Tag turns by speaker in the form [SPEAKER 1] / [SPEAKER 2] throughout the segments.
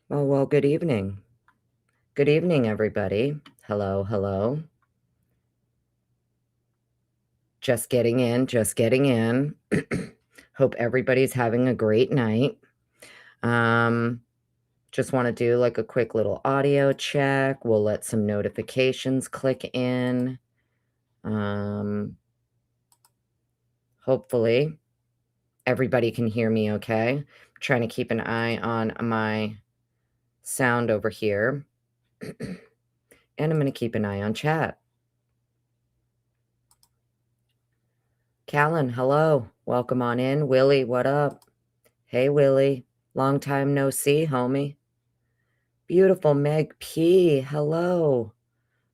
[SPEAKER 1] Well, good evening. Good evening, everybody. Hello, hello. Just getting in, just getting in. Hope everybody's having a great night. Um, just want to do like a quick little audio check. We'll let some notifications click in. Hopefully everybody can hear me okay. I'm trying to keep an eye on my sound over here. And I'm going to keep an eye on chat. Callan, hello. Welcome on in. Willie, what up? Hey, Willie. Long time no see, homie. Beautiful Meg P. Hello.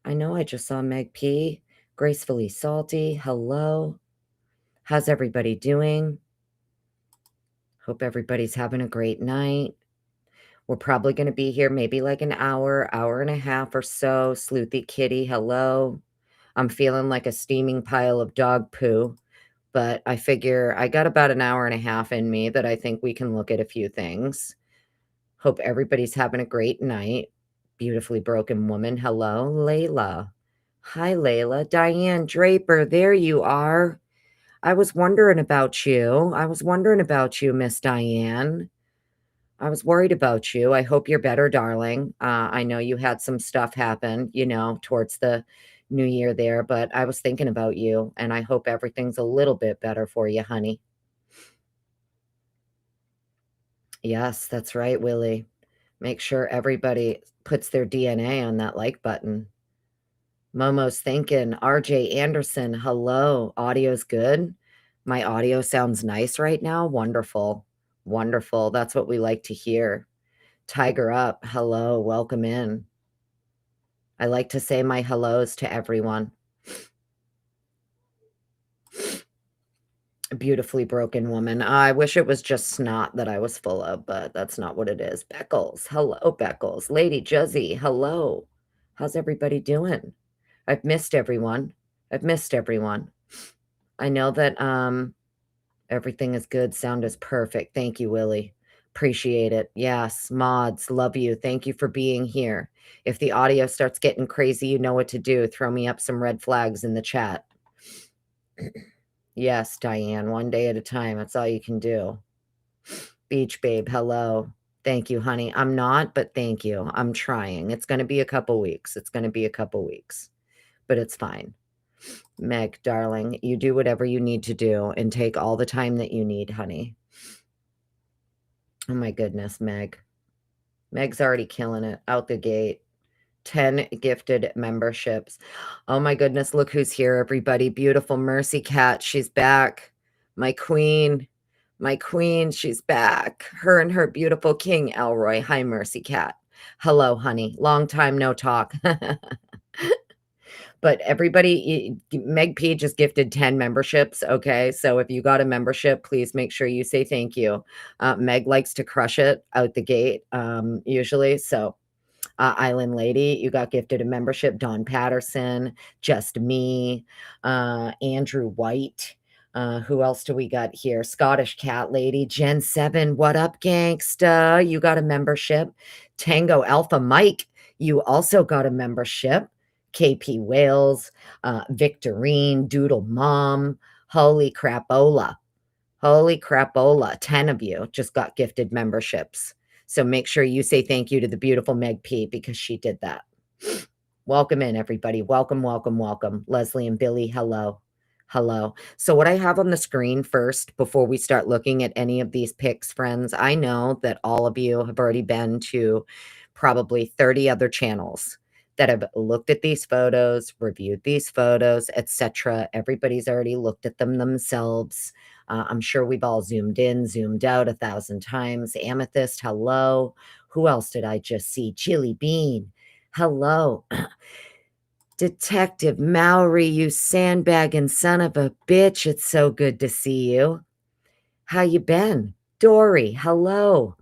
[SPEAKER 1] I know I just saw Meg P. Gracefully Salty. Hello. How's everybody doing? Hope everybody's having a great night. We're probably going to be here maybe like an hour, hour and a half or so. Sleuthy Kitty, hello. I'm feeling like a steaming pile of dog poo. But I figure I got about an hour and a half in me that I think we can look at a few things. Hope everybody's having a great night. Beautifully broken woman. Hello, Layla. Hi, Layla. Diane Draper, there you are. I was wondering about you. Miss Diane. I was worried about you. I hope you're better, darling. I know you had some stuff happen, towards the new year there, but I was thinking about you, and I hope everything's a little bit better for you, honey. Yes, that's right, Willie. Make sure everybody puts their DNA on that like button. Momo's thinking, RJ Anderson, hello. Audio's good. My audio sounds nice right now. Wonderful. Wonderful. That's what we like to hear. Tiger Up, hello. Welcome in. I like to say my hellos to everyone. Beautifully broken woman. I wish it was just snot that I was full of, but that's not what it is. Beckles, hello, Beckles. Lady Juzzy, hello. How's everybody doing? I've missed everyone. I know that everything is good. Sound is perfect. Thank you, Willie. Appreciate it. Yes, mods, love you. Thank you for being here. If the audio starts getting crazy, you know what to do. Throw me up some red flags in the chat. Yes, Diane, one day at a time. That's all you can do. Beach babe, hello. Thank you, honey. I'm not, but thank you. I'm trying. It's going to be a couple weeks. But it's fine. Meg, darling, you do whatever you need to do and take all the time that you need, honey. Oh my goodness, Meg. Meg's already killing it out the gate. 10 gifted memberships. Oh my goodness, look who's here, everybody. Beautiful Mercy Cat. She's back. My queen, she's back. Her and her beautiful king, Elroy. Hi, Mercy Cat. Hello, honey. Long time no talk. But everybody, Meg P just gifted 10 memberships. Okay. So if you got a membership, please make sure you say thank you. Meg likes to crush it out the gate, usually. So, Island Lady, you got gifted a membership. Dawn Patterson, Just Me, Andrew White. Who else do we got here? Scottish Cat Lady, Gen 7. What up, gangsta? You got a membership. Tango Alpha Mike, you also got a membership. KP Wales, Victorine, Doodle Mom, holy crapola. 10 of you just got gifted memberships. So make sure you say thank you to the beautiful Meg P because she did that. Welcome in, everybody. Welcome, welcome, welcome. Leslie and Billy, hello. Hello. So what I have on the screen first, before we start looking at any of these pics, friends, I know that all of you have already been to probably 30 other channels that have looked at these photos, reviewed these photos, etc. Everybody's already looked at them themselves. I'm sure we've all zoomed in, zoomed out 1,000 times. Amethyst, hello. Who else did I just see? Chili Bean, hello. Detective Mowry, you sandbagging son of a bitch. It's so good to see you. How you been? Dory, hello.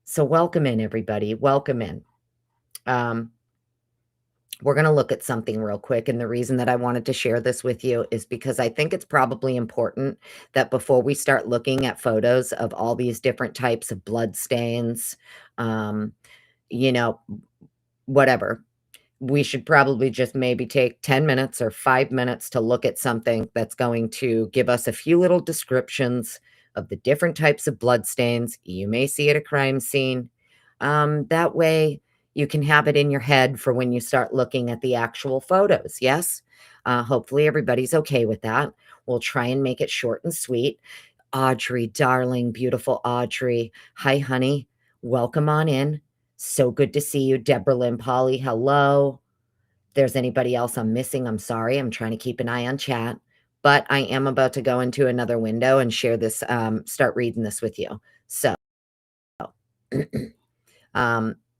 [SPEAKER 1] So welcome in, everybody. Welcome in. we're going to look at something real quick. And the reason that I wanted to share this with you is because I think it's probably important that before we start looking at photos of all these different types of blood stains, um, you know, whatever, we should probably just maybe take 10 minutes or 5 minutes to look at something that's going to give us a few little descriptions of the different types of blood stains you may see at a crime scene. That way you can have it in your head for when you start looking at the actual photos. Yes? Hopefully everybody's okay with that. We'll try and make it short and sweet. Audrey, darling, beautiful Audrey. Hi, honey. Welcome on in. So good to see you. Deborah Lynn Polly, hello. If there's anybody else I'm missing, I'm sorry. I'm trying to keep an eye on chat, but I am about to go into another window and share this, start reading this with you. So,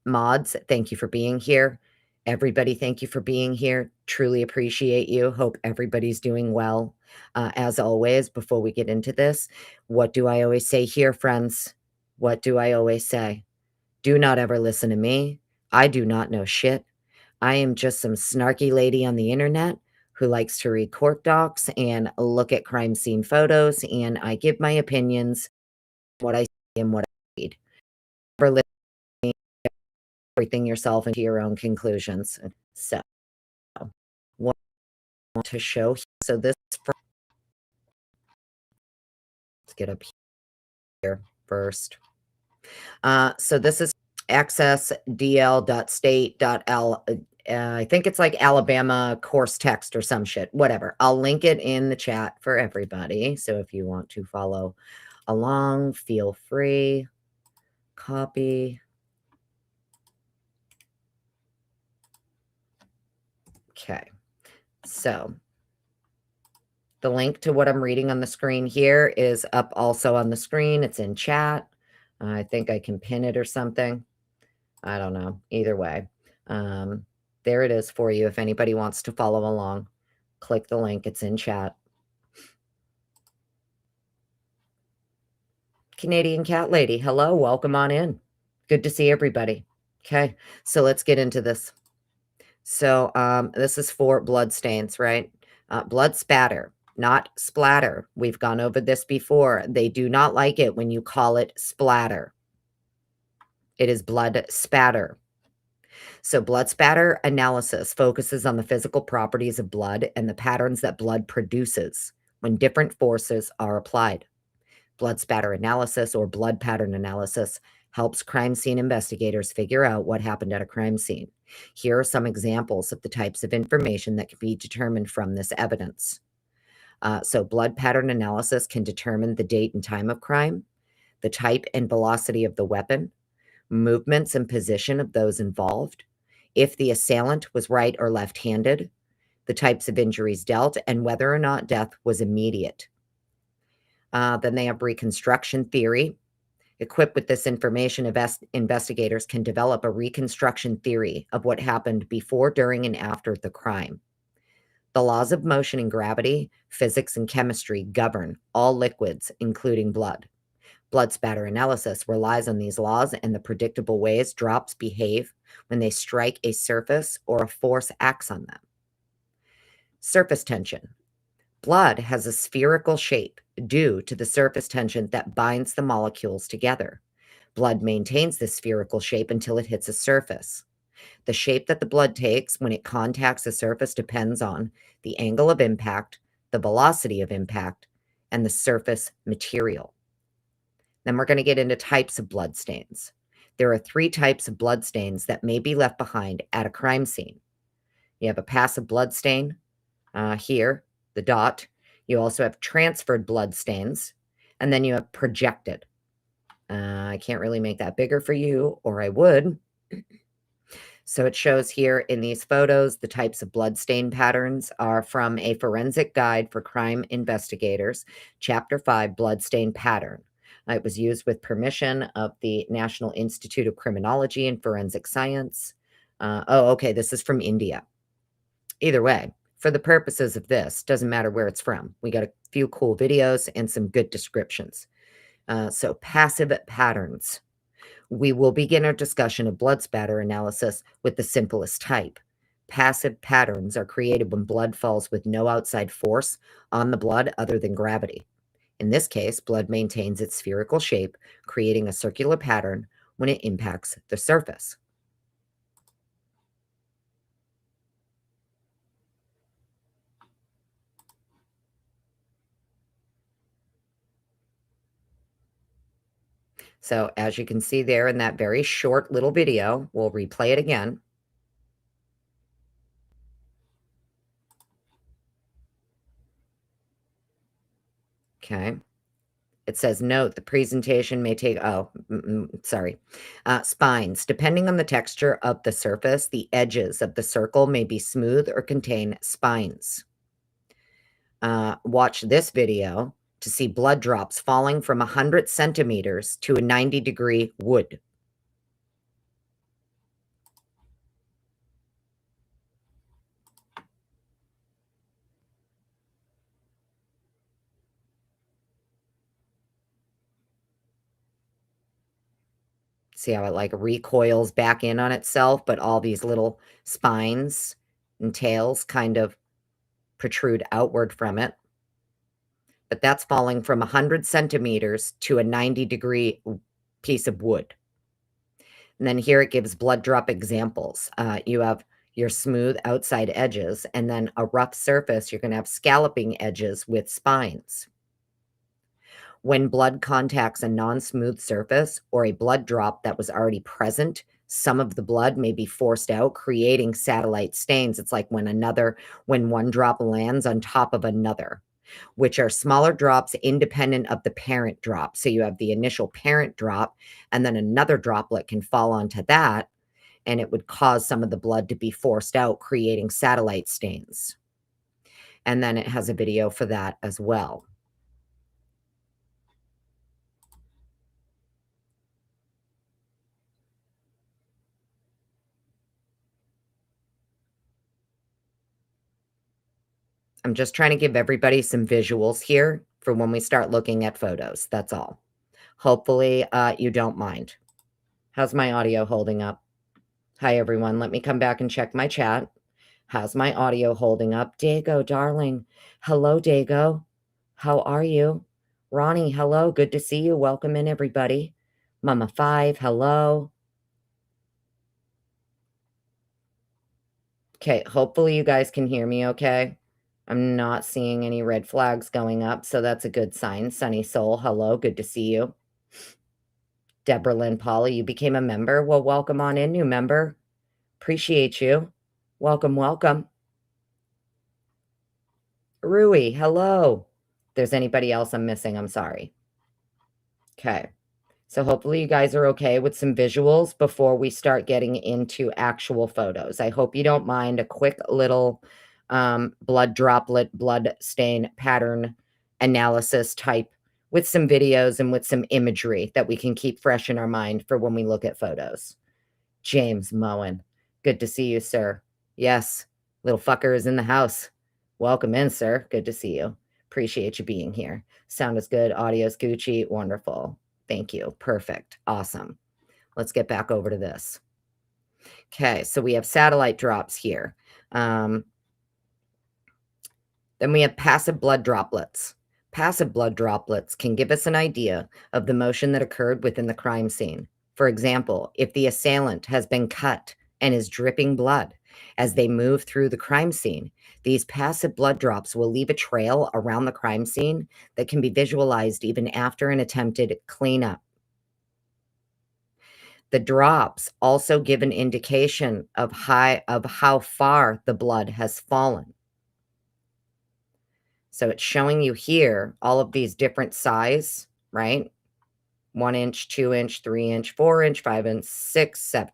[SPEAKER 1] mods, thank you for being here. Everybody, thank you for being here. Truly appreciate you. Hope everybody's doing well. As always, before we get into this, what do I always say here, friends? What do I always say? Do not ever listen to me. I do not know shit. I am just some snarky lady on the internet who likes to read court docs and look at crime scene photos, and I give my opinions, what I see and what I read. Never listen everything yourself into your own conclusions. So, what I want to show, so this, let's get up here first. So this is accessdl.state.l. I think it's like Alabama course text or some shit, whatever. I'll link it in the chat for everybody. So if you want to follow along, feel free. Copy. Okay. So the link to what I'm reading on the screen here is up also on the screen. It's in chat. I think I can pin it or something. I don't know. Either way. There it is for you if anybody wants to follow along. Click the link. It's in chat. Canadian Cat Lady, hello. Welcome on in. Good to see everybody. Okay, so let's get into this. So this is for blood stains, right? Blood spatter, not splatter. We've gone over this before. They do not like it when you call it splatter. It is blood spatter. So blood spatter analysis focuses on the physical properties of blood and the patterns that blood produces when different forces are applied. Blood spatter analysis or blood pattern analysis helps crime scene investigators figure out what happened at a crime scene. Here are some examples of the types of information that can be determined from this evidence. So blood pattern analysis can determine the date and time of crime, the type and velocity of the weapon, movements and position of those involved, if the assailant was right or left-handed, the types of injuries dealt, and whether or not death was immediate. Then they have reconstruction theory. Equipped with this information, investigators can develop a reconstruction theory of what happened before, during, and after the crime. The laws of motion and gravity, physics, and chemistry govern all liquids, including blood. Blood spatter analysis relies on these laws and the predictable ways drops behave when they strike a surface or a force acts on them. Surface tension. Blood has a spherical shape due to the surface tension that binds the molecules together. Blood maintains this spherical shape until it hits a surface. The shape that the blood takes when it contacts a surface depends on the angle of impact, the velocity of impact, and the surface material. Then we're going to get into types of blood stains. There are 3 types of blood stains that may be left behind at a crime scene. You have a passive blood stain, here, the dot. You also have transferred blood stains, and then you have projected. I can't really make that bigger for you, or I would. So it shows here in these photos, the types of blood stain patterns are from a forensic guide for crime investigators, Chapter 5, Blood Stain Pattern. It was used with permission of the National Institute of Criminology and Forensic Science. Okay, this is from India. Either way, for the purposes of this, doesn't matter where it's from. We got a few cool videos and some good descriptions. So passive patterns. We will begin our discussion of blood spatter analysis with the simplest type, Passive patterns are created when blood falls with no outside force on the blood other than gravity. In this case, blood maintains its spherical shape, creating a circular pattern when it impacts the surface. So as you can see there in that very short little video, we'll replay it again. Okay. It says, note, the presentation may take, sorry. Spines. Depending on the texture of the surface, the edges of the circle may be smooth or contain spines. Watch this video to see blood drops falling from 100 centimeters to a 90-degree wood. See how it like recoils back in on itself, but all these little spines and tails kind of protrude outward from it. But that's falling from 100 centimeters to a 90-degree piece of wood. And then here it gives blood drop examples. You have your smooth outside edges, and then a rough surface, you're going to have scalloping edges with spines. When blood contacts a non-smooth surface or a blood drop that was already present, some of the blood may be forced out, creating satellite stains. It's like when one drop lands on top of another, which are smaller drops independent of the parent drop. So you have the initial parent drop, and then another droplet can fall onto that, and it would cause some of the blood to be forced out, creating satellite stains. And then it has a video for that as well. I'm just trying to give everybody some visuals here for when we start looking at photos. That's all. Hopefully, you don't mind. How's my audio holding up? Hi, everyone. Let me come back and check my chat. How's my audio holding up? Dago, darling. Hello, Dago. How are you? Ronnie, hello. Good to see you. Welcome in, everybody. Mama 5, hello. Okay, hopefully you guys can hear me okay. I'm not seeing any red flags going up, so that's a good sign. Sunny Soul, hello. Good to see you. Deborah Lynn Polly, you became a member. Well, welcome on in, new member. Appreciate you. Welcome, welcome. Rui, hello. If there's anybody else I'm missing, I'm sorry. Okay. So hopefully you guys are okay with some visuals before we start getting into actual photos. I hope you don't mind a quick little blood droplet, blood stain pattern analysis type with some videos and with some imagery that we can keep fresh in our mind for when we look at photos. James Moen, good to see you, sir. Yes, little fucker is in the house. Welcome in, sir. Good to see you. Appreciate you being here. Sound is good. Audio's Gucci. Wonderful. Thank you. Perfect. Awesome. Let's get back over to this. Okay, so we have satellite drops here. Then we have passive blood droplets. Passive blood droplets can give us an idea of the motion that occurred within the crime scene. For example, if the assailant has been cut and is dripping blood as they move through the crime scene, these passive blood drops will leave a trail around the crime scene that can be visualized even after an attempted cleanup. The drops also give an indication of how far the blood has fallen. So it's showing you here all of these different size, right? 1 inch, 2 inch, 3 inch, 4 inch, 5 inch, 6, 7.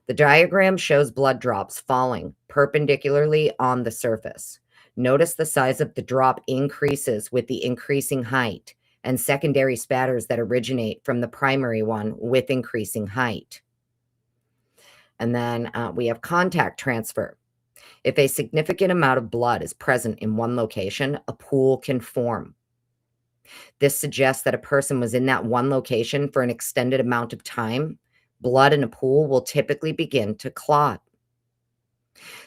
[SPEAKER 1] The diagram shows blood drops falling perpendicularly on the surface. Notice the size of the drop increases with the increasing height, and secondary spatters that originate from the primary one with increasing height. And then we have contact transfer. If a significant amount of blood is present in one location, a pool can form. This suggests that a person was in that one location for an extended amount of time. Blood in a pool will typically begin to clot.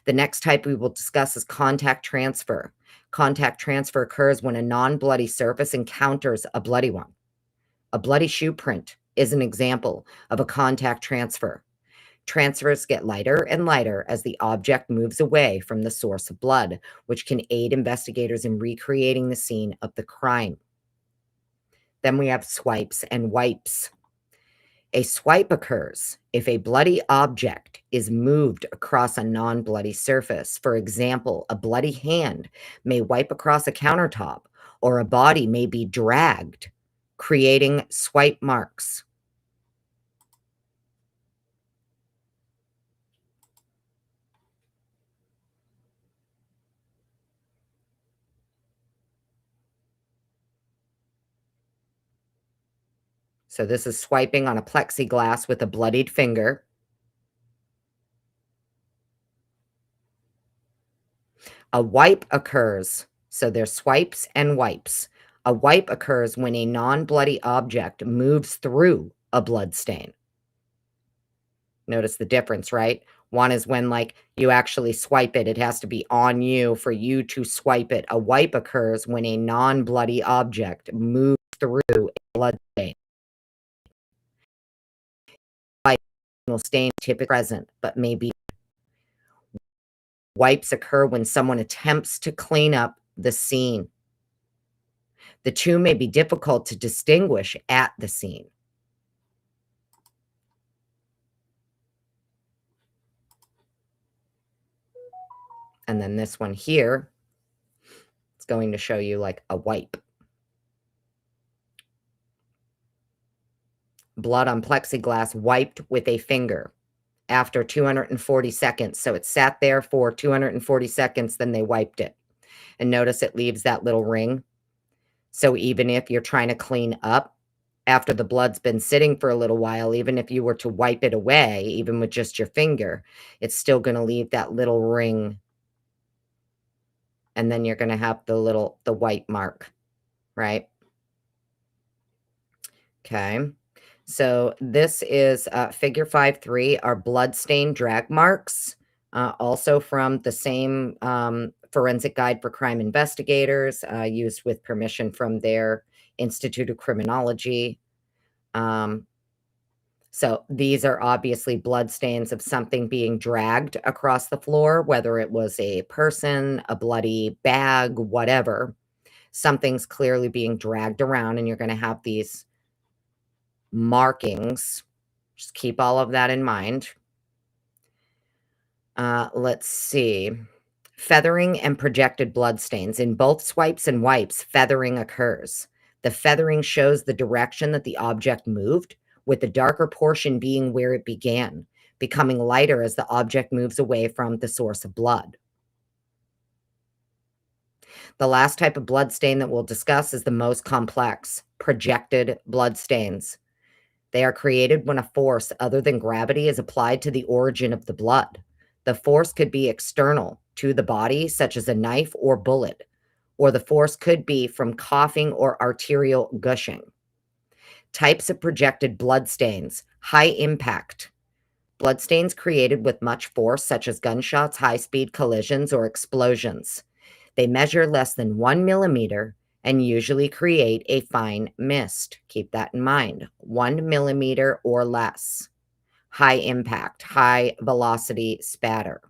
[SPEAKER 1] The next type we will discuss is contact transfer. Contact transfer occurs when a non-bloody surface encounters a bloody one. A bloody shoe print is an example of a contact transfer. Transfers get lighter and lighter as the object moves away from the source of blood, which can aid investigators in recreating the scene of the crime. Then we have swipes and wipes. A swipe occurs if a bloody object is moved across a non-bloody surface. For example, a bloody hand may wipe across a countertop, or a body may be dragged, creating swipe marks. So this is swiping on a plexiglass with a bloodied finger. A wipe occurs. So there's swipes and wipes. A wipe occurs when a non-bloody object moves through a blood stain. Notice the difference, right? One is when, like, you actually swipe it. It has to be on you for you to swipe it. A wipe occurs when a non-bloody object moves through a blood stain. Stain typically present, but maybe wipes occur when someone attempts to clean up the scene. The two may be difficult to distinguish at the scene. And then this one here, it's going to show you like a wipe. Blood on plexiglass wiped with a finger after 240 seconds. So it sat there for 240 seconds, then they wiped it. And notice it leaves that little ring. So even if you're trying to clean up after the blood's been sitting for a little while, even if you were to wipe it away, even with just your finger, it's still going to leave that little ring. And then you're going to have the white mark, right? Okay. So this is figure 5.3, are bloodstained drag marks, also from the same forensic guide for crime investigators, used with permission from their Institute of Criminology. So these are obviously bloodstains of something being dragged across the floor, whether it was a person, a bloody bag, whatever. Something's clearly being dragged around, and you're going to have these markings. Just keep all of that in mind. Let's see. Feathering and projected bloodstains. In both swipes and wipes, feathering occurs. The feathering shows the direction that the object moved, with the darker portion being where it began, becoming lighter as the object moves away from the source of blood. The last type of bloodstain that we'll discuss is the most complex, projected bloodstains. They are created when a force other than gravity is applied to the origin of the blood. The force could be external to the body, such as a knife or bullet, or the force could be from coughing or arterial gushing. Types of projected bloodstains: high impact. Bloodstains created with much force, such as gunshots, high-speed collisions, or explosions. They measure less than 1 millimeter and usually create a fine mist. Keep that in mind. 1 millimeter or less. High impact, high velocity spatter.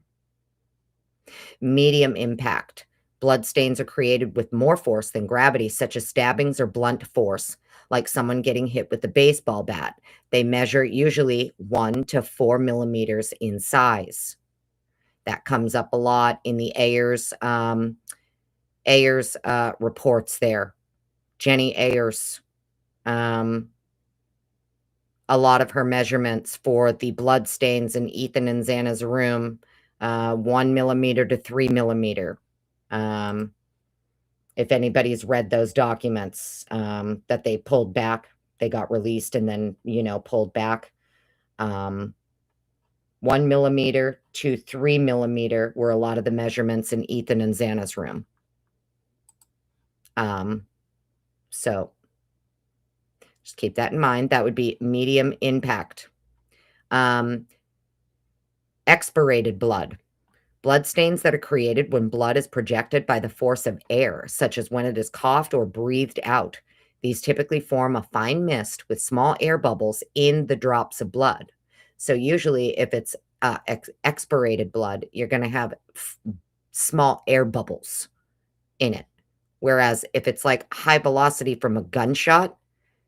[SPEAKER 1] Medium impact. Bloodstains are created with more force than gravity, such as stabbings or blunt force, like someone getting hit with a baseball bat. They measure usually 1 to 4 millimeters in size. That comes up a lot in the Ayers reports there. Jenny Ayers, a lot of her measurements for the blood stains in Ethan and Xana's room, 1 millimeter to 3 millimeter. If anybody's read those documents that they pulled back, they got released and then, pulled back. 1 millimeter to 3 millimeter were a lot of the measurements in Ethan and Xana's room. So just keep that in mind. That would be medium impact. Expirated blood. Bloodstains that are created when blood is projected by the force of air, such as when it is coughed or breathed out. These typically form a fine mist with small air bubbles in the drops of blood. So usually if it's expirated blood, you're going to have small air bubbles in it. Whereas if it's like high velocity from a gunshot,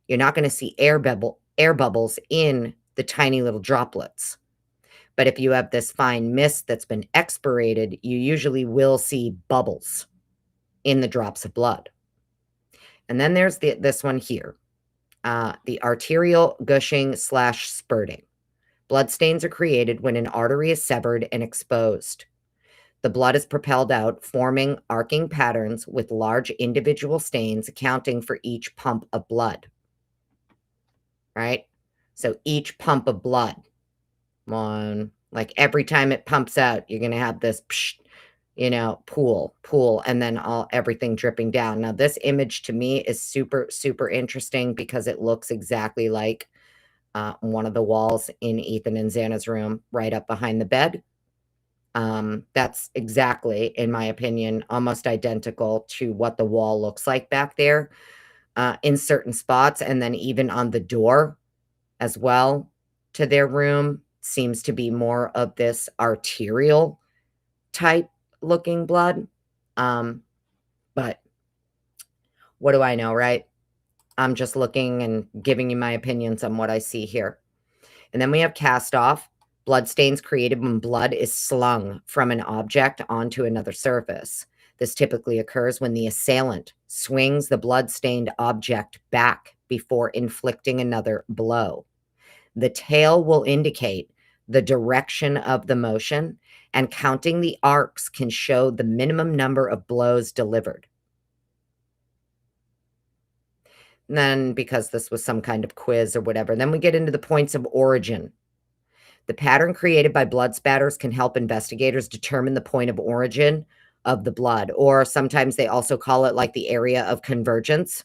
[SPEAKER 1] you're not going to see air bubbles in the tiny little droplets. But if you have this fine mist that's been expirated, you usually will see bubbles in the drops of blood. And then there's this one here, the arterial gushing / spurting. Bloodstains are created when an artery is severed and exposed. The blood is propelled out, forming arcing patterns with large individual stains accounting for each pump of blood. Right? So each pump of blood, like every time it pumps out, you're going to have this, pool, and then everything dripping down. Now, this image to me is super, super interesting because it looks exactly like one of the walls in Ethan and Xana's room right up behind the bed. That's exactly, in my opinion, almost identical to what the wall looks like back there in certain spots. And then even on the door as well to their room seems to be more of this arterial type looking blood. But what do I know, right? I'm just looking and giving you my opinions on what I see here. And then we have cast off. Bloodstains created when blood is slung from an object onto another surface. This typically occurs when the assailant swings the blood-stained object back before inflicting another blow. The tail will indicate the direction of the motion, and counting the arcs can show the minimum number of blows delivered. And then, because this was some kind of quiz or whatever, then we get into the points of origin. The pattern created by blood spatters can help investigators determine the point of origin of the blood, or sometimes they also call it like the area of convergence,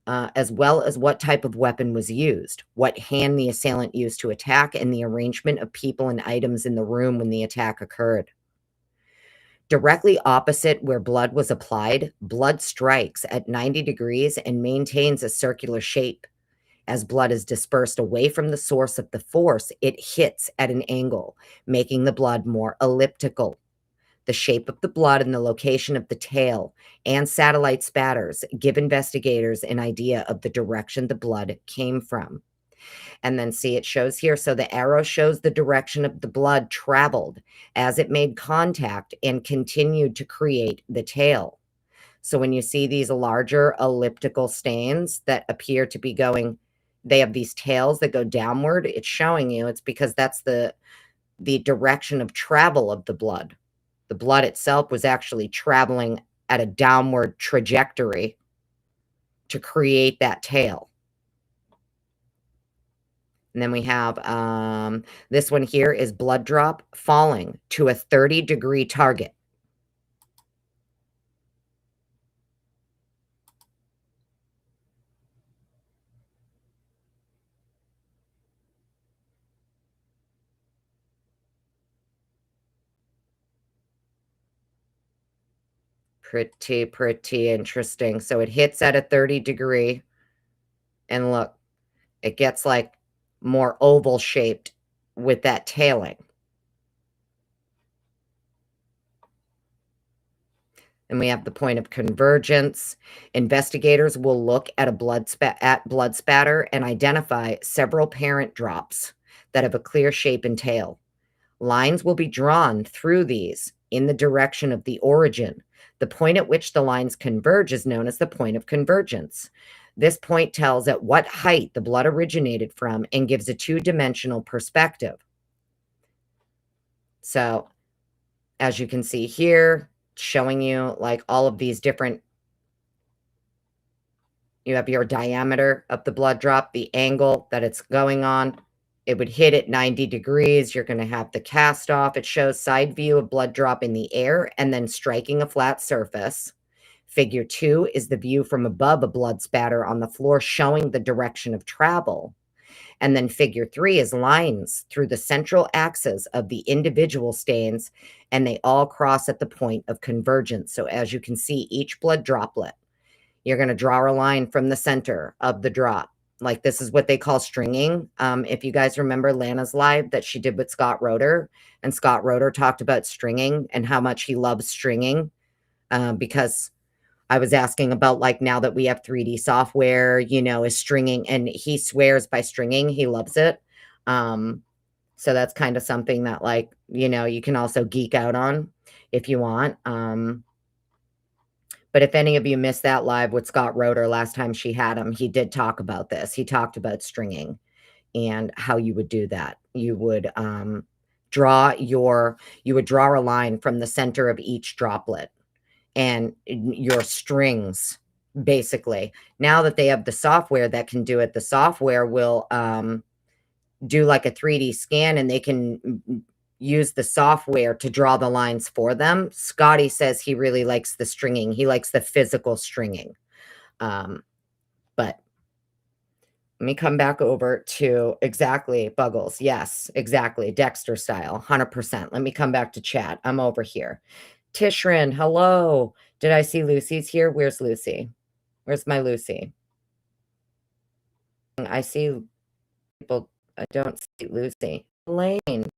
[SPEAKER 1] as well as what type of weapon was used, what hand the assailant used to attack, and the arrangement of people and items in the room when the attack occurred. Directly opposite where blood was applied, blood strikes at 90 degrees and maintains a circular shape. As blood is dispersed away from the source of the force, it hits at an angle, making the blood more elliptical. The shape of the blood and the location of the tail and satellite spatters give investigators an idea of the direction the blood came from. And then see, it shows here. So the arrow shows the direction of the blood traveled as it made contact and continued to create the tail. So when you see these larger elliptical stains that appear to be going, they have these tails that go downward, it's showing you it's because that's the direction of travel of the blood. The blood itself was actually traveling at a downward trajectory to create that tail. And then we have this one here is blood drop falling to a 30-degree target. Pretty interesting. So it hits at a 30-degree, and look, it gets like more oval shaped with that tailing. And we have the point of convergence. Investigators will look at a blood spatter and identify several parent drops that have a clear shape and tail. Lines will be drawn through these in the direction of the origin. The point at which the lines converge is known as the point of convergence. This point tells at what height the blood originated from and gives a two-dimensional perspective. So, as you can see here, showing you like all of these different, you have your diameter of the blood drop, the angle that it's going on. It would hit at 90 degrees. You're going to have the cast off. It shows side view of blood drop in the air and then striking a flat surface. Figure 2 is the view from above a blood spatter on the floor, showing the direction of travel. And then figure 3 is lines through the central axis of the individual stains, and they all cross at the point of convergence. So as you can see, each blood droplet, you're going to draw a line from the center of the drop. Like this is what they call stringing. If you guys remember Lana's live that she did with Scott Roeder, and Scott Roeder talked about stringing and how much he loves stringing, because I was asking about, like, now that we have 3D software, you know, is stringing, and he swears by stringing. He loves it. So that's kind of something that, like, you know, you can also geek out on if you want. But if any of you missed that live with Scott Roeder last time she had him, he did talk about this. He talked about stringing and how you would do that. You would draw a line from the center of each droplet and your strings, basically. Now that they have the software that can do it, the software will do like a 3D scan, and they can use the software to draw the lines for them. Scotty says he really likes the stringing. He likes the physical stringing. But let me come back over to exactly Buggles. Yes, exactly. Dexter style, 100%. Let me come back to chat. I'm over here. Tishrin, hello. Did I see Lucy's here? Where's Lucy? Where's my Lucy? I see people. I don't see Lucy. Elaine.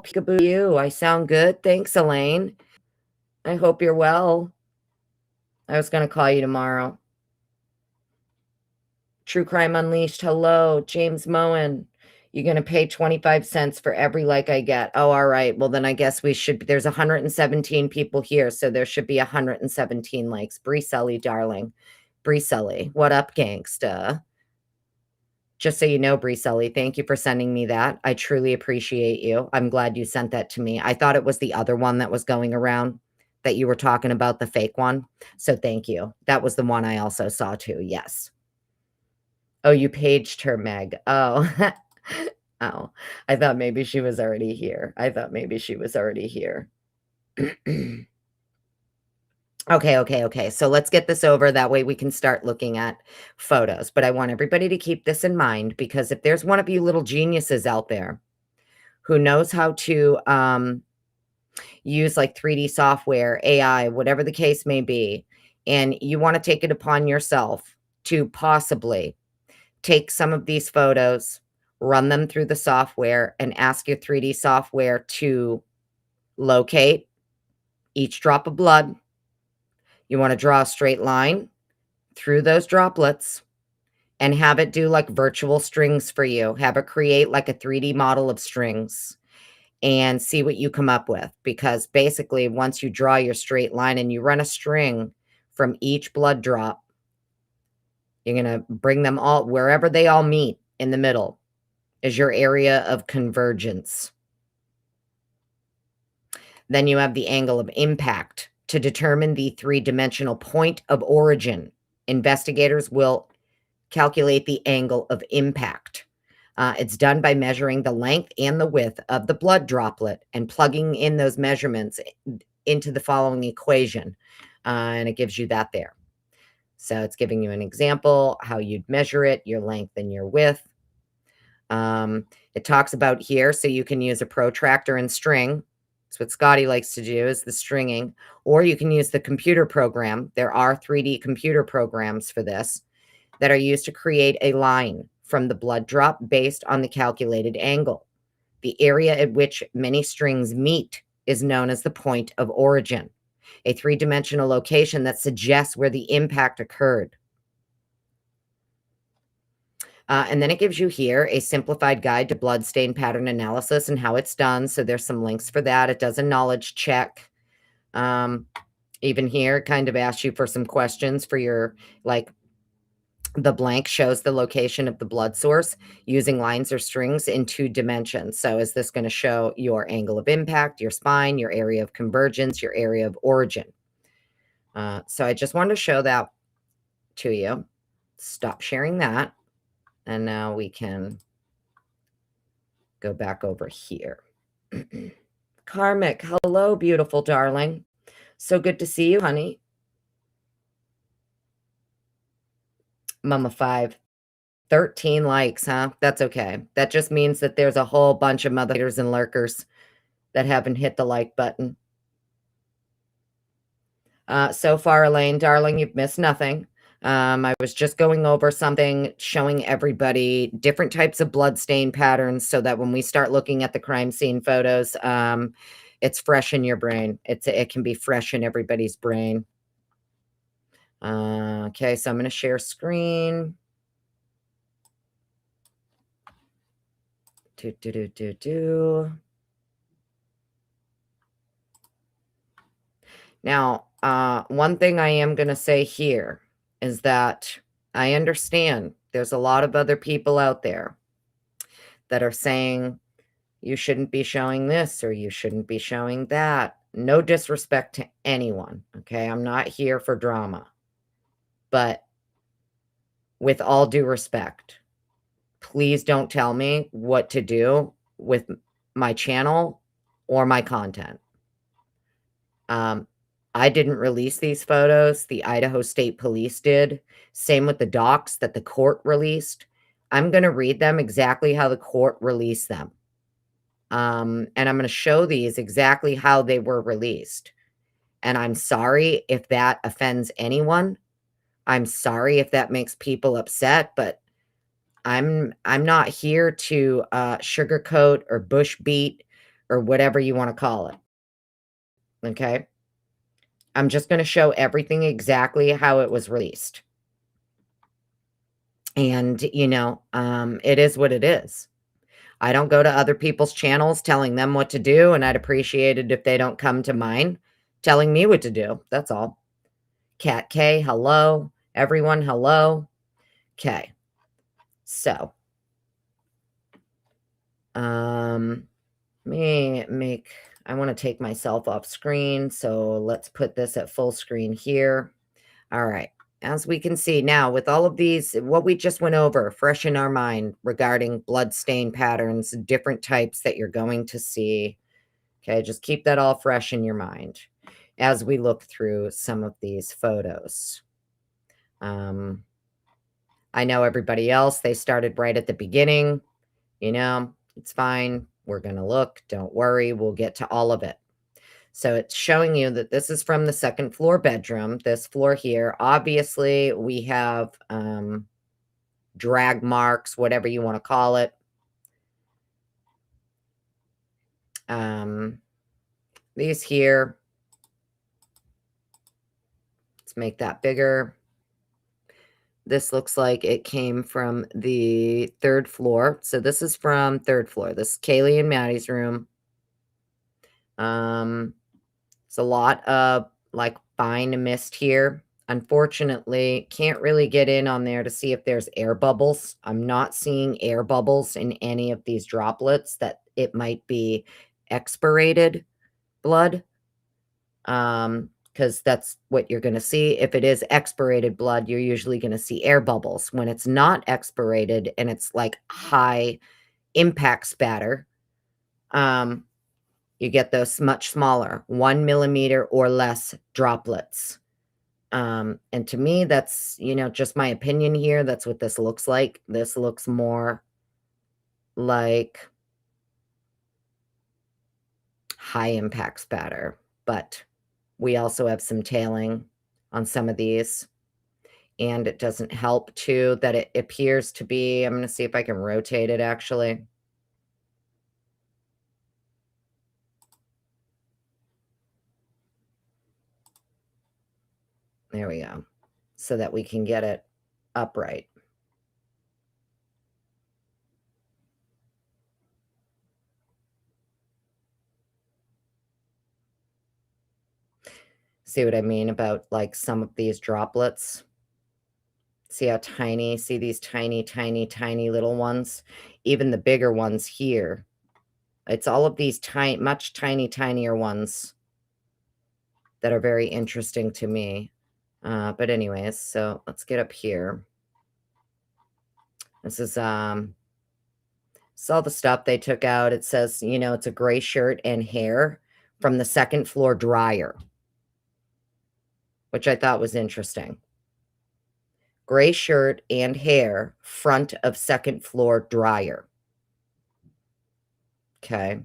[SPEAKER 1] Peekaboo you. I sound good. Thanks, Elaine. I hope you're well. I was going to call you tomorrow. True Crime Unleashed. Hello, James Moen. You're going to pay 25 cents for every like I get. Oh, all right. Well, then I guess we should. There's 117 people here, so there should be 117 likes. Breeselly, darling. Breeselly. What up, gangsta? Just so you know, Breeselly, thank you for sending me that. I truly appreciate you. I'm glad you sent that to me. I thought it was the other one that was going around that you were talking about, the fake one. So thank you. That was the one I also saw too. Yes. Oh, you paged her, Meg. Oh, oh, I thought maybe she was already here. Okay. So let's get this over. That way we can start looking at photos. But I want everybody to keep this in mind, because if there's one of you little geniuses out there who knows how to use like 3D software, AI, whatever the case may be, and you want to take it upon yourself to possibly take some of these photos, run them through the software, and ask your 3D software to locate each drop of blood. You want to draw a straight line through those droplets and have it do like virtual strings for you. Have it create like a 3D model of strings and see what you come up with. Because basically, once you draw your straight line and you run a string from each blood drop, you're going to bring them all wherever they all meet in the middle is your area of convergence. Then you have the angle of impact to determine the three-dimensional point of origin. Investigators will calculate the angle of impact. It's done by measuring the length and the width of the blood droplet and plugging in those measurements into the following equation. And it gives you that there. So it's giving you an example, how you'd measure it, your length and your width. It talks about here, so you can use a protractor and string. That's what Scotty likes to do, is the stringing. Or you can use the computer program. There are 3D computer programs for this that are used to create a line from the blood drop based on the calculated angle. The area at which many strings meet is known as the point of origin, a three-dimensional location that suggests where the impact occurred. And then it gives you here a simplified guide to blood stain pattern analysis and how it's done. So there's some links for that. It does a knowledge check. Even here, it kind of asks you for some questions for your, like, the blank shows the location of the blood source using lines or strings in 2 dimensions. So is this going to show your angle of impact, your spine, your area of convergence, your area of origin? So I just wanted to show that to you. Stop sharing that. And now we can go back over here. Karmic, hello, beautiful darling. So good to see you, honey. Mama 5. 13 likes, huh? That's okay. That just means that there's a whole bunch of mother haters and lurkers that haven't hit the like button. So far, Elaine, darling, you've missed nothing. I was just going over something, showing everybody different types of blood stain patterns so that when we start looking at the crime scene photos, it's fresh in your brain. It can be fresh in everybody's brain. Okay, so I'm going to share screen. Now, one thing I am going to say here is that I understand there's a lot of other people out there that are saying you shouldn't be showing this or you shouldn't be showing that. No disrespect to anyone, okay? I'm not here for drama. But with all due respect, please don't tell me what to do with my channel or my content. I didn't release these photos. The Idaho State Police did. Same with the docs that the court released. I'm going to read them exactly how the court released them. And I'm going to show these exactly how they were released. And I'm sorry if that offends anyone. I'm sorry if that makes people upset, but I'm not here to sugarcoat or bush beat or whatever you want to call it. Okay? I'm just going to show everything exactly how it was released. And, it is what it is. I don't go to other people's channels telling them what to do, and I'd appreciate it if they don't come to mine telling me what to do. That's all. Cat K, hello. Everyone, hello. Okay. So, I want to take myself off screen, so let's put this at full screen here. All right. As we can see now, with all of these, what we just went over, fresh in our mind regarding blood stain patterns, different types that you're going to see. Okay, just keep that all fresh in your mind as we look through some of these photos. I know everybody else, they started right at the beginning. It's fine. We're going to look. Don't worry. We'll get to all of it. So it's showing you that this is from the second floor bedroom, this floor here. Obviously, we have drag marks, whatever you want to call it. These here. Let's make that bigger. This looks like it came from the third floor. So this is from third floor. This is Kaylee and Maddie's room. It's a lot of like fine mist here. Unfortunately, can't really get in on there to see if there's air bubbles. I'm not seeing air bubbles in any of these droplets that it might be expirated blood. Because that's what you're going to see. If it is expirated blood, you're usually going to see air bubbles. When it's not expirated and it's like high impact spatter, you get those much smaller, 1 millimeter or less droplets. And to me, that's, just my opinion here. That's what this looks like. This looks more like high impact spatter, but we also have some tailing on some of these. And it doesn't help too that it appears to be, I'm going to see if I can rotate it actually. There we go. So that we can get it upright. See what I mean about like some of these droplets? See how tiny, see these tiny, tiny, tiny little ones? Even the bigger ones here. It's all of these much tinier ones that are very interesting to me. But anyways, so let's get up here. This is all the stuff they took out. It says, it's a gray shirt and hair from the second floor dryer, which I thought was interesting. gray shirt and hair, front of second floor dryer. Okay.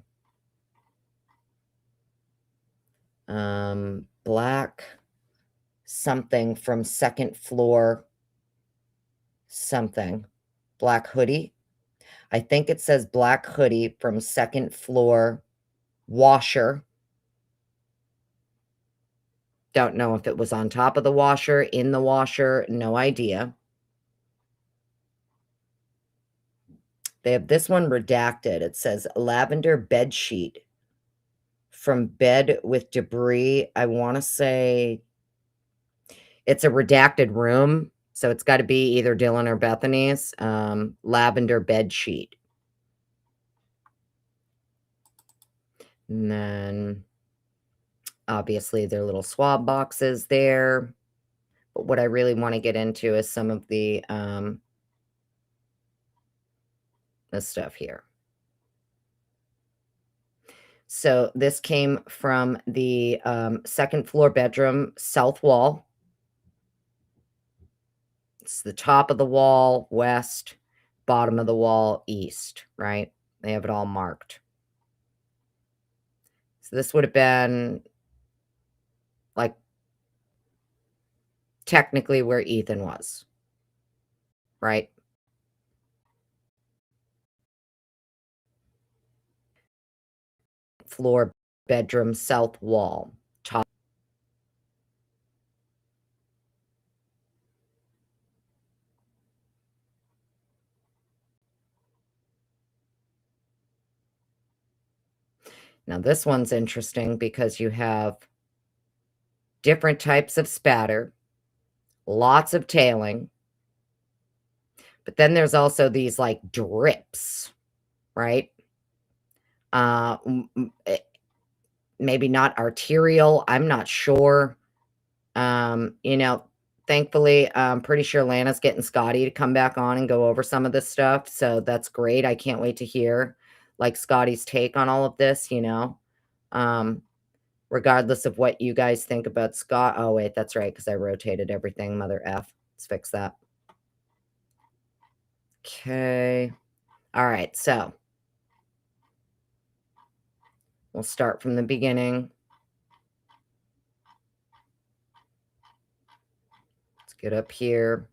[SPEAKER 1] Black something from second floor something. Black hoodie. I think it says black hoodie from second floor washer. Don't know if it was on top of the washer, in the washer, no idea. They have this one redacted. It says lavender bed sheet from bed with debris. I want to say it's a redacted room, so it's got to be either Dylan or Bethany's. Lavender bed sheet. And then obviously their little swab boxes there. But what I really want to get into is some of the this stuff here. So this came from the second floor bedroom south wall. It's the top of the wall west, bottom of the wall east, right? They have it all marked. So this would have been like technically where Ethan was, right? Floor bedroom south wall top. Now this one's interesting because you have different types of spatter, lots of tailing, but then there's also these like drips, right? Maybe not arterial, I'm not sure. You know, thankfully, I'm pretty sure Lana's getting Scotty to come back on and go over some of this stuff, so that's great. I can't wait to hear, like, Scotty's take on all of this, you know? Regardless of what you guys think about Scott. Oh, wait, that's right, because I rotated everything, mother F. Let's fix that. Okay. All right, so we'll start from the beginning. Let's get up here.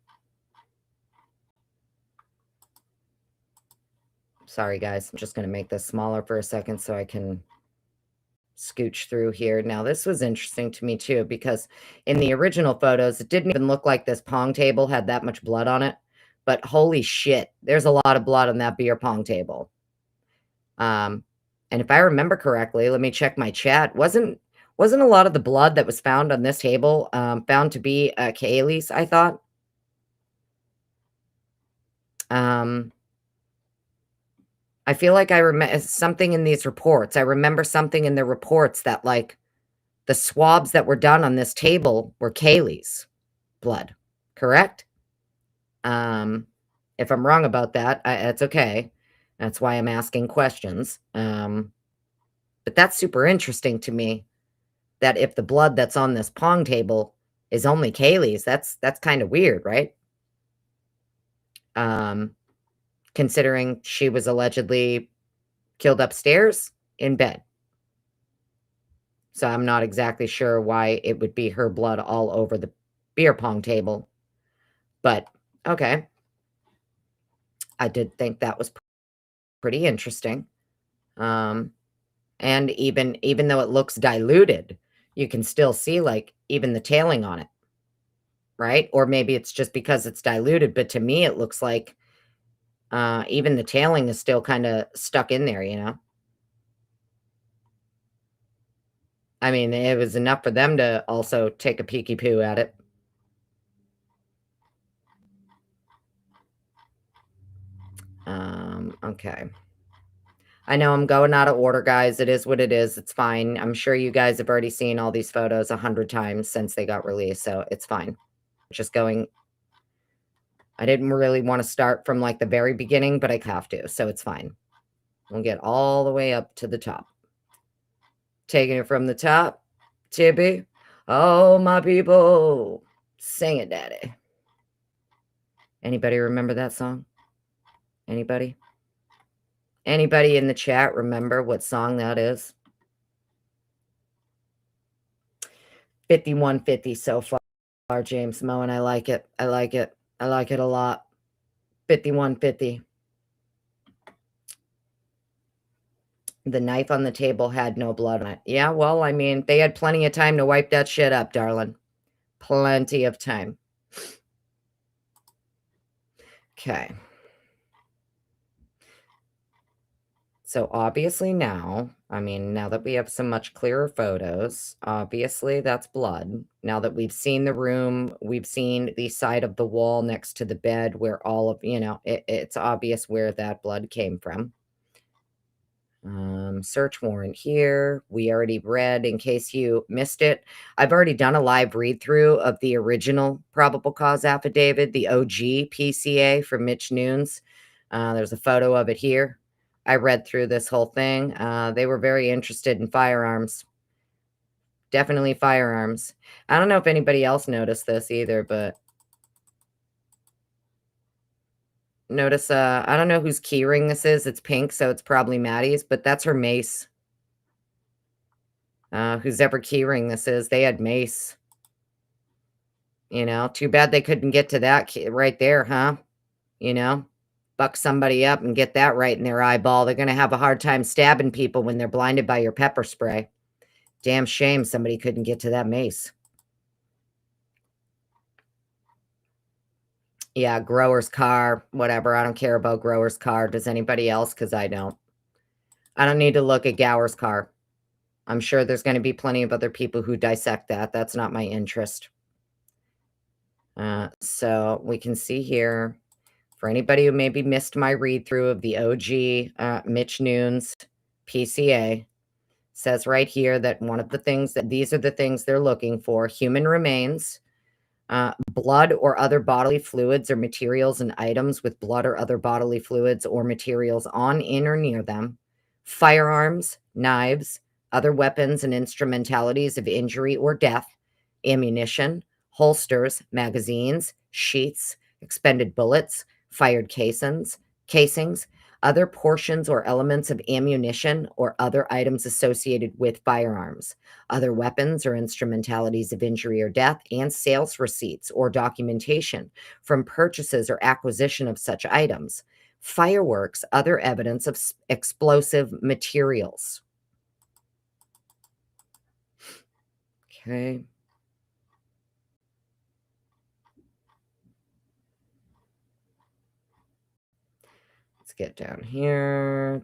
[SPEAKER 1] Sorry, guys. I'm just going to make this smaller for a second so I can scooch through here. Now, this was interesting to me, too, because in the original photos, it didn't even look like this pong table had that much blood on it. But holy shit, there's a lot of blood on that beer pong table. And if I remember correctly, let me check my chat. Wasn't a lot of the blood that was found on this table found to be Kaylee's, I thought? I feel like I remember something in these reports. I remember something in the reports that, like, the swabs that were done on this table were Kaylee's blood, correct? If I'm wrong about that, that's okay. That's why I'm asking questions. But that's super interesting to me, that if the blood that's on this pong table is only Kaylee's, that's kind of weird, right? Considering she was allegedly killed upstairs in bed. So I'm not exactly sure why it would be her blood all over the beer pong table. But, okay. I did think that was pretty interesting. And even though it looks diluted, you can still see, like, even the tailing on it, right? Or maybe it's just because it's diluted, but to me, it looks like even the tailing is still kind of stuck in there, you know? I mean, it was enough for them to also take a peeky-poo at it. Okay. I know I'm going out of order, guys. It is what it is. It's fine. I'm sure you guys have already seen all these photos 100 times since they got released, so it's fine. Just going... I didn't really want to start from, like, the very beginning, but I have to, so it's fine. We'll get all the way up to the top. Taking it from the top, Tibby. Oh, my people. Sing it, daddy. Anybody remember that song? Anybody? Anybody in the chat remember what song that is? 5150 so far, James Moe, and I like it. I like it. I like it a lot. 5150. The knife on the table had no blood on it. Yeah, well, I mean, they had plenty of time to wipe that shit up, darling. Plenty of time. Okay. So obviously now, I mean, now that we have some much clearer photos, obviously that's blood. Now that we've seen the room, we've seen the side of the wall next to the bed where all of, you know, it's obvious where that blood came from. Search warrant here. We already read, in case you missed it. I've already done a live read through of the original probable cause affidavit, the OG PCA from Mitch Nunes. There's a photo of it here. I read through this whole thing. They were very interested in firearms. Definitely firearms. I don't know if anybody else noticed this either, but notice, I don't know whose key ring this is. It's pink, so it's probably Maddie's, but that's her mace. Whose ever key ring this is, they had mace. You know, too bad they couldn't get to that right there, huh? You know, buck somebody up and get that right in their eyeball. They're going to have a hard time stabbing people when they're blinded by your pepper spray. Damn shame somebody couldn't get to that mace. Yeah, Grower's car, whatever. I don't care about Grower's car. Does anybody else? Because I don't. I don't need to look at Gower's car. I'm sure there's going to be plenty of other people who dissect that. That's not my interest. So we can see here, for anybody who maybe missed my read through of the OG Mitch Nunes PCA, says right here that one of the things that these are the things they're looking for: human remains, blood or other bodily fluids or materials and items with blood or other bodily fluids or materials on, in, or near them, firearms, knives, other weapons and instrumentalities of injury or death, ammunition, holsters, magazines, sheaths, expended bullets, fired casings, other portions or elements of ammunition or other items associated with firearms, other weapons or instrumentalities of injury or death, and sales receipts or documentation from purchases or acquisition of such items, fireworks, other evidence of explosive materials. Okay. Let's get down here.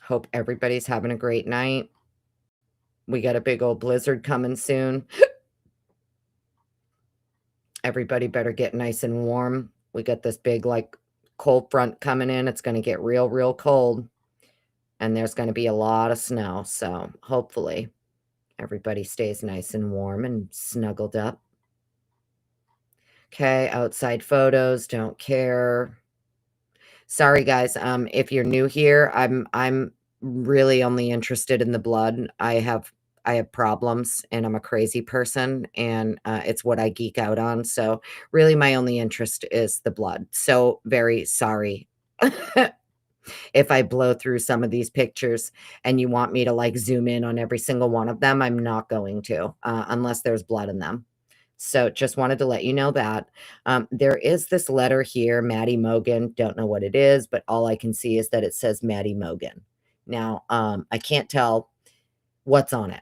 [SPEAKER 1] Hope everybody's having a great night. We got a big old blizzard coming soon. Everybody better get nice and warm. We got this big, like, cold front coming in. It's going to get real, real cold. And there's going to be a lot of snow. So hopefully everybody stays nice and warm and snuggled up. Okay, outside photos, don't care. Sorry, guys. If you're new here, I'm really only interested in the blood. I have problems and I'm a crazy person, and it's what I geek out on. So really my only interest is the blood. So very sorry if I blow through some of these pictures and you want me to like zoom in on every single one of them. I'm not going to, unless there's blood in them. So just wanted to let you know that. There is this letter here, Maddie Mogan. Don't know what it is, but all I can see is that it says Maddie Mogan. Now, I can't tell what's on it.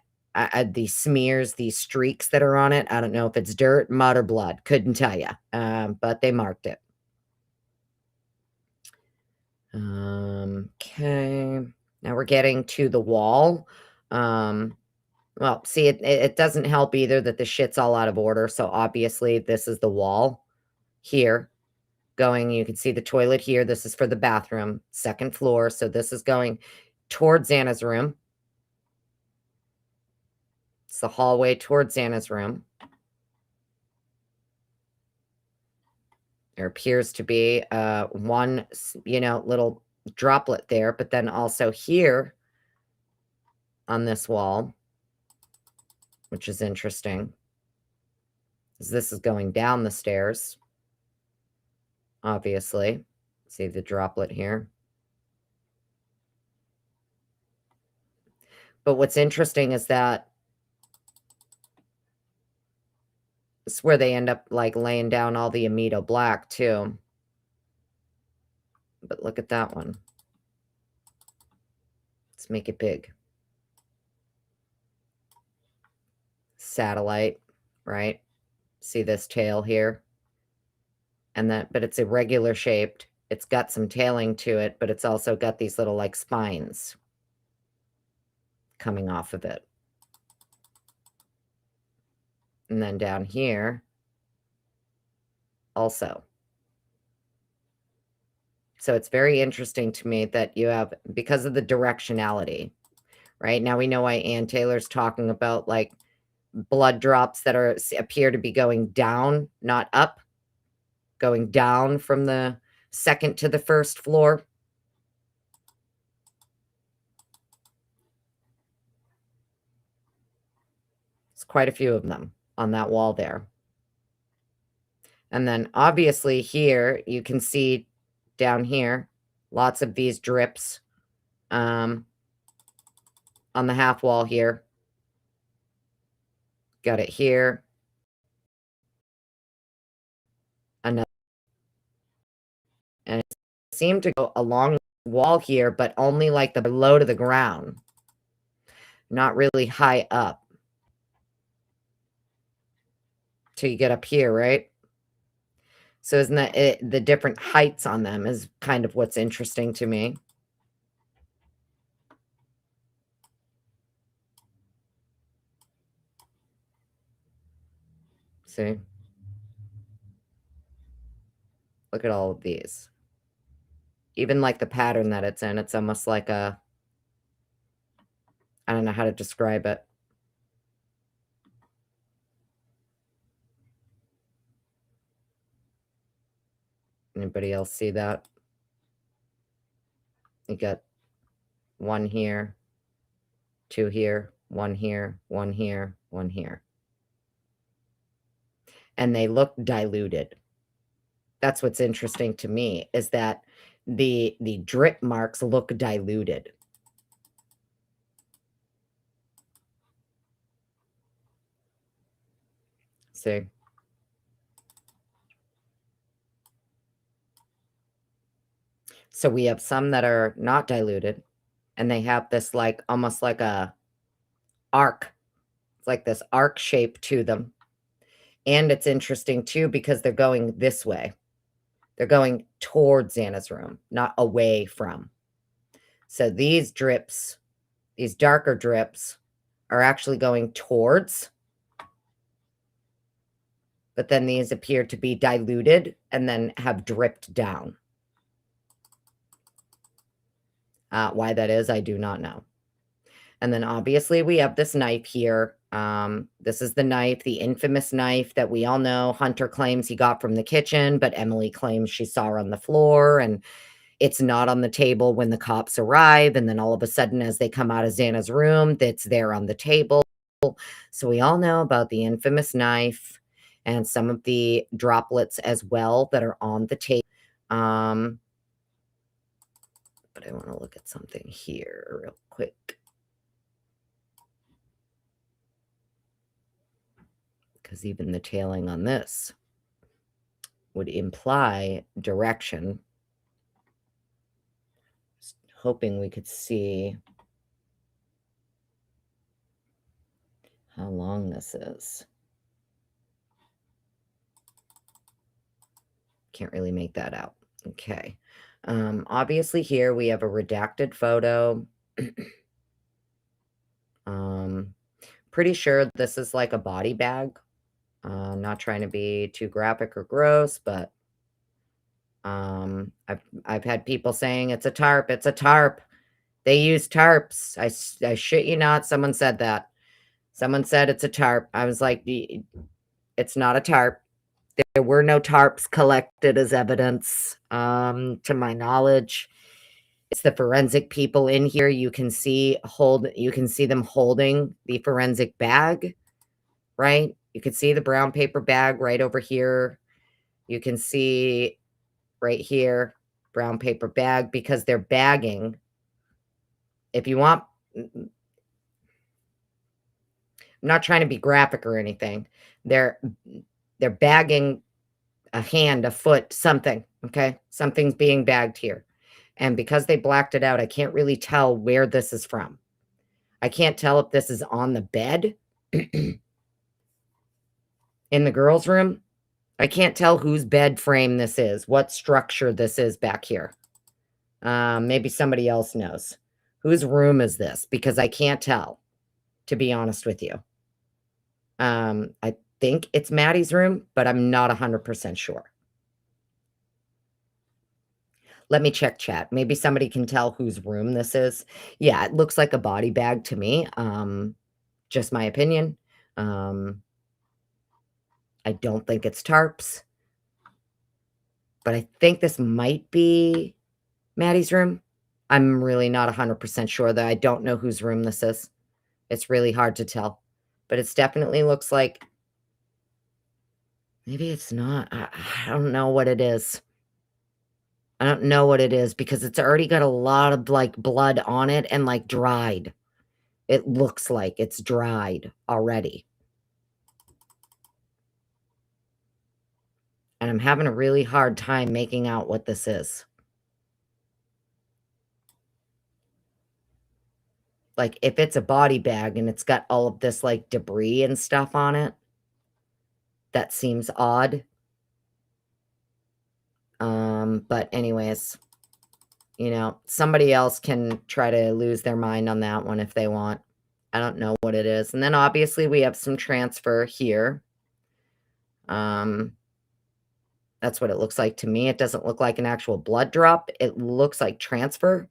[SPEAKER 1] These smears, these streaks that are on it, I don't know if it's dirt, mud, or blood. Couldn't tell you, but they marked it. Okay. Now we're getting to the wall. Well, see, it doesn't help either that the shit's all out of order. So obviously this is the wall here going. You can see the toilet here. This is for the bathroom, second floor. So this is going towards Anna's room. It's the hallway towards Anna's room. There appears to be one, little droplet there, but then also here on this wall, which is interesting. This is going down the stairs, obviously. See the droplet here. But what's interesting is that it's where they end up, like, laying down all the Amido Black, too. But look at that one. Let's make it big. Satellite, right? See this tail here? And that, but it's irregular shaped. It's got some tailing to it, but it's also got these little, like, spines coming off of it. And then down here, also. So it's very interesting to me that you have, because of the directionality, right? Now we know why Ann Taylor's talking about, like, blood drops that appear to be going down, not up, going down from the second to the first floor. It's quite a few of them on that wall there. And then obviously here, you can see down here, lots of these drips on the half wall here. Got it here. Another. And it seemed to go along the wall here, but only like the low to the ground. Not really high up. Till you get up here, right? So isn't that it? The different heights on them is kind of what's interesting to me. See? Look at all of these. Even like the pattern that it's in, it's almost like a, I don't know how to describe it. Anybody else see that? You got one here, two here, one here, one here, one here. And they look diluted. That's what's interesting to me, is that the drip marks look diluted. See? So we have some that are not diluted, and they have this, like, almost like a arc. It's like this arc shape to them. And it's interesting too, because they're going this way. They're going towards Xana's room, not away from. So these drips, these darker drips, are actually going towards. But then these appear to be diluted and then have dripped down. Why that is, I do not know. And then obviously we have this knife here. This is the knife, the infamous knife that we all know Hunter claims he got from the kitchen, but Emily claims she saw on the floor, and it's not on the table when the cops arrive. And then all of a sudden, as they come out of Xana's room, that's there on the table. So we all know about the infamous knife and some of the droplets as well that are on the table. But I want to look at something here real quick. Because even the tailing on this would imply direction. Just hoping we could see how long this is. Can't really make that out. Okay. Obviously here we have a redacted photo. Pretty sure this is like a body bag. Not trying to be too graphic or gross, but I've had people saying it's a tarp. It's a tarp. They use tarps. I shit you not. Someone said that. Someone said it's a tarp. I was like, it's not a tarp. There were no tarps collected as evidence, to my knowledge. It's the forensic people in here. You can see them holding the forensic bag, right? You can see the brown paper bag right over here. You can see right here, brown paper bag, because they're bagging. If you want, I'm not trying to be graphic or anything. They're bagging a hand, a foot, something, okay? Something's being bagged here. And because they blacked it out, I can't really tell where this is from. I can't tell if this is on the bed in the girls' room. I can't tell whose bed frame this is, what structure this is back here. Maybe somebody else knows. Whose room is this? Because I can't tell, to be honest with you. I think it's Maddie's room, but I'm not 100% sure. Let me check chat. Maybe somebody can tell whose room this is. Yeah, it looks like a body bag to me. Just my opinion. I don't think it's tarps. But I think this might be Maddie's room. I'm really not 100% sure, though. I don't know whose room this is. It's really hard to tell. But it definitely looks like... Maybe it's not. I don't know what it is. I don't know what it is because it's already got a lot of, like, blood on it and, like, dried. It looks like it's dried already. And I'm having a really hard time making out what this is. Like, if it's a body bag and it's got all of this, like, debris and stuff on it, that seems odd. But anyways, you know, somebody else can try to lose their mind on that one if they want. I don't know what it is. And then obviously we have some transfer here. That's what it looks like to me. It doesn't look like an actual blood drop. It looks like transfer.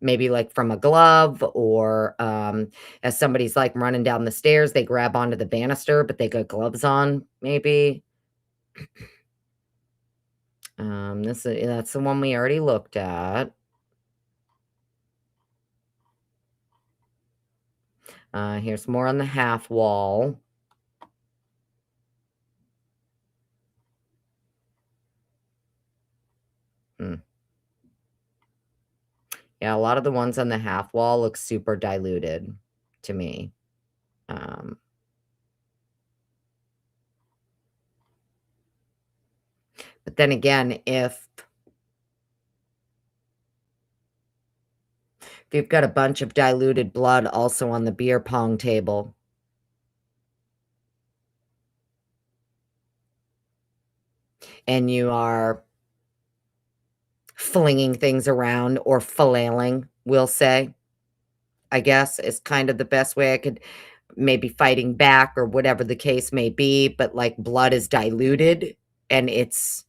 [SPEAKER 1] Maybe like from a glove or as somebody's like running down the stairs, they grab onto the banister, but they got gloves on, maybe. That's the one we already looked at. Here's more on the half wall. Yeah, a lot of the ones on the half wall look super diluted to me. But then again, if you've got a bunch of diluted blood also on the beer pong table, and you are flinging things around or flailing, we'll say, I guess is kind of the best way I could, maybe fighting back or whatever the case may be, but like blood is diluted and it's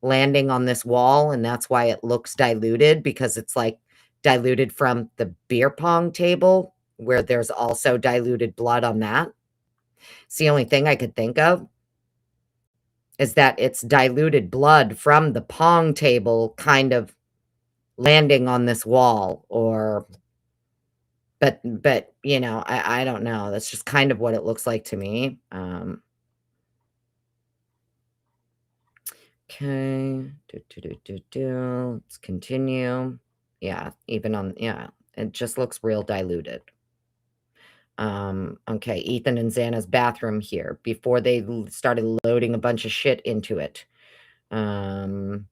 [SPEAKER 1] landing on this wall, and that's why it looks diluted, because it's like diluted from the beer pong table where there's also diluted blood on that. It's the only thing I could think of is that it's diluted blood from the pong table kind of landing on this wall, or but you know, I don't know. That's just kind of what it looks like to me. Okay. Let's continue. Yeah, even on, yeah, it just looks real diluted. Okay, Ethan and Xana's bathroom here before they started loading a bunch of shit into it. And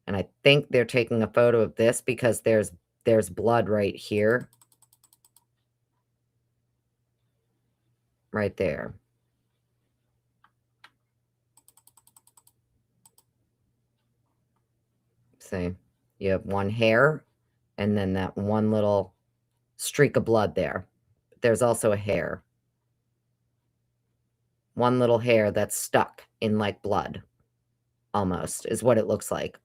[SPEAKER 1] I think they're taking a photo of this because there's blood right here. Right there. See, you have one hair and then that one little streak of blood there. There's also a hair. One little hair that's stuck in like blood. Almost is what it looks like.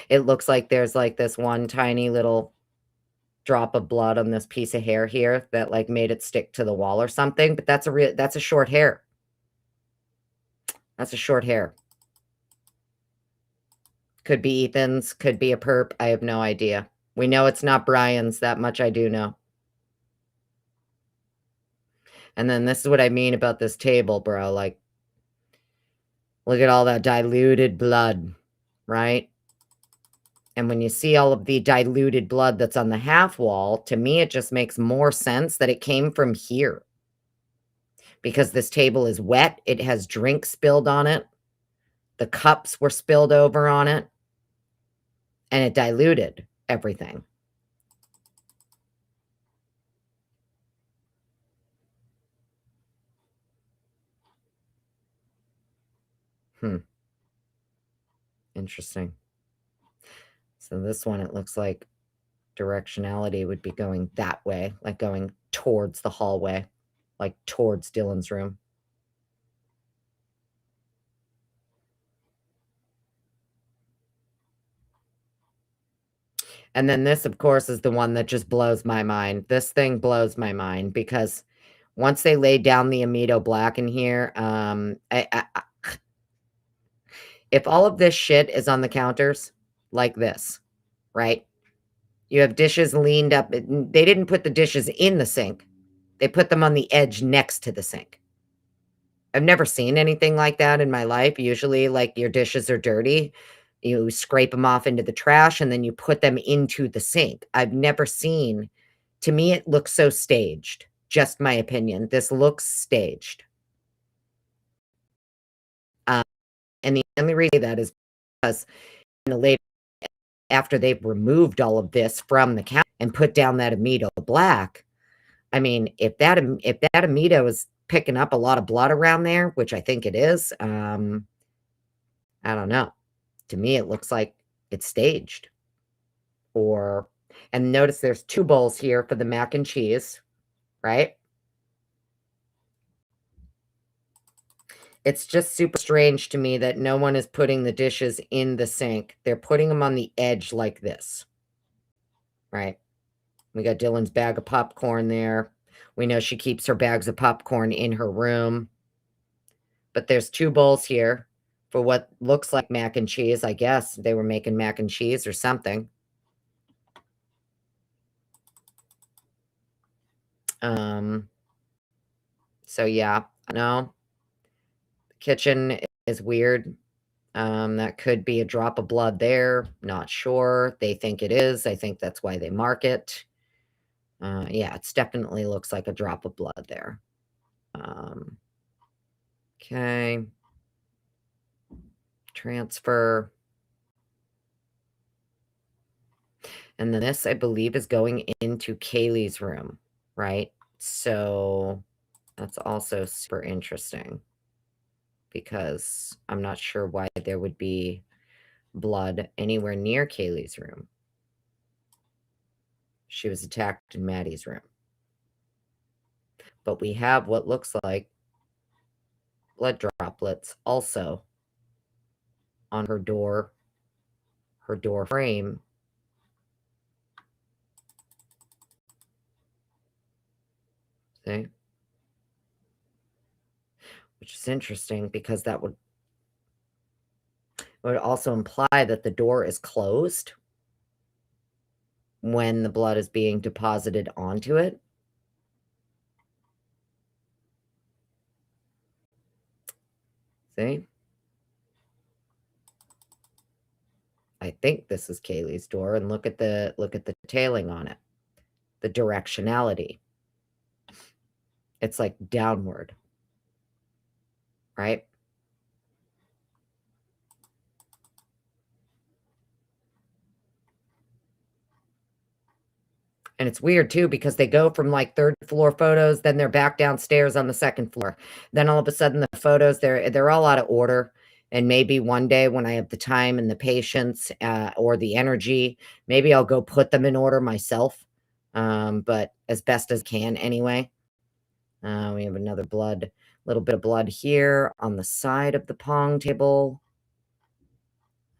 [SPEAKER 1] It looks like there's like this one tiny little drop of blood on this piece of hair here that like made it stick to the wall or something, but that's a short hair. That's a short hair. Could be Ethan's, could be a perp. I have no idea. We know it's not Brian's. That much I do know. And then this is what I mean about this table, bro. Like, look at all that diluted blood, right? And when you see all of the diluted blood that's on the half wall, to me, it just makes more sense that it came from here. Because this table is wet. It has drink spilled on it. The cups were spilled over on it. And it diluted everything. Interesting. So this one, it looks like directionality would be going that way, like going towards the hallway, like towards Dylan's room. And then this, of course, is the one that just blows my mind. This thing blows my mind because once they laid down the Amido Black in here, if all of this shit is on the counters like this, right? You have dishes leaned up. They didn't put the dishes in the sink. They put them on the edge next to the sink. I've never seen anything like that in my life. Usually, like, your dishes are dirty. You scrape them off into the trash, and then you put them into the sink. I've never seen, to me, it looks so staged. Just my opinion. This looks staged. And the only reason that is because in the later, after they've removed all of this from the counter and put down that Amido Black, I mean, if that Amido is picking up a lot of blood around there, which I think it is, I don't know. To me, it looks like it's staged. And notice there's 2 bowls here for the mac and cheese, right? It's just super strange to me that no one is putting the dishes in the sink. They're putting them on the edge like this, right? We got Dylan's bag of popcorn there. We know she keeps her bags of popcorn in her room. But there's 2 bowls here for what looks like mac and cheese. I guess they were making mac and cheese or something. So yeah, no. Kitchen is weird. That could be a drop of blood there. Not sure. They think it is. I think that's why they mark it. Yeah, it definitely looks like a drop of blood there. Okay. Transfer. And then this, I believe, is going into Kaylee's room, right? So that's also super interesting because I'm not sure why there would be blood anywhere near Kaylee's room. She was attacked in Maddie's room. But we have what looks like blood droplets also on her door frame. See? Which is interesting because that would also imply that the door is closed when the blood is being deposited onto it. See? I think this is Kaylee's door, and look at the tailing on it. The directionality. It's like downward. Right? And it's weird too because they go from like 3rd floor photos, then they're back downstairs on the 2nd floor. Then all of a sudden the photos, they're all out of order. And maybe one day when I have the time and the patience or the energy, maybe I'll go put them in order myself. But as best as can anyway. We have another little bit of blood here on the side of the pong table.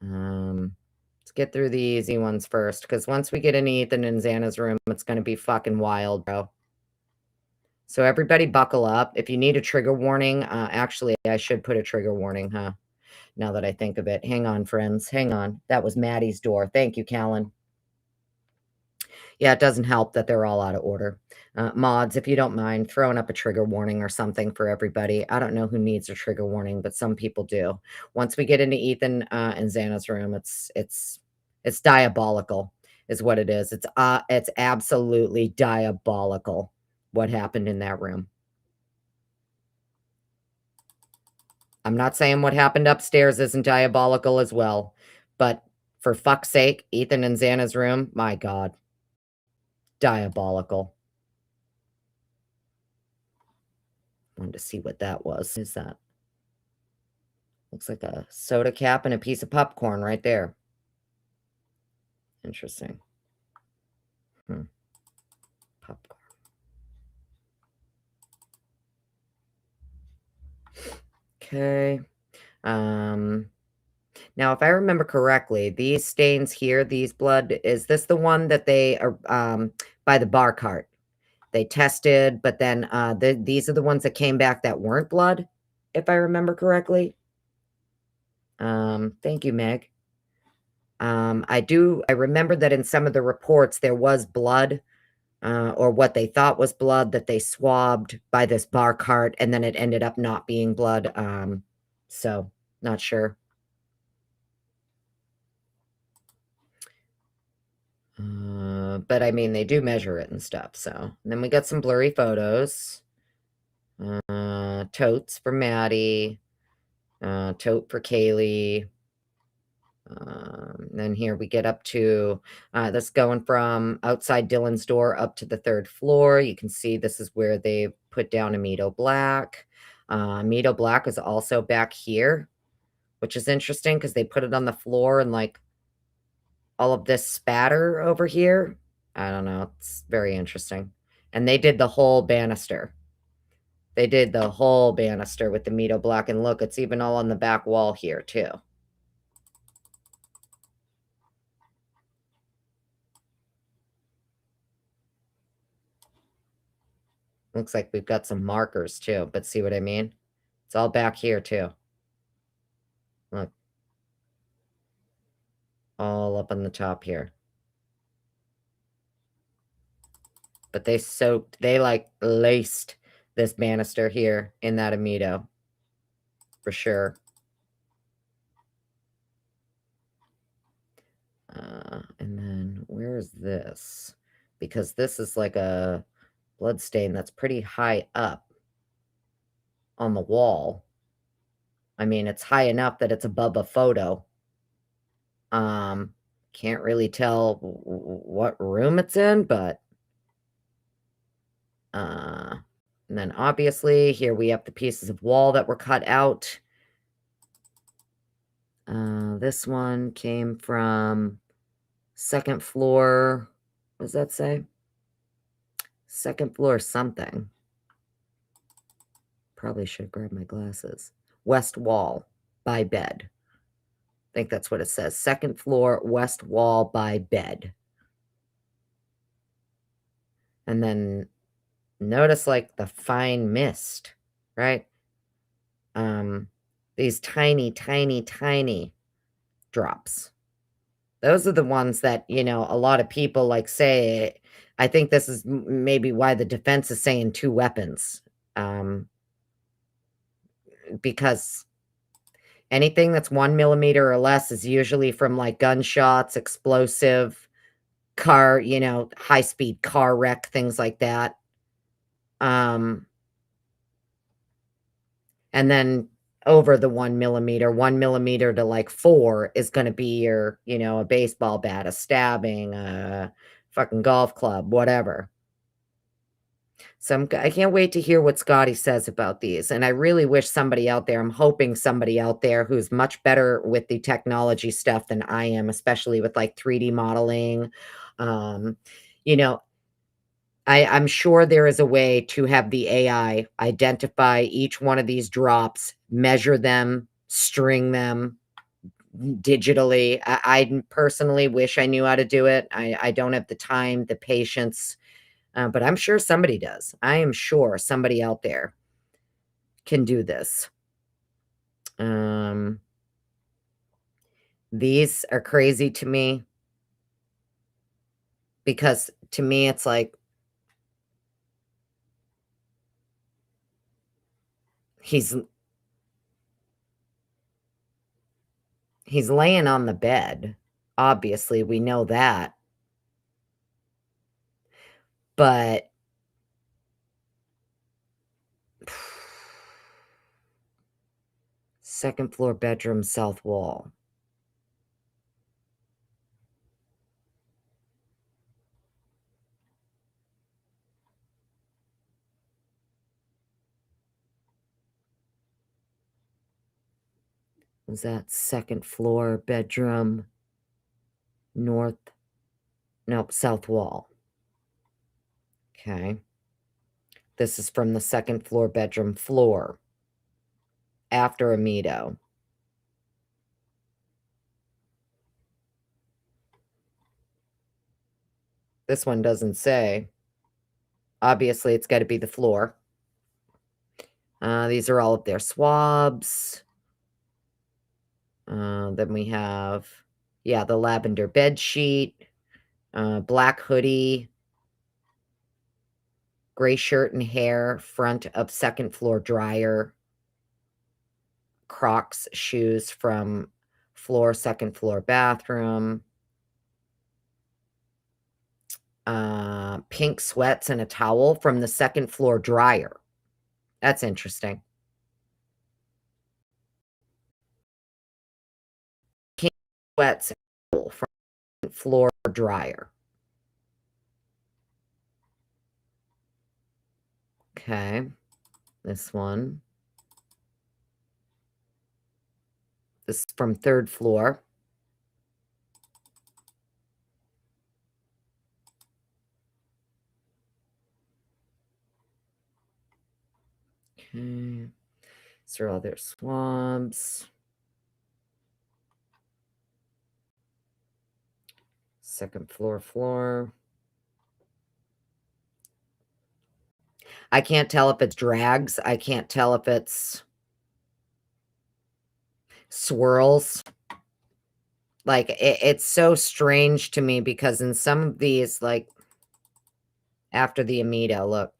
[SPEAKER 1] Let's get through the easy ones first, because once we get in Ethan and Xana's room, it's going to be fucking wild, bro. So everybody buckle up. If you need a trigger warning, actually, I should put a trigger warning, huh? Now that I think of it. Hang on, friends. Hang on. That was Maddie's door. Thank you, Callan. Yeah, it doesn't help that they're all out of order. Mods, if you don't mind throwing up a trigger warning or something for everybody. I don't know who needs a trigger warning, but some people do. Once we get into Ethan and Xana's room, it's diabolical, is what it is. It's absolutely diabolical what happened in that room. I'm not saying what happened upstairs isn't diabolical as well, but for fuck's sake, Ethan and Xana's room, my God, diabolical. Wanted to see what that was. What is that? Looks like a soda cap and a piece of popcorn right there. Interesting. Popcorn. Okay. Now, if I remember correctly, these stains here, these blood, is this the one that they are by the bar cart? They tested, but then these are the ones that came back that weren't blood, if I remember correctly. Thank you, Meg. I remember that in some of the reports there was blood, or what they thought was blood that they swabbed by this bar cart, and then it ended up not being blood. So not sure. But I mean, they do measure it and stuff. So and then we got some blurry photos. Totes for Maddie. Tote for Kaylee. Then here we get up to this going from outside Dylan's door up to the 3rd floor. You can see this is where they put down Amido Black. Amido Black is also back here, which is interesting because they put it on the floor and like all of this spatter over here. I don't know. It's very interesting. And they did the whole banister. They did the whole banister with the Amido Black. And look, it's even all on the back wall here too. Looks like we've got some markers too, but see what I mean? It's all back here too. Look. All up on the top here. But they like laced this banister here in that Amido. For sure. And then where is this? Because this is like a blood stain that's pretty high up on the wall. I mean, it's high enough that it's above a photo. Can't really tell what room it's in, but and then obviously here we have the pieces of wall that were cut out. This one came from 2nd floor. What does that say? 2nd floor something. Probably should grab my glasses. West wall by bed. I think that's what it says. 2nd floor, west wall by bed. And then notice like the fine mist, right? These tiny, tiny, tiny drops. Those are the ones that, you know, a lot of people like say. I think this is maybe why the defense is saying 2 weapons. Because anything that's 1 millimeter or less is usually from like gunshots, explosive, car, you know, high-speed car wreck, things like that. And then over the 1 millimeter to like 4 is going to be your, you know, a baseball bat, a stabbing, a fucking golf club, whatever. So I can't wait to hear what Scotty says about these. And I really wish somebody out there, I'm hoping somebody out there who's much better with the technology stuff than I am, especially with like 3D modeling. You know, I'm sure there is a way to have the AI identify each one of these drops, measure them, string them digitally. I personally wish I knew how to do it. I don't have the time, the patience, but I'm sure somebody does. I am sure somebody out there can do this. These are crazy to me because to me, it's like he's laying on the bed. Obviously, we know that. But second floor bedroom, south wall. Was that second floor bedroom, north? Nope, south wall. Okay. This is from the second floor bedroom floor after Amido. This one doesn't say. Obviously, it's got to be the floor. These are all of their swabs. Then we have, yeah, the lavender bed sheet, black hoodie, gray shirt and hair, front of second floor dryer, Crocs shoes from floor, second floor bathroom, pink sweats and a towel from the second floor dryer. That's interesting. Pink sweats from floor dryer. Okay, this one. This is from third floor. Okay, these are all their swabs. Second floor. I can't tell if it's drags. I can't tell if it's swirls. Like, it's so strange to me because in some of these, like, after the Amido, look,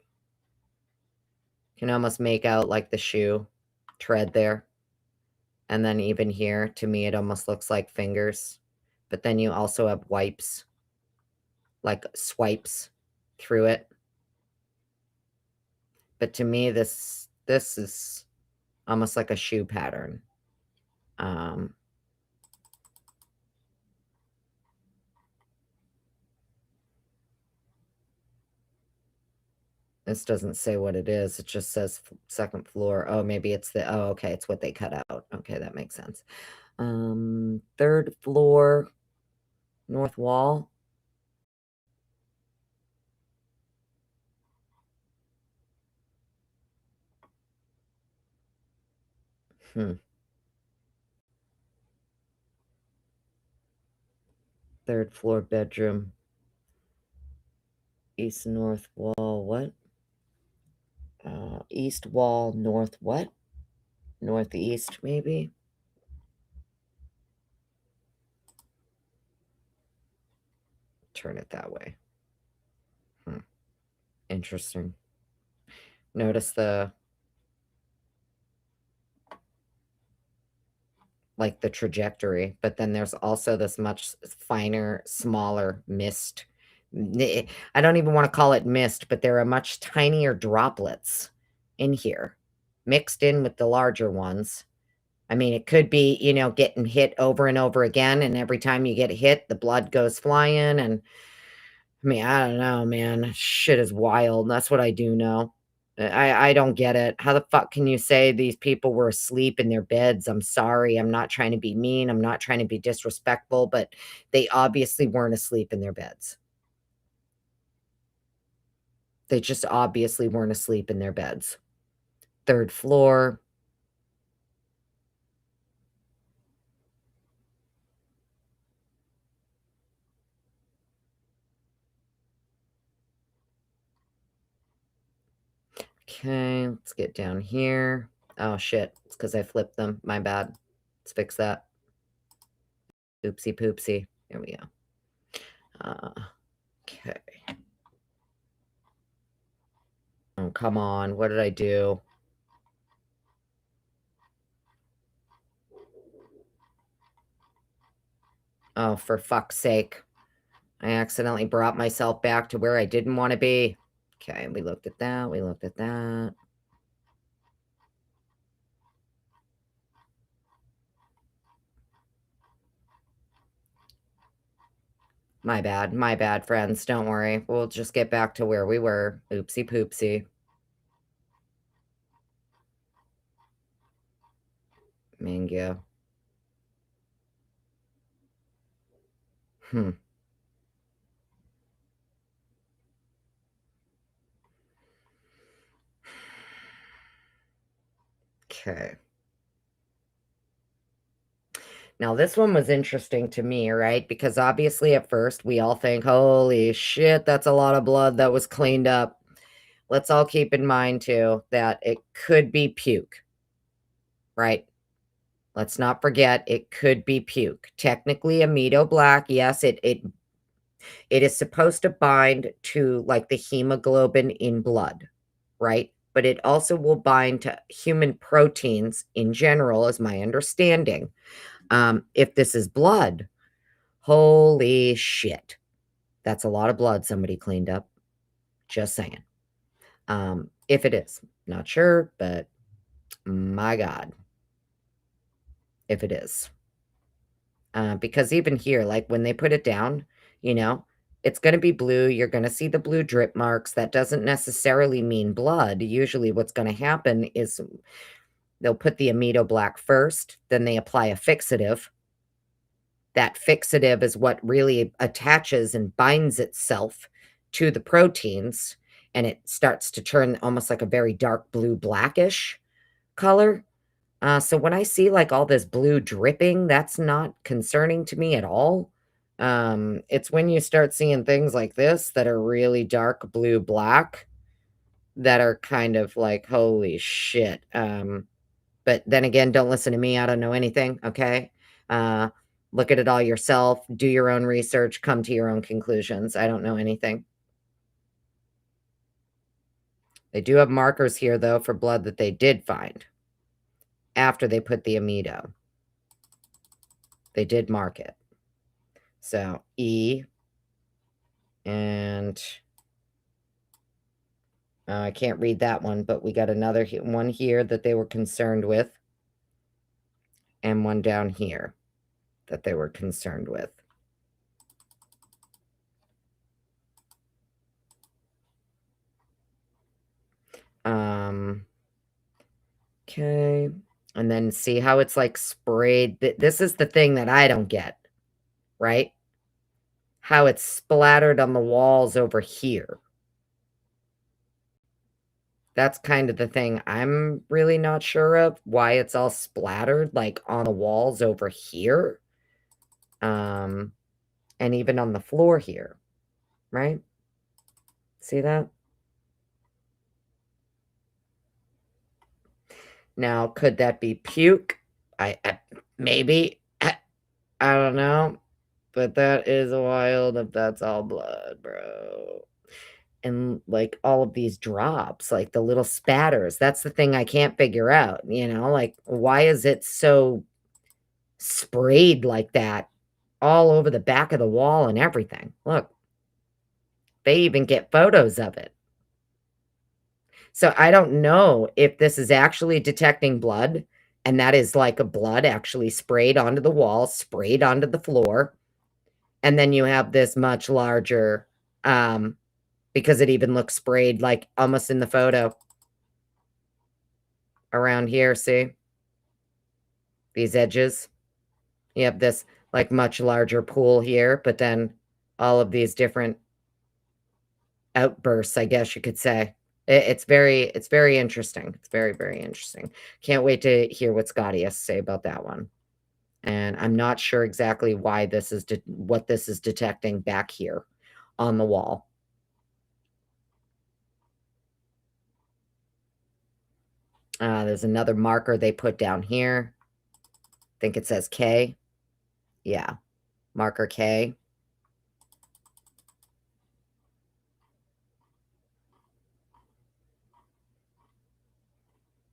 [SPEAKER 1] you can almost make out, like, the shoe tread there. And then even here, to me, it almost looks like fingers. But then you also have wipes, like swipes through it. But to me, this is almost like a shoe pattern. This doesn't say what it is. It just says second floor. Oh, maybe it's the, oh, okay, it's what they cut out. Okay, that makes sense. Third floor, north wall. Third floor bedroom. East north wall, what? East wall, north what? Northeast, maybe? Turn it that way. Interesting. Notice the, like, the trajectory, but then there's also this much finer, smaller mist. I don't even want to call it mist, but there are much tinier droplets in here, mixed in with the larger ones. I mean, it could be, you know, getting hit over and over again, and every time you get hit, the blood goes flying, and I mean, I don't know, man. Shit is wild. That's what I do know. I don't get it. How the fuck can you say these people were asleep in their beds? I'm sorry. I'm not trying to be mean. I'm not trying to be disrespectful, but they obviously weren't asleep in their beds. They just obviously weren't asleep in their beds. Third floor. Okay, let's get down here. Oh, shit. It's because I flipped them. My bad. Let's fix that. Oopsie poopsie. There we go. Okay. Oh, come on. What did I do? Oh, for fuck's sake. I accidentally brought myself back to where I didn't want to be. Okay, we looked at that. We looked at that. My bad, friends. Don't worry. We'll just get back to where we were. Oopsie poopsie. Mango. Hmm. Okay. Now, this one was interesting to me, right? Because obviously at first we all think, holy shit, that's a lot of blood that was cleaned up. Let's all keep in mind, too, that it could be puke, right? Let's not forget it could be puke. Technically, Amido Black, yes, it is supposed to bind to like the hemoglobin in blood, right? But it also will bind to human proteins in general, is my understanding. If this is blood, holy shit. That's a lot of blood somebody cleaned up. Just saying. If it is, not sure, but my God, if it is. Because even here, like when they put it down, you know, it's going to be blue. You're going to see the blue drip marks. That doesn't necessarily mean blood. Usually, what's going to happen is they'll put the Amido Black first, then they apply a fixative. That fixative is what really attaches and binds itself to the proteins, and it starts to turn almost like a very dark blue blackish color. So when I see like all this blue dripping, that's not concerning to me at all. It's when you start seeing things like this that are really dark blue black that are kind of like, holy shit. But then again, don't listen to me. I don't know anything. Okay. Uh, look at it all yourself, do your own research, come to your own conclusions. I don't know anything. They do have markers here, though, for blood that they did find after they put the Amido. They did mark it. So E and I can't read that one, but we got another one here that they were concerned with, and one down here that they were concerned with. Okay. And then see how it's like sprayed. This is the thing that I don't get, right? How it's splattered on the walls over here. That's kind of the thing I'm really not sure of, why it's all splattered like on the walls over here. And even on the floor here, right? See that? Now, could that be puke? I maybe. I don't know. But that is wild if that's all blood, bro. And like all of these drops, like the little spatters, that's the thing I can't figure out, like why is it so sprayed like that all over the back of the wall and everything? Look, they even get photos of it. So I don't know if this is actually detecting blood, and that is like a blood actually sprayed onto the wall, sprayed onto the floor, and then you have this much larger, because it even looks sprayed like almost in the photo around here. See these edges? You have this like much larger pool here, but then all of these different outbursts, I guess you could say. It's very interesting. It's very, very interesting. Can't wait to hear what Scotty has to say about that one. And I'm not sure exactly why this is what this is detecting back here on the wall. There's another marker they put down here. I think it says K. Yeah, marker K.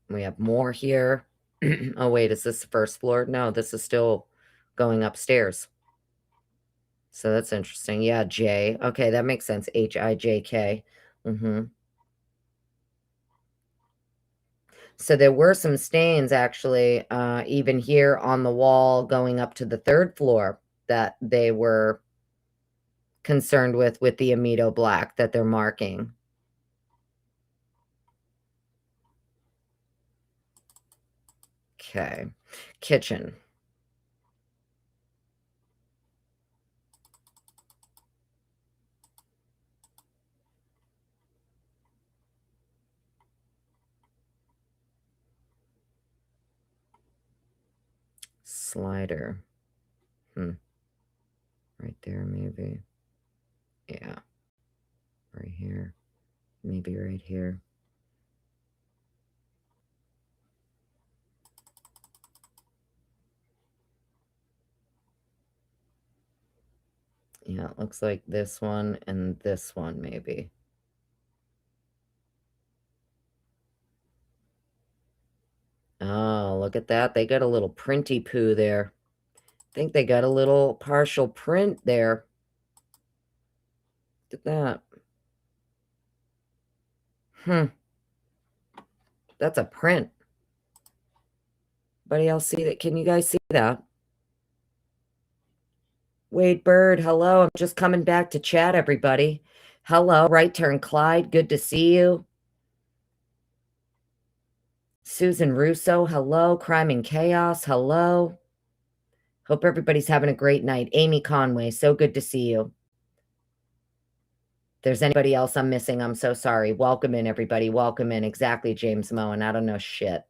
[SPEAKER 1] We have more here. Oh, wait, is this the first floor? No, this is still going upstairs. So that's interesting. Yeah, J. Okay, that makes sense. H-I-J-K. So there were some stains, actually, even here on the wall going up to the third floor that they were concerned with the Amido Black that they're marking. Okay. Kitchen. Slider. Right there, maybe. Yeah. Right here. Maybe right here. Yeah, it looks like this one and this one, maybe. Oh, look at that. They got a little printy poo there. I think they got a little partial print there. Look at that. That's a print. Anybody else see that? Can you guys see that? Wade Bird, hello. I'm just coming back to chat, everybody. Hello, Right Turn Clyde. Good to see you. Susan Russo, hello. Crime and Chaos, hello. Hope everybody's having a great night. Amy Conway, so good to see you. If there's anybody else I'm missing, I'm so sorry. Welcome in, everybody. Welcome in. Exactly, James Moen. I don't know shit.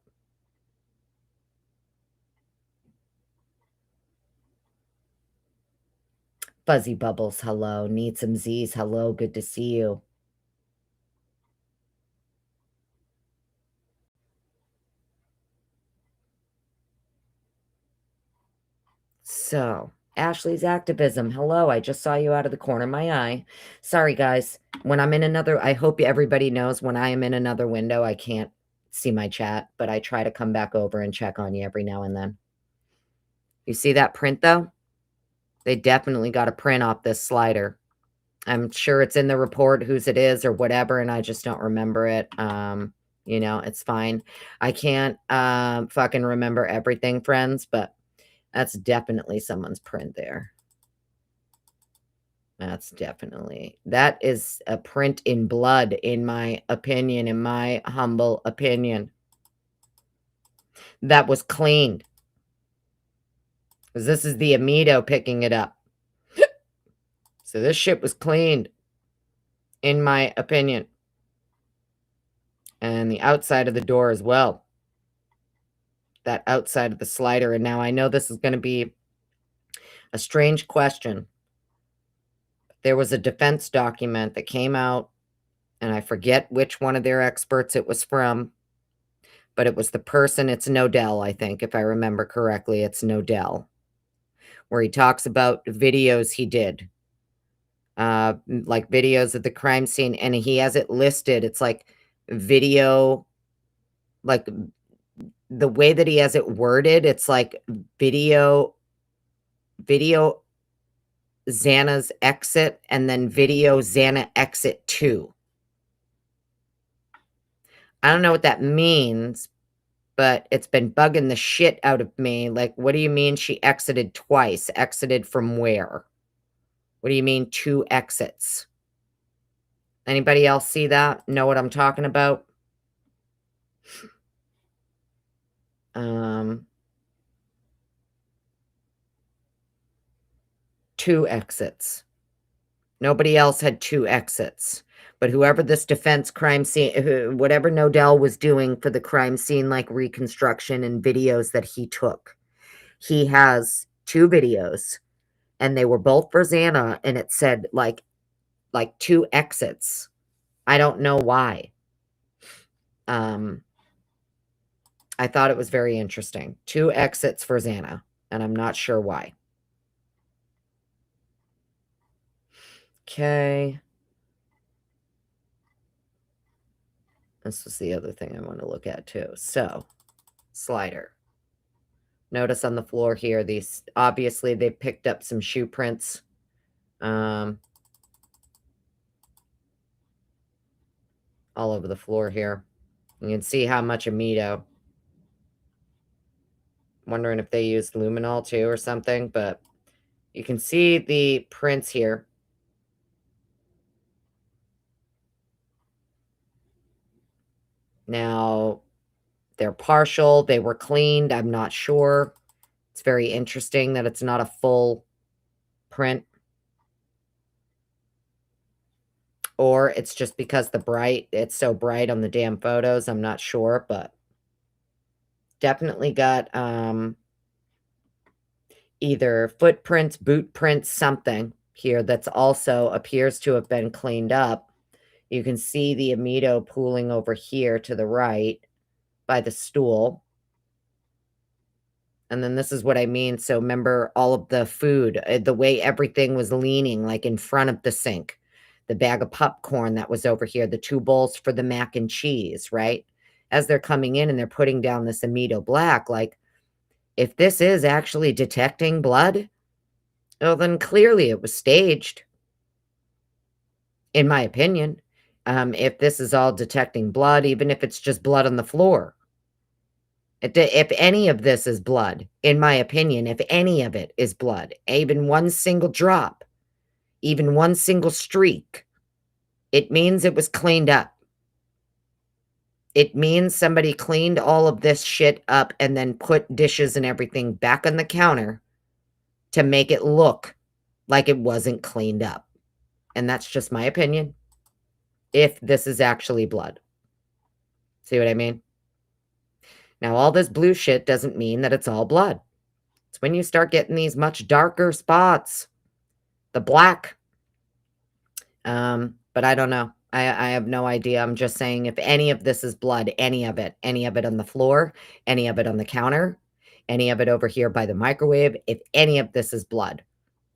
[SPEAKER 1] Fuzzy Bubbles, hello. Need some Z's, hello. Good to see you. So, Ashley's activism. Hello, I just saw you out of the corner of my eye. Sorry, guys. When I'm in another, I hope everybody knows when I am in another window, I can't see my chat, but I try to come back over and check on you every now and then. You see that print, though? They definitely got a print off this slider. I'm sure it's in the report whose it is or whatever, and I just don't remember it. You know, it's fine. I can't fucking remember everything, friends, but that's definitely someone's print there. That is a print in blood, in my opinion, in my humble opinion. That was cleaned. Because this is the Amido picking it up. So this shit was cleaned, in my opinion. And the outside of the door as well. That outside of the slider. And now I know this is going to be a strange question. There was a defense document that came out, and I forget which one of their experts it was from, but it was the person, it's Nodell, I think, if I remember correctly, it's Nodell, where he talks about videos he did, like videos of the crime scene, and he has it listed. It's like video, like the way that he has it worded, it's like video Xana's exit, and then video Xana exit 2. I don't know what that means, but it's been bugging the shit out of me. Like, what do you mean she exited twice? Exited from where? What do you mean 2 exits? Anybody else see that? Know what I'm talking about? 2 exits. Nobody else had 2 exits. But whoever this defense crime scene, whatever Nodell was doing for the crime scene, like reconstruction and videos that he took, he has 2 videos, and they were both for Xana, and it said like 2 exits. I don't know why. I thought it was very interesting. 2 exits for Xana, and I'm not sure why. Okay. This was the other thing I want to look at too. So, slider. Notice on the floor here, these, obviously they picked up some shoe prints. All over the floor here. You can see how much Amido. Wondering if they used luminol too or something, but you can see the prints here. Now, they're partial. They were cleaned. I'm not sure. It's very interesting that it's not a full print. Or it's just because it's so bright on the damn photos. I'm not sure, but definitely got either footprints, boot prints, something here that's also appears to have been cleaned up. You can see the Amido pooling over here to the right by the stool. And then this is what I mean. So remember all of the food, the way everything was leaning like in front of the sink, the bag of popcorn that was over here, the 2 bowls for the mac and cheese, right? As they're coming in and they're putting down this Amido Black, like if this is actually detecting blood, well, then clearly it was staged, in my opinion. If this is all detecting blood, even if it's just blood on the floor. If any of this is blood, in my opinion, if any of it is blood, even one single drop, even one single streak, it means it was cleaned up. It means somebody cleaned all of this shit up and then put dishes and everything back on the counter to make it look like it wasn't cleaned up. And that's just my opinion. If this is actually blood. See what I mean? Now, all this blue shit doesn't mean that it's all blood. It's when you start getting these much darker spots. The black. But I don't know. I have no idea. I'm just saying if any of this is blood, any of it on the floor, any of it on the counter, any of it over here by the microwave, if any of this is blood,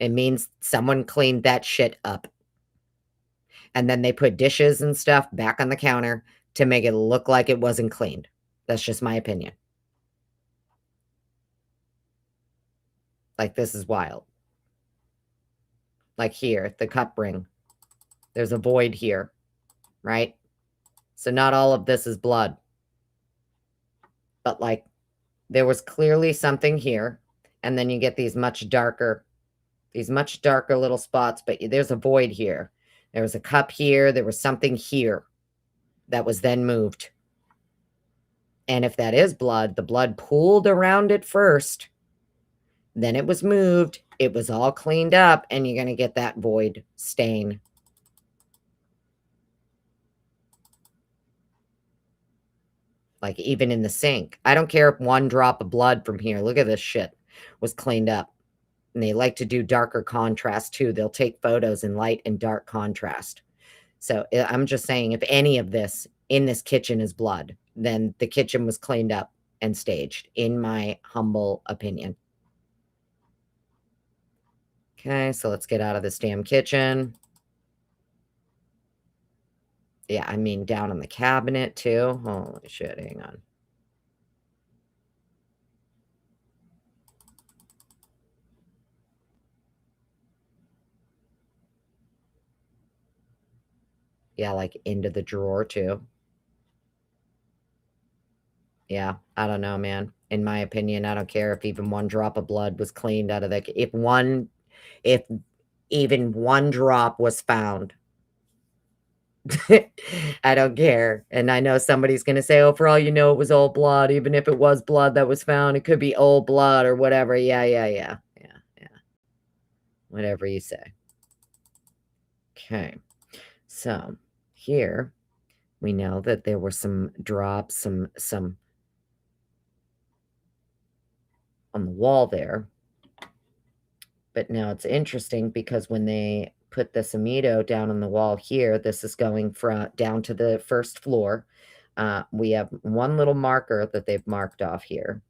[SPEAKER 1] it means someone cleaned that shit up. And then they put dishes and stuff back on the counter to make it look like it wasn't cleaned. That's just my opinion. Like, this is wild. Like here, the cup ring. There's a void here, right? So not all of this is blood. But, like, there was clearly something here. And then you get these much darker little spots. But there's a void here. There was a cup here. There was something here that was then moved. And if that is blood, the blood pooled around it first. Then it was moved. It was all cleaned up. And you're going to get that void stain. Like, even in the sink. I don't care if one drop of blood from here, look at this shit, was cleaned up. And they like to do darker contrast, too. They'll take photos in light and dark contrast. So I'm just saying, if any of this in this kitchen is blood, then the kitchen was cleaned up and staged, in my humble opinion. Okay, so let's get out of this damn kitchen. Yeah, I mean, down on the cabinet, too. Holy shit, hang on. Yeah, like into the drawer, too. Yeah, I don't know, man. In my opinion, I don't care if even one drop of blood was cleaned out of the if even one drop was found. I don't care. And I know somebody's gonna say, "Oh, for all you know, it was old blood. Even if it was blood that was found, it could be old blood or whatever." Yeah, yeah, yeah. Yeah, yeah. Whatever you say. Okay. So, here we know that there were some drops, some on the wall there. But now it's interesting because when they put this Amido down on the wall here, this is going from down to the first floor. We have one little marker that they've marked off here.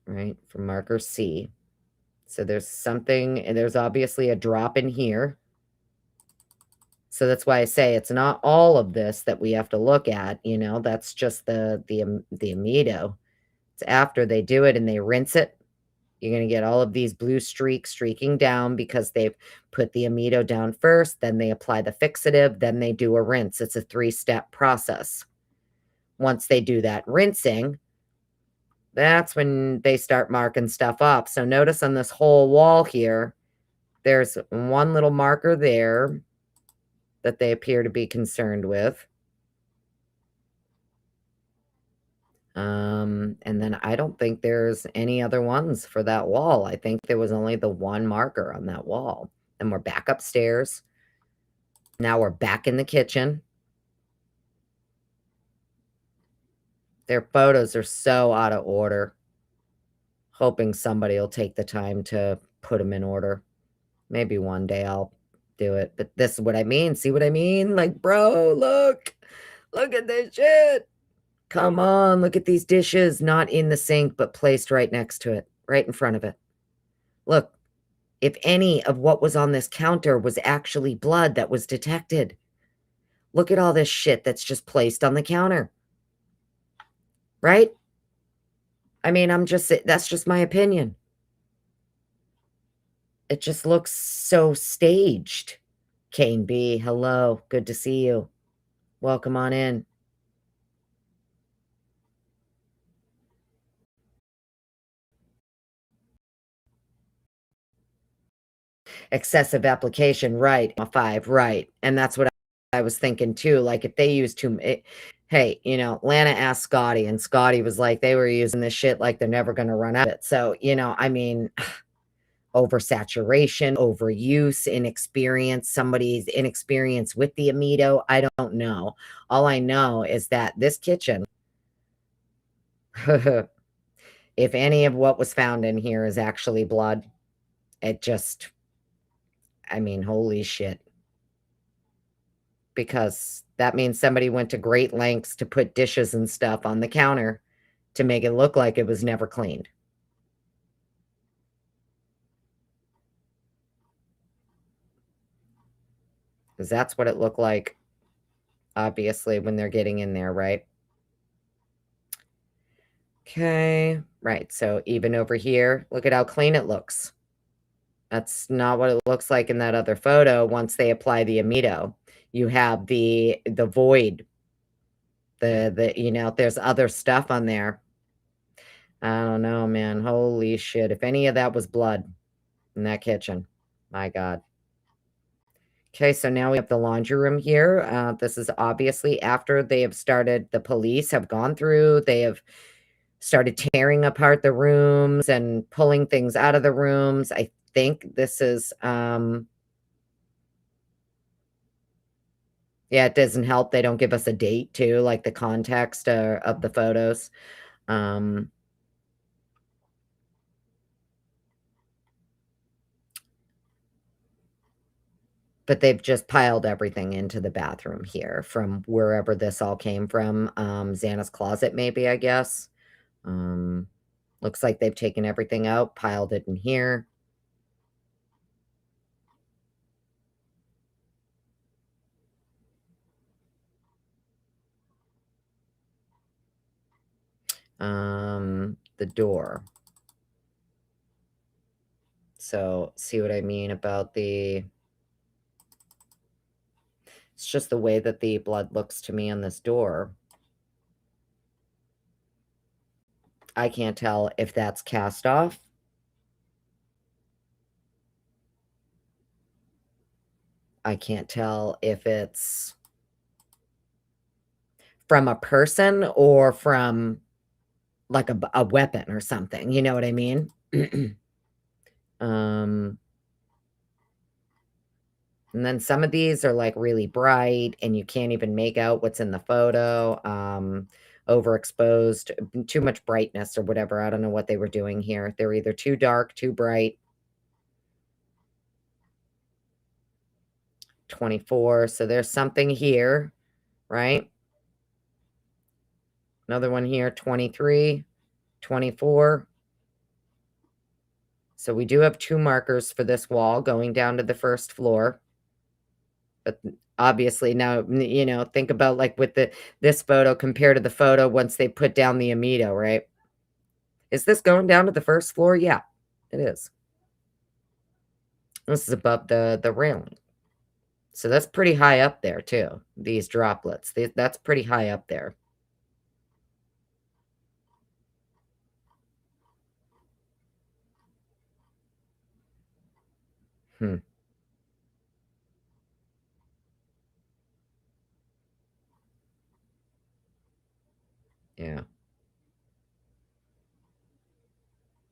[SPEAKER 1] Right, for marker C. So there's something, and there's obviously a drop in here. So that's why I say it's not all of this that we have to look at, you know, that's just the amido. It's after they do it and they rinse it. You're gonna get all of these blue streaks streaking down because they've put the amido down first, then they apply the fixative, then they do a rinse. It's a 3-step process. Once they do that rinsing, that's when they start marking stuff up. So notice on this whole wall here, there's one little marker there that they appear to be concerned with. And then I don't think there's any other ones for that wall. I think there was only the one marker on that wall. And we're back upstairs. Now we're back in the kitchen. Their photos are so out of order. Hoping somebody will take the time to put them in order. Maybe one day I'll do it. But this is what I mean. See what I mean? Like, bro, look. Look at this shit. Come on, look at these dishes, not in the sink, but placed right next to it, right in front of it. Look, if any of what was on this counter was actually blood that was detected. Look at all this shit that's just placed on the counter. Right? I mean, that's just my opinion. It just looks so staged. Kane B, hello, good to see you. Welcome on in. Excessive application, right, 5, right, and that's what I was thinking too, like, if they use hey, you know, Lana asked Scotty, and Scotty was like, they were using this shit like they're never gonna run out of it, so, you know, I mean, oversaturation, overuse, inexperience, somebody's inexperience with the amido, I don't know. All I know is that this kitchen, if any of what was found in here is actually blood, it just, I mean, holy shit. Because that means somebody went to great lengths to put dishes and stuff on the counter to make it look like it was never cleaned. Because that's what it looked like, obviously, when they're getting in there, right? Okay, right, so even over here, look at how clean it looks. That's not what it looks like in that other photo once they apply the amido. You have the void. You know, there's other stuff on there. I don't know, man. Holy shit. If any of that was blood in that kitchen, my God. Okay, so now we have the laundry room here. This is obviously after they have started, the police have gone through, they have started tearing apart the rooms and pulling things out of the rooms. I think this is, yeah, it doesn't help. They don't give us a date too, like the context of the photos. But they've just piled everything into the bathroom here from wherever this all came from. Xana's closet, maybe, I guess. Looks like they've taken everything out, piled it in here. The door. So, see what I mean about it's just the way that the blood looks to me on this door. I can't tell if that's cast off. I can't tell if it's from a person or from like a weapon or something, you know what I mean? And then some of these are like really bright and you can't even make out what's in the photo. Overexposed, too much brightness or whatever. I don't know what they were doing here. They're either too dark, too bright. 24. So there's something here, right? Another one here, 23, 24. So we do have 2 markers for this wall going down to the first floor. But obviously. Now, you know, think about, like, with this photo compared to the photo once they put down the Amido, right? Is this going down to the first floor? Yeah, it is. This is above the railing. So that's pretty high up there too, these droplets. That's pretty high up there. Hmm. Yeah.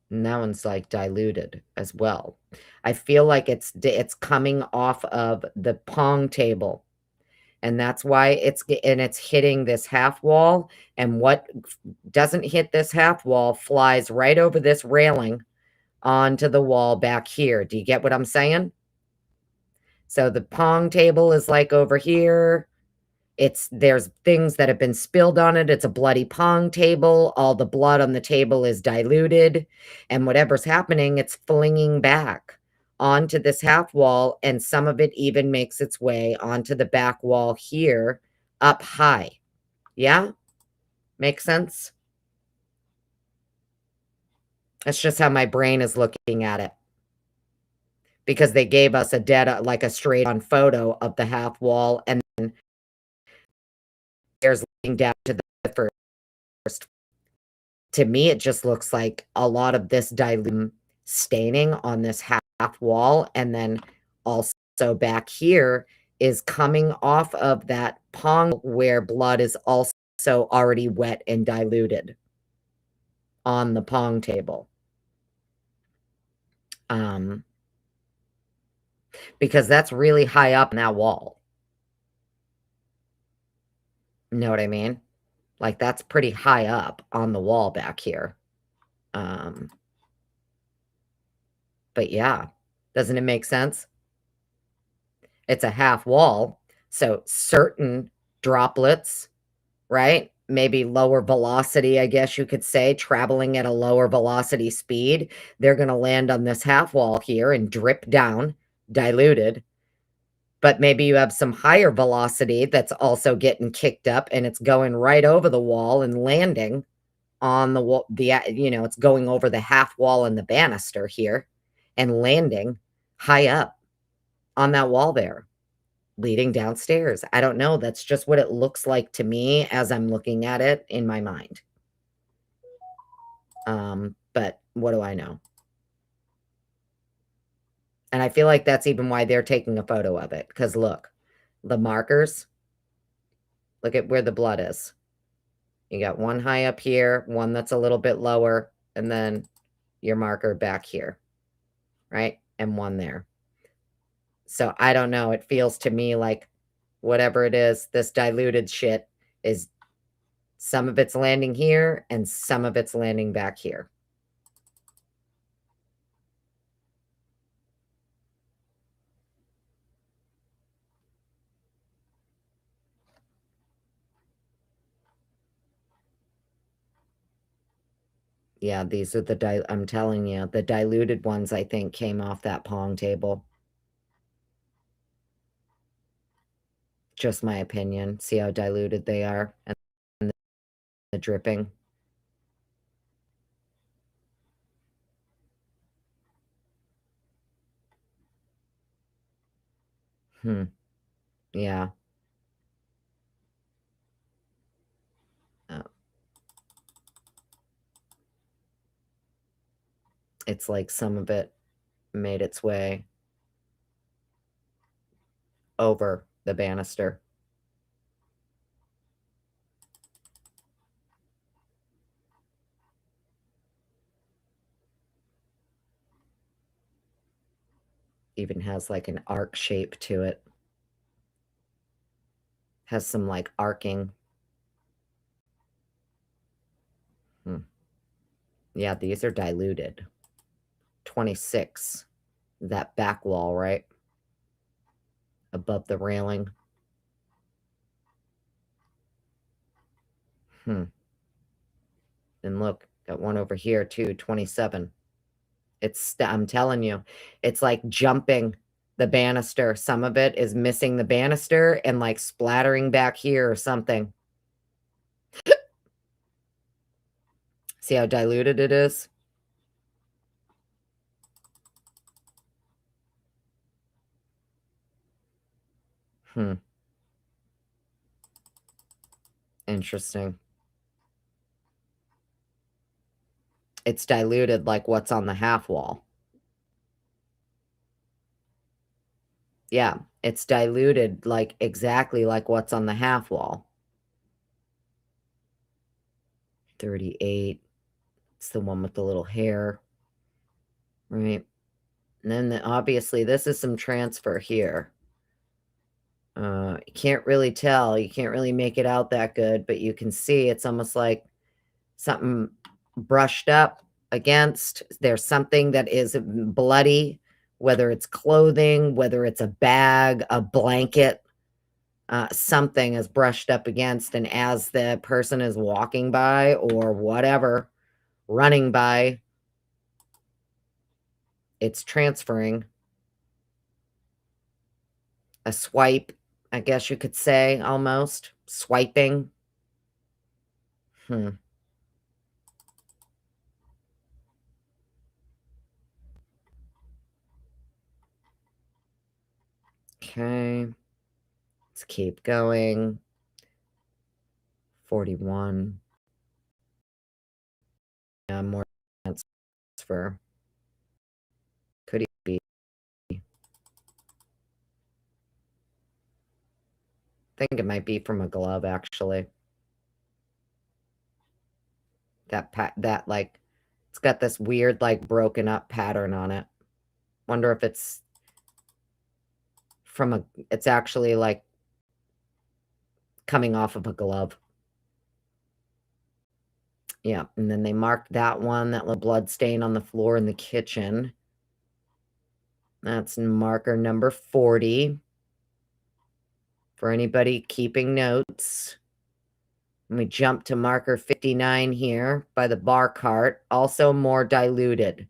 [SPEAKER 1] And that one's, like, diluted as well. I feel like it's coming off of the pong table, and that's why it's hitting this half wall, and what doesn't hit this half wall flies right over this railing onto the wall back here. Do you get what I'm saying? So the pong table is, like, over here. There's things that have been spilled on it. It's a bloody pong table. All the blood on the table is diluted, and whatever's happening, it's flinging back onto this half wall, and some of it even makes its way onto the back wall here up high. Yeah? Makes sense? That's just how my brain is looking at it. Because they gave us like a straight on photo of the half wall, and then there's leading down to the first. To me, it just looks like a lot of this dilute staining on this half wall, and then also back here is coming off of that pong where blood is also already wet and diluted on the pong table. Because that's really high up in that wall. Know what I mean? Like, that's pretty high up on the wall back here. But yeah, doesn't it make sense? It's a half wall, so certain droplets, right? Maybe lower velocity, I guess you could say, traveling at a lower velocity speed. They're gonna land on this half wall here and drip down, diluted. But maybe you have some higher velocity that's also getting kicked up, and it's going right over the wall and landing on the wall. It's going over the half wall and the banister here and landing high up on that wall there, leading downstairs. I don't know. That's just what it looks like to me as I'm looking at it in my mind. But what do I know? And I feel like that's even why they're taking a photo of it. Because look, the markers, look at where the blood is. You got one high up here, one that's a little bit lower, and then your marker back here, right? And one there. So I don't know. It feels to me like whatever it is, this diluted shit is some of it's landing here and some of it's landing back here. Yeah, these are I'm telling you, the diluted ones, I think, came off that pong table. Just my opinion. See how diluted they are and the dripping. Yeah. Oh. It's like some of it made its way over the banister. Even has like an arc shape to it. Has some like arcing. Yeah, these are diluted. 26. That back wall, right? Above the railing. And look, got one over here too, 27. I'm telling you, it's like jumping The banister. Some of it is missing the banister and like splattering back here or something. See how diluted it is? Interesting. It's diluted like what's on the half wall. Yeah, it's diluted like exactly like what's on the half wall. 38. It's the one with the little hair. Right. And then obviously this is some transfer here. You can't really tell. You can't really make it out that good, but you can see it's almost like something brushed up against. There's something that is bloody, whether it's clothing, whether it's a bag, a blanket, something is brushed up against. And as the person is walking by or whatever, running by, it's transferring. A swipe, I guess you could say, almost. Swiping. Okay. Let's keep going. 41. Yeah, more transfer. Could it be? I think it might be from a glove, actually. That like, it's got this weird, like, broken up pattern on it. Wonder if it's from it's actually, like, coming off of a glove. Yeah, and then they marked that one, that little blood stain on the floor in the kitchen. That's marker number 40. For anybody keeping notes. And we jump to marker 59 here by the bar cart. Also more diluted.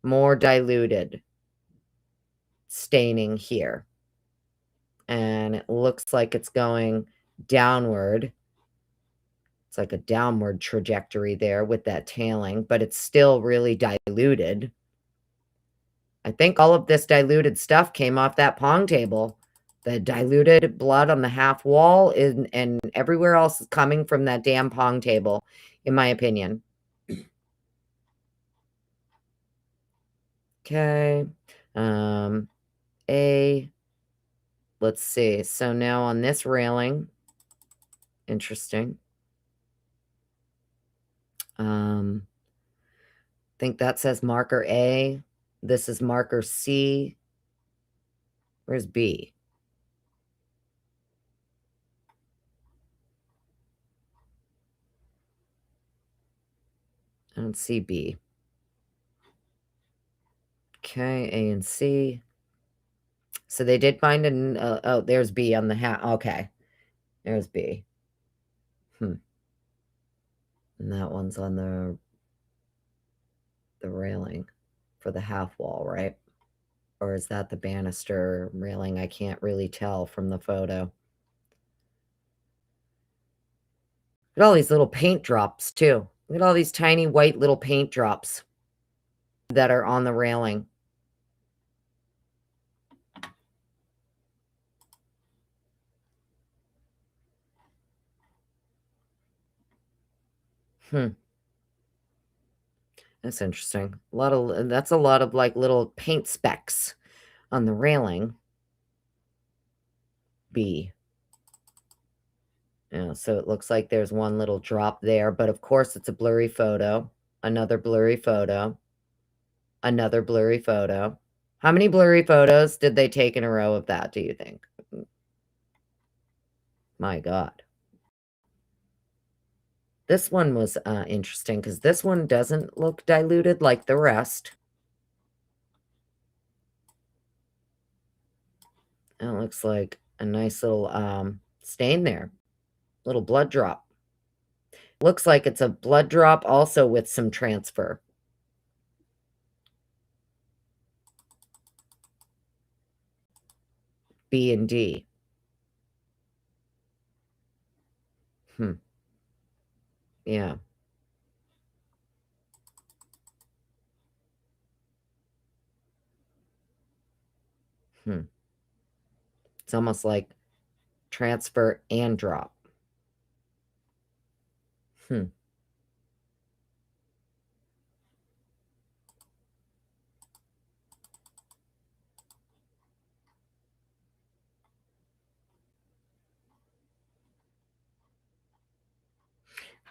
[SPEAKER 1] More diluted. Staining here. And it looks like it's going downward. It's like a downward trajectory there with that tailing, but it's still really diluted. I think all of this diluted stuff came off that pong table. The diluted blood on the half wall and everywhere else is coming from that damn pong table, in my opinion. Okay. Let's see. So now on this railing, interesting. I think that says marker A. This is marker C. Where's B? I don't see B. Okay, A and C. So they did find an, oh, there's B on the hat. Okay. There's B. And that one's on the railing for the half wall, right? Or is that the banister railing? I can't really tell from the photo. Look at all these little paint drops, too. Look at all these tiny white little paint drops that are on the railing. That's interesting. That's a lot of like little paint specks on the railing. B. Yeah, so it looks like there's one little drop there, but of course it's a blurry photo. Another blurry photo. Another blurry photo. How many blurry photos did they take in a row of that, do you think? My God. This one was interesting because this one doesn't look diluted like the rest. It looks like a nice little stain there. Little blood drop. Looks like it's a blood drop also with some transfer. B and D. Yeah. It's almost like transfer and drop.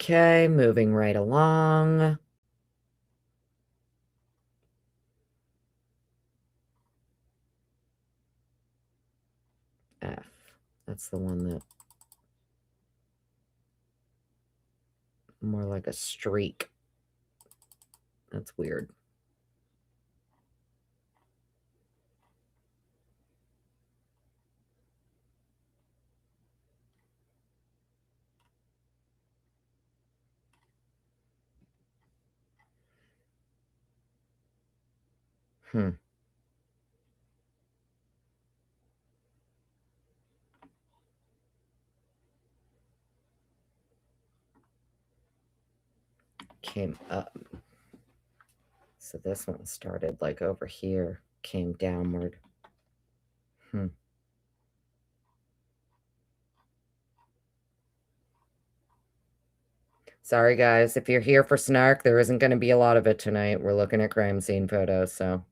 [SPEAKER 1] Okay, moving right along. F. That's the one that more like a streak. That's weird. Came up. So this one started like over here, came downward. Sorry, guys. If you're here for snark, there isn't going to be a lot of it tonight. We're looking at crime scene photos, so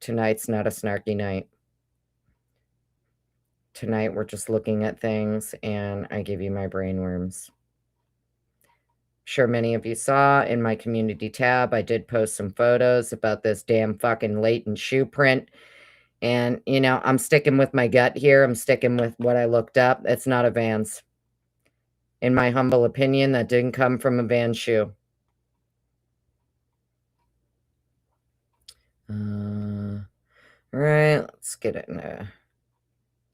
[SPEAKER 1] tonight's not a snarky night. Tonight, we're just looking at things, and I give you my brainworms. Sure many of you saw in my community tab, I did post some photos about this damn fucking latent shoe print. And, you know, I'm sticking with my gut here. I'm sticking with what I looked up. It's not a Vans. In my humble opinion, that didn't come from a Vans shoe. All right, let's get it in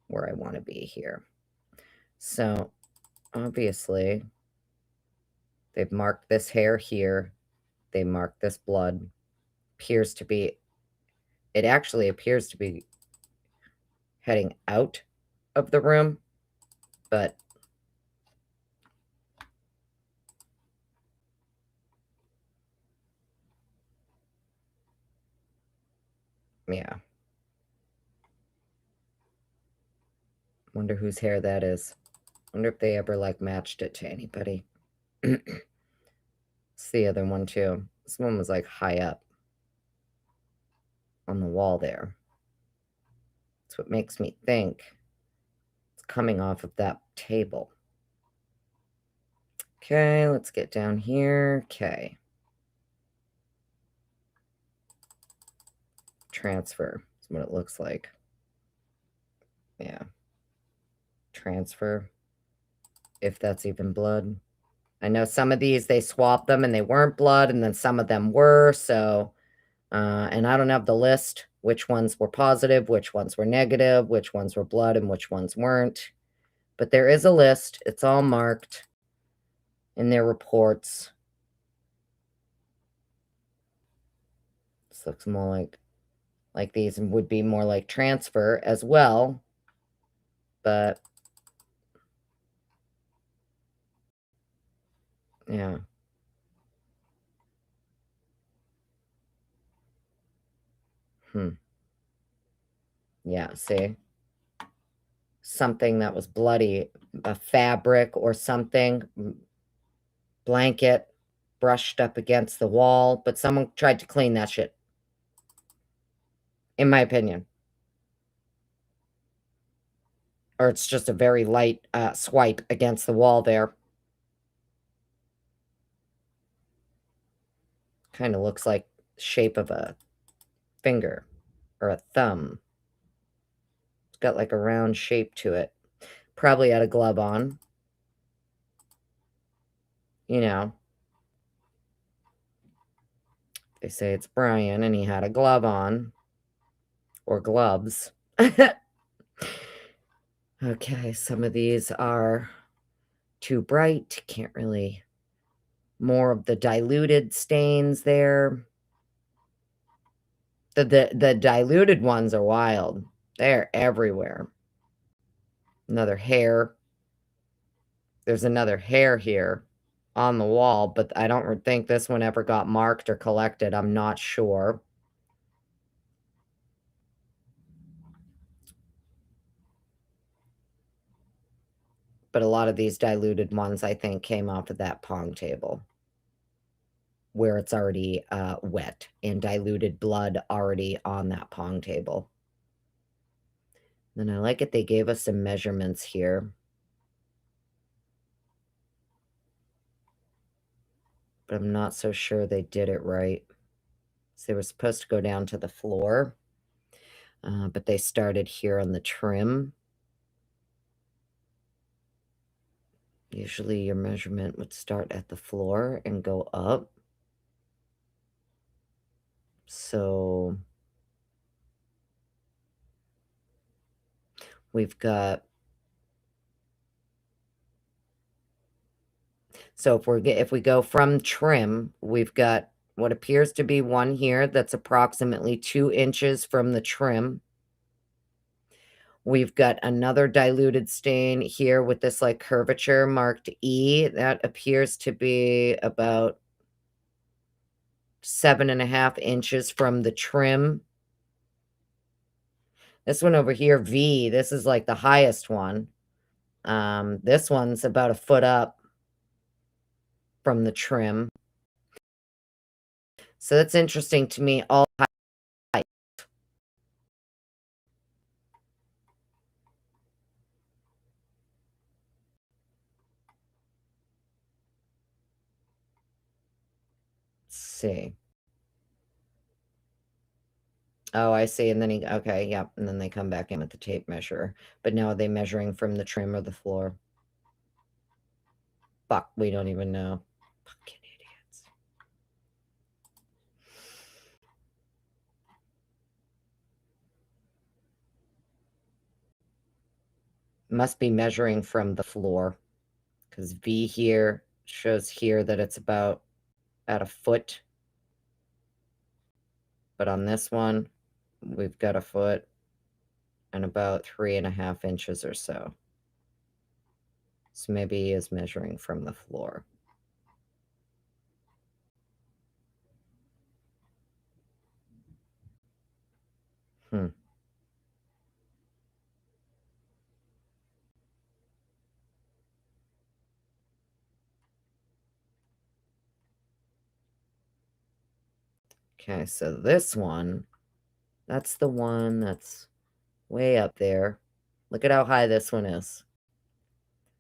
[SPEAKER 1] where I want to be here. So, obviously, they've marked this hair here. They marked this blood. Appears to be, it actually appears to be heading out of the room, but yeah. Wonder whose hair that is. Wonder if they ever, like, matched it to anybody. It's the other one, too. This one was, like, high up on the wall there. That's what makes me think it's coming off of that table. Okay, let's get down here. Okay. Transfer is what it looks like. Yeah. Transfer. If that's even blood. I know some of these, they swapped them and they weren't blood, and then some of them were, so... and I don't have the list, which ones were positive, which ones were negative, which ones were blood, and which ones weren't. But there is a list. It's all marked in their reports. This looks more like these would be more like transfer as well. But, yeah. Yeah, see? Something that was bloody, a fabric or something, blanket brushed up against the wall, but someone tried to clean that shit. In my opinion. Or it's just a very light swipe against the wall there. Kind of looks like the shape of a finger or a thumb. It's got like a round shape to it. Probably had a glove on. You know. They say it's Brian and he had a glove on. Or gloves. Okay, some of these are too bright. Can't really... More of the diluted stains there. The diluted ones are wild. They're everywhere. Another hair. There's another hair here on the wall, but I don't think this one ever got marked or collected. I'm not sure. But a lot of these diluted ones, I think, came off of that pong table where it's already wet and diluted blood already on that pong table. Then I like it. They gave us some measurements here. But I'm not so sure they did it right. So they were supposed to go down to the floor, but they started here on the trim. Usually your measurement would start at the floor and go up. So we've got, so if we go from trim, we've got what appears to be one here that's approximately 2 inches from the trim. We've got another diluted stain here with this like curvature marked E. That appears to be about 7.5 inches from the trim. This one over here, V, this is like the highest one. This one's about a foot up from the trim. So that's interesting to me. All height. Let's see. Oh, I see. And then okay, yep. And then they come back in with the tape measure. But now are they measuring from the trim or the floor? Fuck, we don't even know. Fucking idiots. Must be measuring from the floor. Because V here shows here that it's about at a foot. But on this one, we've got a foot and about 3.5 inches or so. So maybe he is measuring from the floor. Okay, so this one, that's the one that's way up there. Look at how high this one is.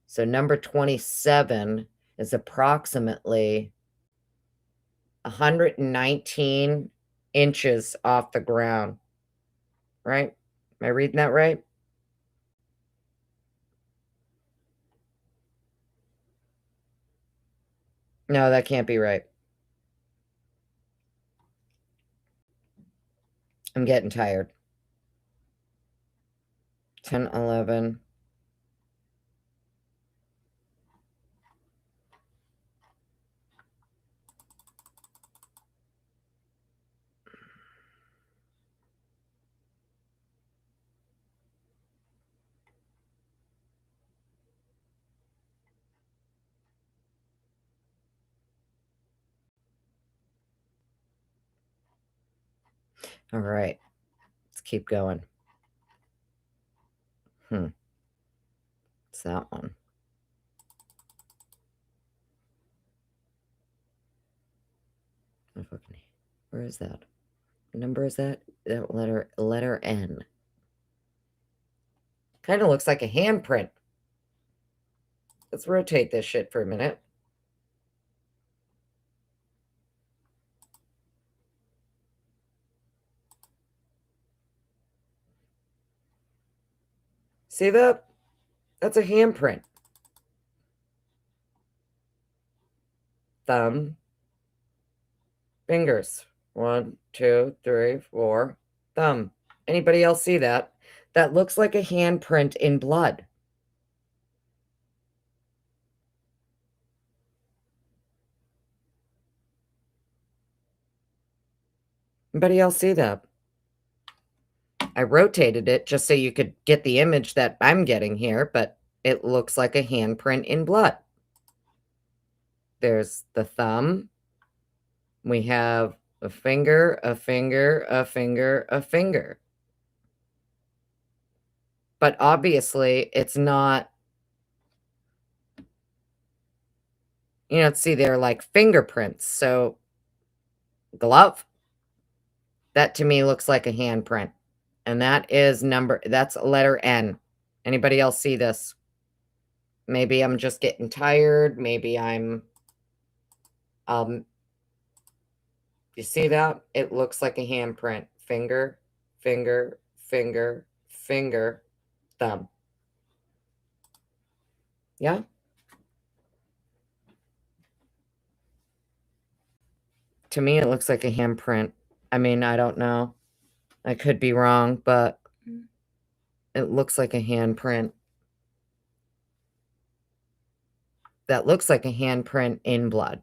[SPEAKER 1] So number 27 is approximately 119 inches off the ground. Right? Am I reading that right? No, that can't be right. I'm getting tired. 10, 11. All right. Let's keep going. It's that one. Where is that? What number is that? That letter N. Kind of looks like a handprint. Let's rotate this shit for a minute. See that? That's a handprint. Thumb. Fingers. 1, 2, 3, 4. Thumb. Anybody else see that? That looks like a handprint in blood. Anybody else see that? I rotated it just so you could get the image that I'm getting here, but it looks like a handprint in blood. There's the thumb. We have a finger, a finger, a finger, a finger. But obviously, it's not, see, they're like fingerprints. So, glove. That to me looks like a handprint. And that's letter N. Anybody else see this? Maybe I'm just getting tired. Maybe I'm, you see that? It looks like a handprint. Finger, finger, finger, finger, thumb. Yeah. To me, it looks like a handprint. I mean, I don't know. I could be wrong, but it looks like a handprint. That looks like a handprint in blood.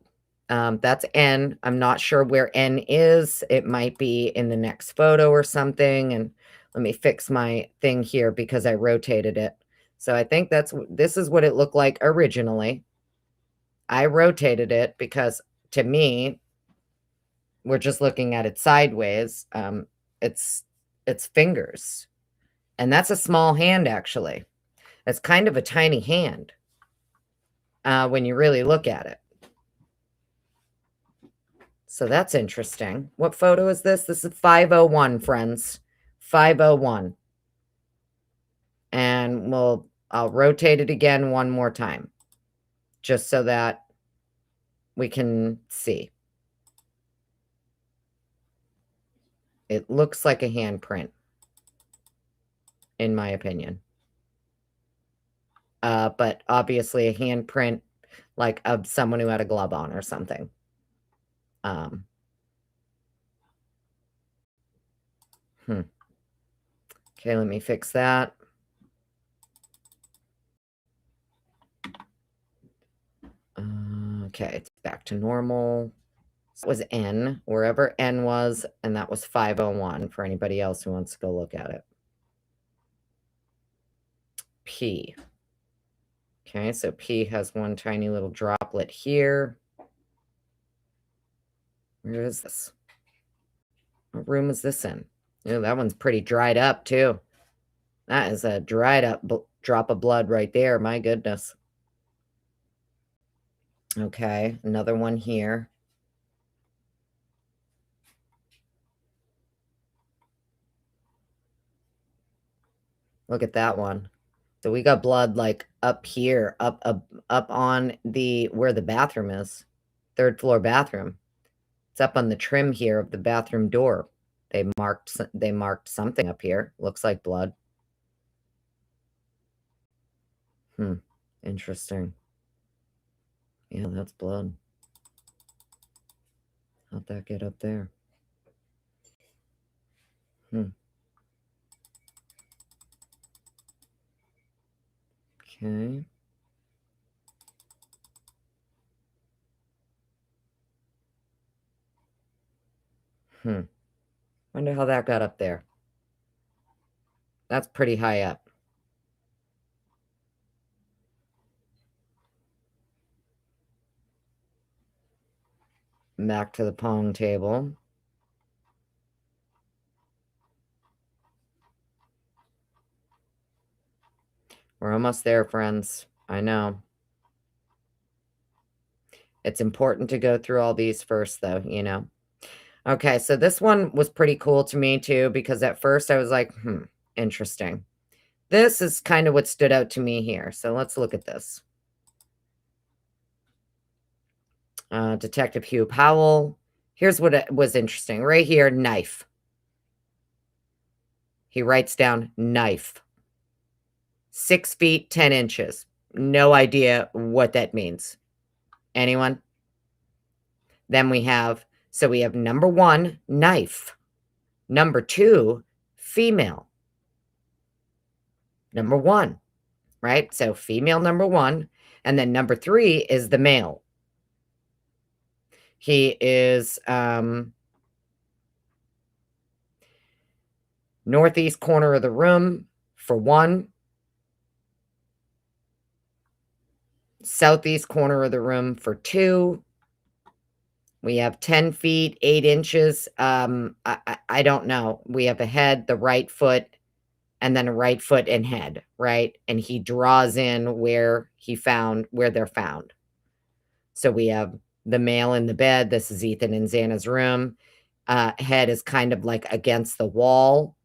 [SPEAKER 1] That's N. I'm not sure where N is. It might be in the next photo or something. And let me fix my thing here because I rotated it. So I think this is what it looked like originally. I rotated it because to me, we're just looking at it sideways. It's fingers. And that's a small hand, actually. It's kind of a tiny hand when you really look at it. So that's interesting. What photo is this? This is 501, friends. 501. And I'll rotate it again one more time, just so that we can see. It looks like a handprint, in my opinion. But obviously a handprint like of someone who had a glove on or something. Okay, let me fix that. Okay, it's back to normal. That was N, wherever N was, and that was 501 for anybody else who wants to go look at it. P. Okay, so P has one tiny little droplet here. Where is this? What room is this in? Oh, that one's pretty dried up, too. That is a dried up drop of blood right there. My goodness. Okay, another one here. Look at that one. So we got blood like up here, up on where the bathroom is. 3rd floor bathroom. It's up on the trim here of the bathroom door. They marked something up here. Looks like blood. Interesting. Yeah, that's blood. How'd that get up there? Okay. Wonder how that got up there. That's pretty high up. Back to the pong table. We're almost there, friends. I know. It's important to go through all these first, though, Okay, so this one was pretty cool to me, too, because at first I was like, interesting. This is kind of what stood out to me here. So let's look at this. Detective Hugh Powell. Here's what was interesting. Right here, knife. He writes down knife. 6 feet, 10 inches. No idea what that means. Anyone? Then we have number 1, knife. Number 2, female. Number 1, right? So female number 1. And then number 3 is the male. He is Northeast corner of the room for 1. Southeast corner of the room for 2. We have 10 feet, 8 inches. I don't know. We have a head, the right foot, and then a right foot and head, right? And he draws in where they're found. So we have the male in the bed. This is Ethan and Xana's room. Head is kind of like against the wall.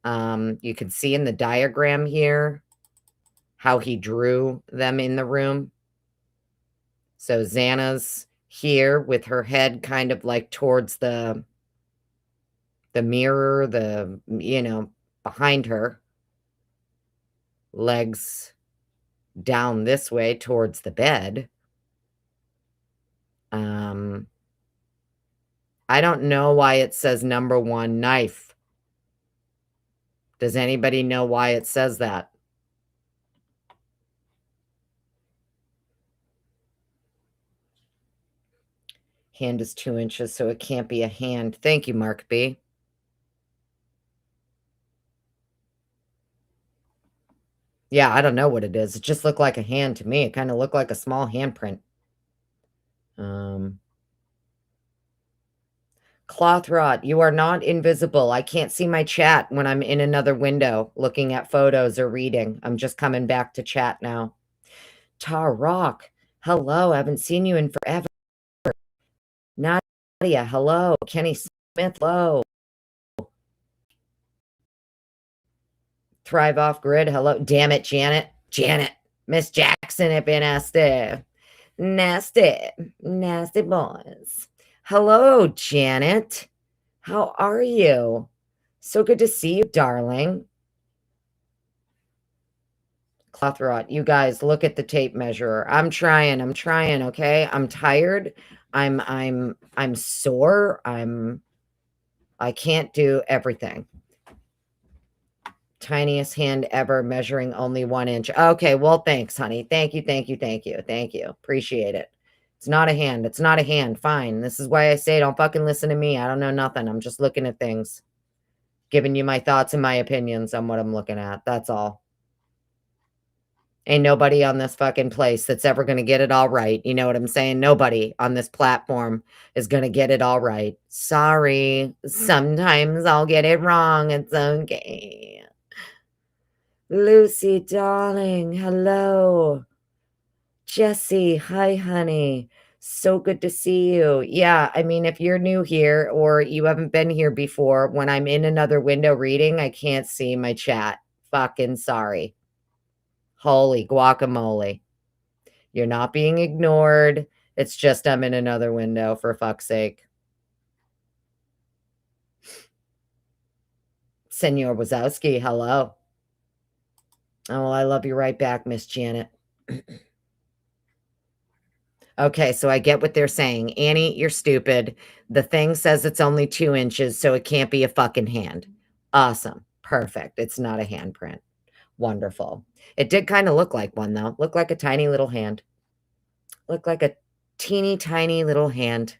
[SPEAKER 1] You can see in the diagram here how he drew them in the room. So Xana's here with her head kind of like towards the mirror, behind her. Legs down this way towards the bed. I don't know why it says number 1 knife. Does anybody know why it says that? Hand is 2 inches, so it can't be a hand. Thank you, Mark B. Yeah, I don't know what it is. It just looked like a hand to me. It kind of looked like a small handprint. Cloth rot, you are not invisible. I can't see my chat when I'm in another window looking at photos or reading. I'm just coming back to chat now. Tar Rock, hello. I haven't seen you in forever. Nadia, hello. Kenny Smith, hello. Thrive Off Grid, hello. Damn it, Janet. Janet. Miss Jackson have been nasty. Nasty boys. Hello, Janet. How are you? So good to see you, darling. Cloth rot. You guys, look at the tape measure. I'm trying, okay? I'm tired. I'm sore. I can't do everything. Tiniest hand ever, measuring only 1 inch. Okay, well, thanks, honey. Thank you. Appreciate it. It's not a hand. Fine. This is why I say don't fucking listen to me. I don't know nothing. I'm just looking at things. Giving you my thoughts and my opinions on what I'm looking at. That's all. Ain't nobody on this fucking place that's ever going to get it all right. You know what I'm saying? Nobody on this platform is going to get it all right. Sorry. Sometimes I'll get it wrong. It's okay. Lucy, darling, hello. Jesse, hi, honey. So good to see you. Yeah, I mean, if you're new here or you haven't been here before, when I'm in another window reading, I can't see my chat. Fucking sorry. Holy guacamole. You're not being ignored. It's just I'm in another window, for fuck's sake. Senor Wazowski, hello. Oh, I love you right back, Miss Janet. Okay, so I get what they're saying. Annie, you're stupid. The thing says it's only 2 inches, so it can't be a fucking hand. Awesome. Perfect. It's not a handprint. Wonderful. It did kind of look like one, though. Looked like a tiny little hand. Looked like a teeny tiny little hand.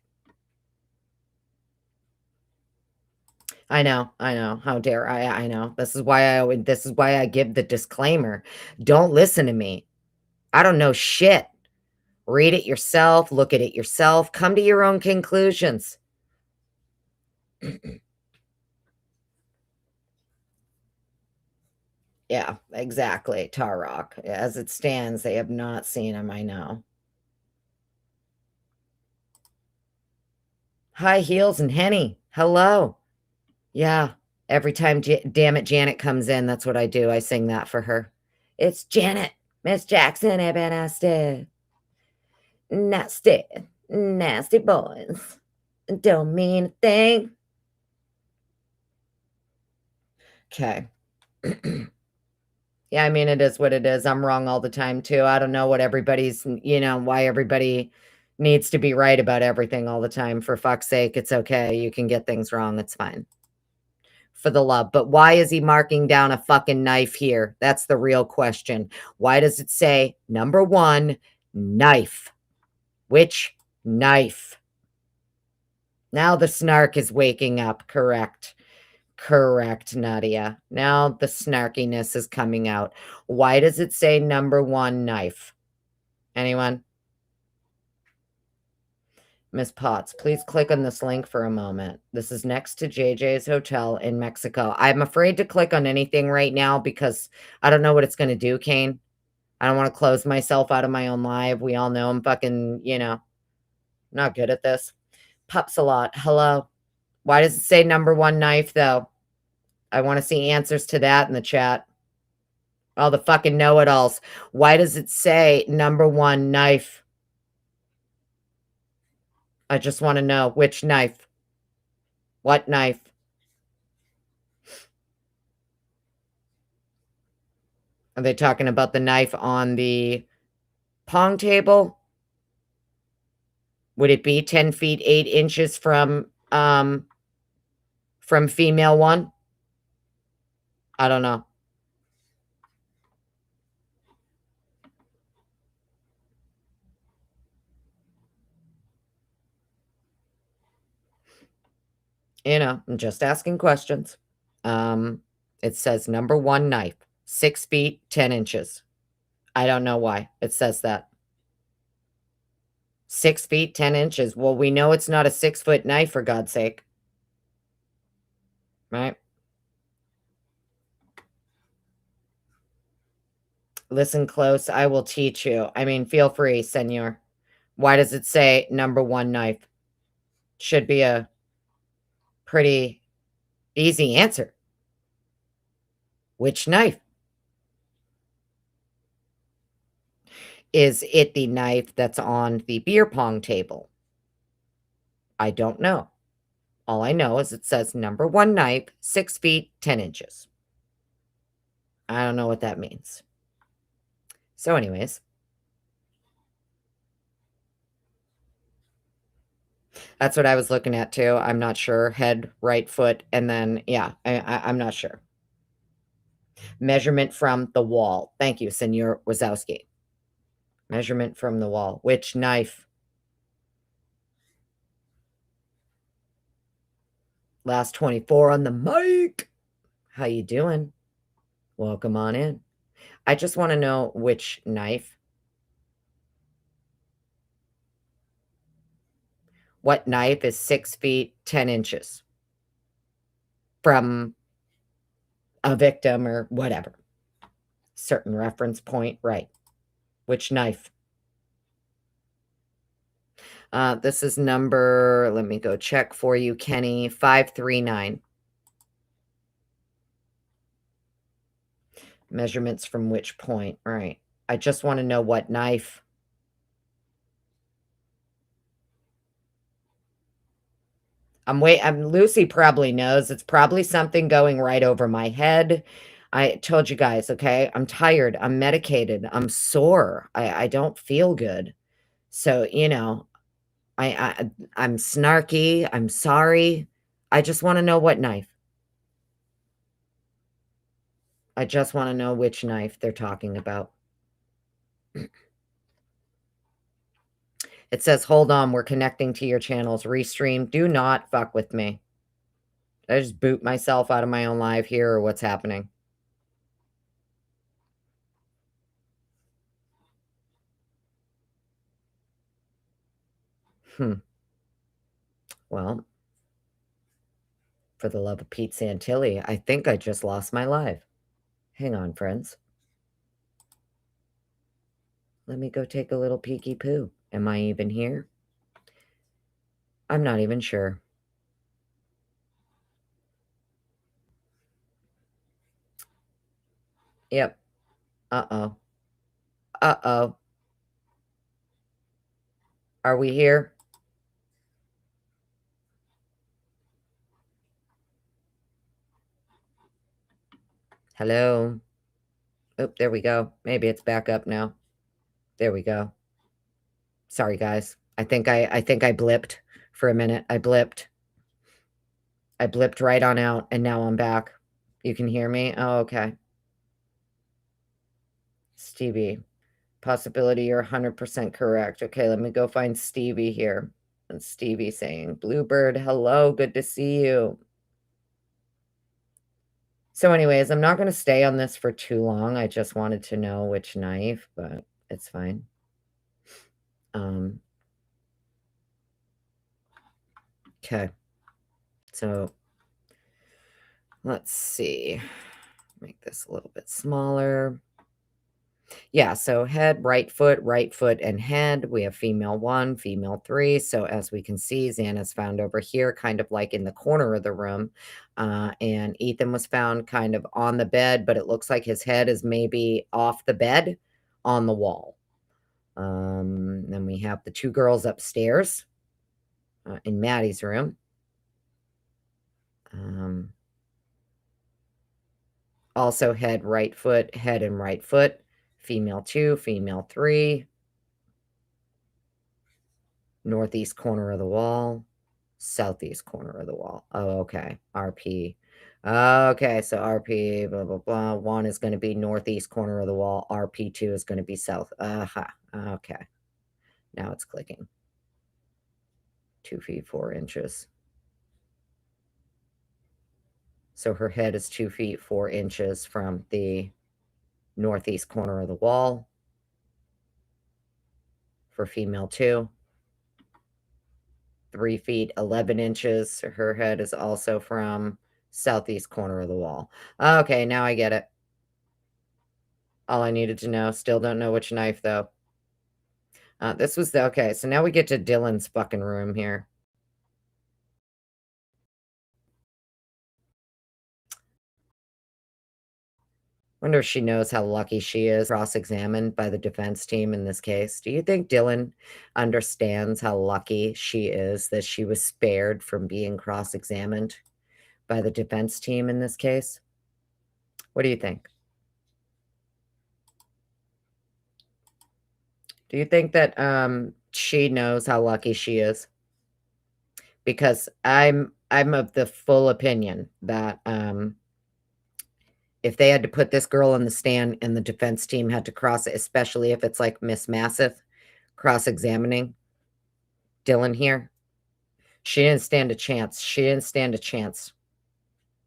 [SPEAKER 1] I know. How dare I know. This is why I give the disclaimer. Don't listen to me. I don't know shit. Read it yourself, look at it yourself, come to your own conclusions. Yeah, exactly. Tar Rock. As it stands, they have not seen him, I know. High heels and Henny. Hello. Yeah, every time Damn It Janet comes in, that's what I do. I sing that for her. It's Janet. Miss Jackson, have been nasty. Nasty boys. Don't mean a thing. Okay. Yeah, I mean, it is what it is. I'm wrong all the time, too. I don't know what everybody's, why everybody needs to be right about everything all the time. For fuck's sake, it's okay. You can get things wrong. It's fine. For the love. But why is he marking down a fucking knife here? That's the real question. Why does it say, number 1, knife? Which knife? Now the snark is waking up, correct. Correct, Nadia. Now the snarkiness is coming out. Why does it say number 1 knife? Anyone? Miss Potts, please click on this link for a moment. This is next to JJ's Hotel in Mexico. I'm afraid to click on anything right now because I don't know what it's going to do, Kane. I don't want to close myself out of my own live. We all know I'm fucking, not good at this. Pups a lot. Hello. Why does it say number 1 knife, though? I want to see answers to that in the chat. All the fucking know-it-alls. Why does it say number 1 knife? I just want to know which knife. What knife? Are they talking about the knife on the pong table? Would it be 10 feet 8 inches from female 1? I don't know. I'm just asking questions. It says number 1 knife, 6 feet 10 inches. I don't know why it says that. 6 feet 10 inches. Well, we know it's not a 6-foot knife, for God's sake. Right? Listen close. I will teach you. I mean, feel free, senor. Why does it say number 1 knife? Should be a pretty easy answer. Which knife? Is it the knife that's on the beer pong table? I don't know. All I know is it says number 1 knife, 6 feet 10 inches. I don't know what that means. So anyways, that's what I was looking at too. I'm not sure. Head, right foot, and then, yeah, I'm not sure. Measurement from the wall. Thank you, Senor Wazowski. Measurement from the wall. Which knife? Last 24 on the mic. How you doing? Welcome on in. I just want to know which knife. What knife is 6 feet 10 inches from a victim or whatever? Certain reference point, right? Which knife? This is number, let me go check for you, Kenny, 539. Measurements from which point, right? I just want to know what knife. Lucy probably knows. It's probably something going right over my head. I told you guys, okay? I'm tired. I'm medicated. I'm sore. I don't feel good. So, I'm snarky. I'm sorry. I just want to know what knife. I just want to know which knife they're talking about. It says, hold on, we're connecting to your channels. Restream. Do not fuck with me. Did I just boot myself out of my own live here, or what's happening? Well, for the love of Pete Santilli, I think I just lost my live. Hang on, friends. Let me go take a little peeky-poo. Am I even here? I'm not even sure. Yep. Uh-oh. Uh-oh. Are we here? Hello? Oh, there we go. Maybe it's back up now. There we go. Sorry, guys. I think I blipped for a minute. I blipped right on out, and now I'm back. You can hear me? Oh, okay. Stevie. Possibility you're 100% correct. Okay, let me go find Stevie here. And Stevie saying, Bluebird, hello, good to see you. So anyways, I'm not gonna stay on this for too long. I just wanted to know which knife, but it's fine. Okay. So let's see. Make this a little bit smaller. Yeah, so head, right foot, and head. We have female 1, female 3. So as we can see, Xana's found over here, kind of like in the corner of the room. And Ethan was found kind of on the bed, but it looks like his head is maybe off the bed on the wall. Then we have the 2 girls upstairs in Maddie's room. Also head, right foot, head and right foot. Female 2, female 3. Northeast corner of the wall. Southeast corner of the wall. Oh, okay. RP. Okay, so RP, blah, blah, blah. 1 is going to be northeast corner of the wall. RP2 is going to be south. Aha. Okay. Now it's clicking. 2 feet, 4 inches. So her head is 2 feet, 4 inches from the northeast corner of the wall for female 2. 3 feet, 11 inches. Her head is also from southeast corner of the wall. Okay, now I get it. All I needed to know. Still don't know which knife, though. This was the... Okay, so now we get to Dylan's fucking room here. Wonder if she knows how lucky she is cross-examined by the defense team in this case. Do you think Dylan understands how lucky she is that she was spared from being cross-examined by the defense team in this case? What do you think? Do you think that she knows how lucky she is? Because I'm of the full opinion that if they had to put this girl on the stand and the defense team had to cross it, especially if it's like Miss Massive cross-examining Dylan here, she didn't stand a chance. She didn't stand a chance.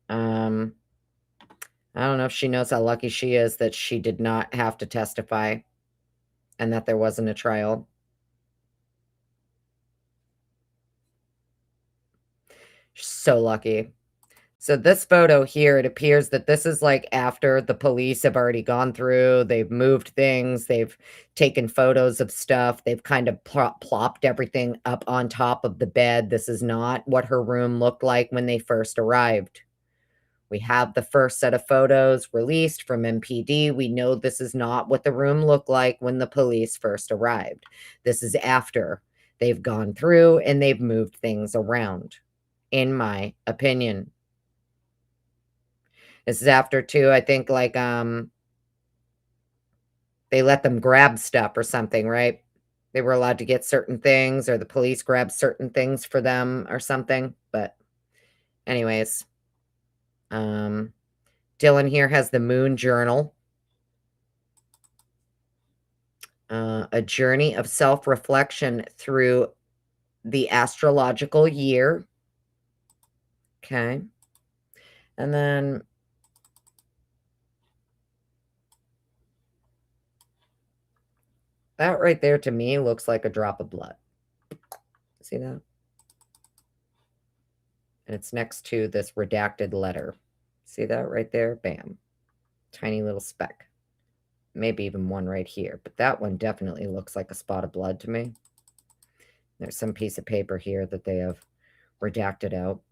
[SPEAKER 1] I don't know if she knows how lucky she is that she did not have to testify and that there wasn't a trial. She's so lucky. So this photo here, it appears that this is like after the police have already gone through, they've moved things, they've taken photos of stuff, they've kind of plopped everything up on top of the bed. This is not what her room looked like when they first arrived. We have the first set of photos released from MPD. We know this is not what the room looked like when the police first arrived. This is after they've gone through and they've moved things around, in my opinion. This is after too, I think, like, they let them grab stuff or something, right? They were allowed to get certain things, or the police grabbed certain things for them or something. But anyways, Dylan here has the Moon Journal. A journey of self-reflection through the astrological year. Okay. And then that right there to me looks like a drop of blood. See that? And it's next to this redacted letter. See that right there? Bam. Tiny little speck. Maybe even one right here. But that one definitely looks like a spot of blood to me. There's some piece of paper here that they have redacted out.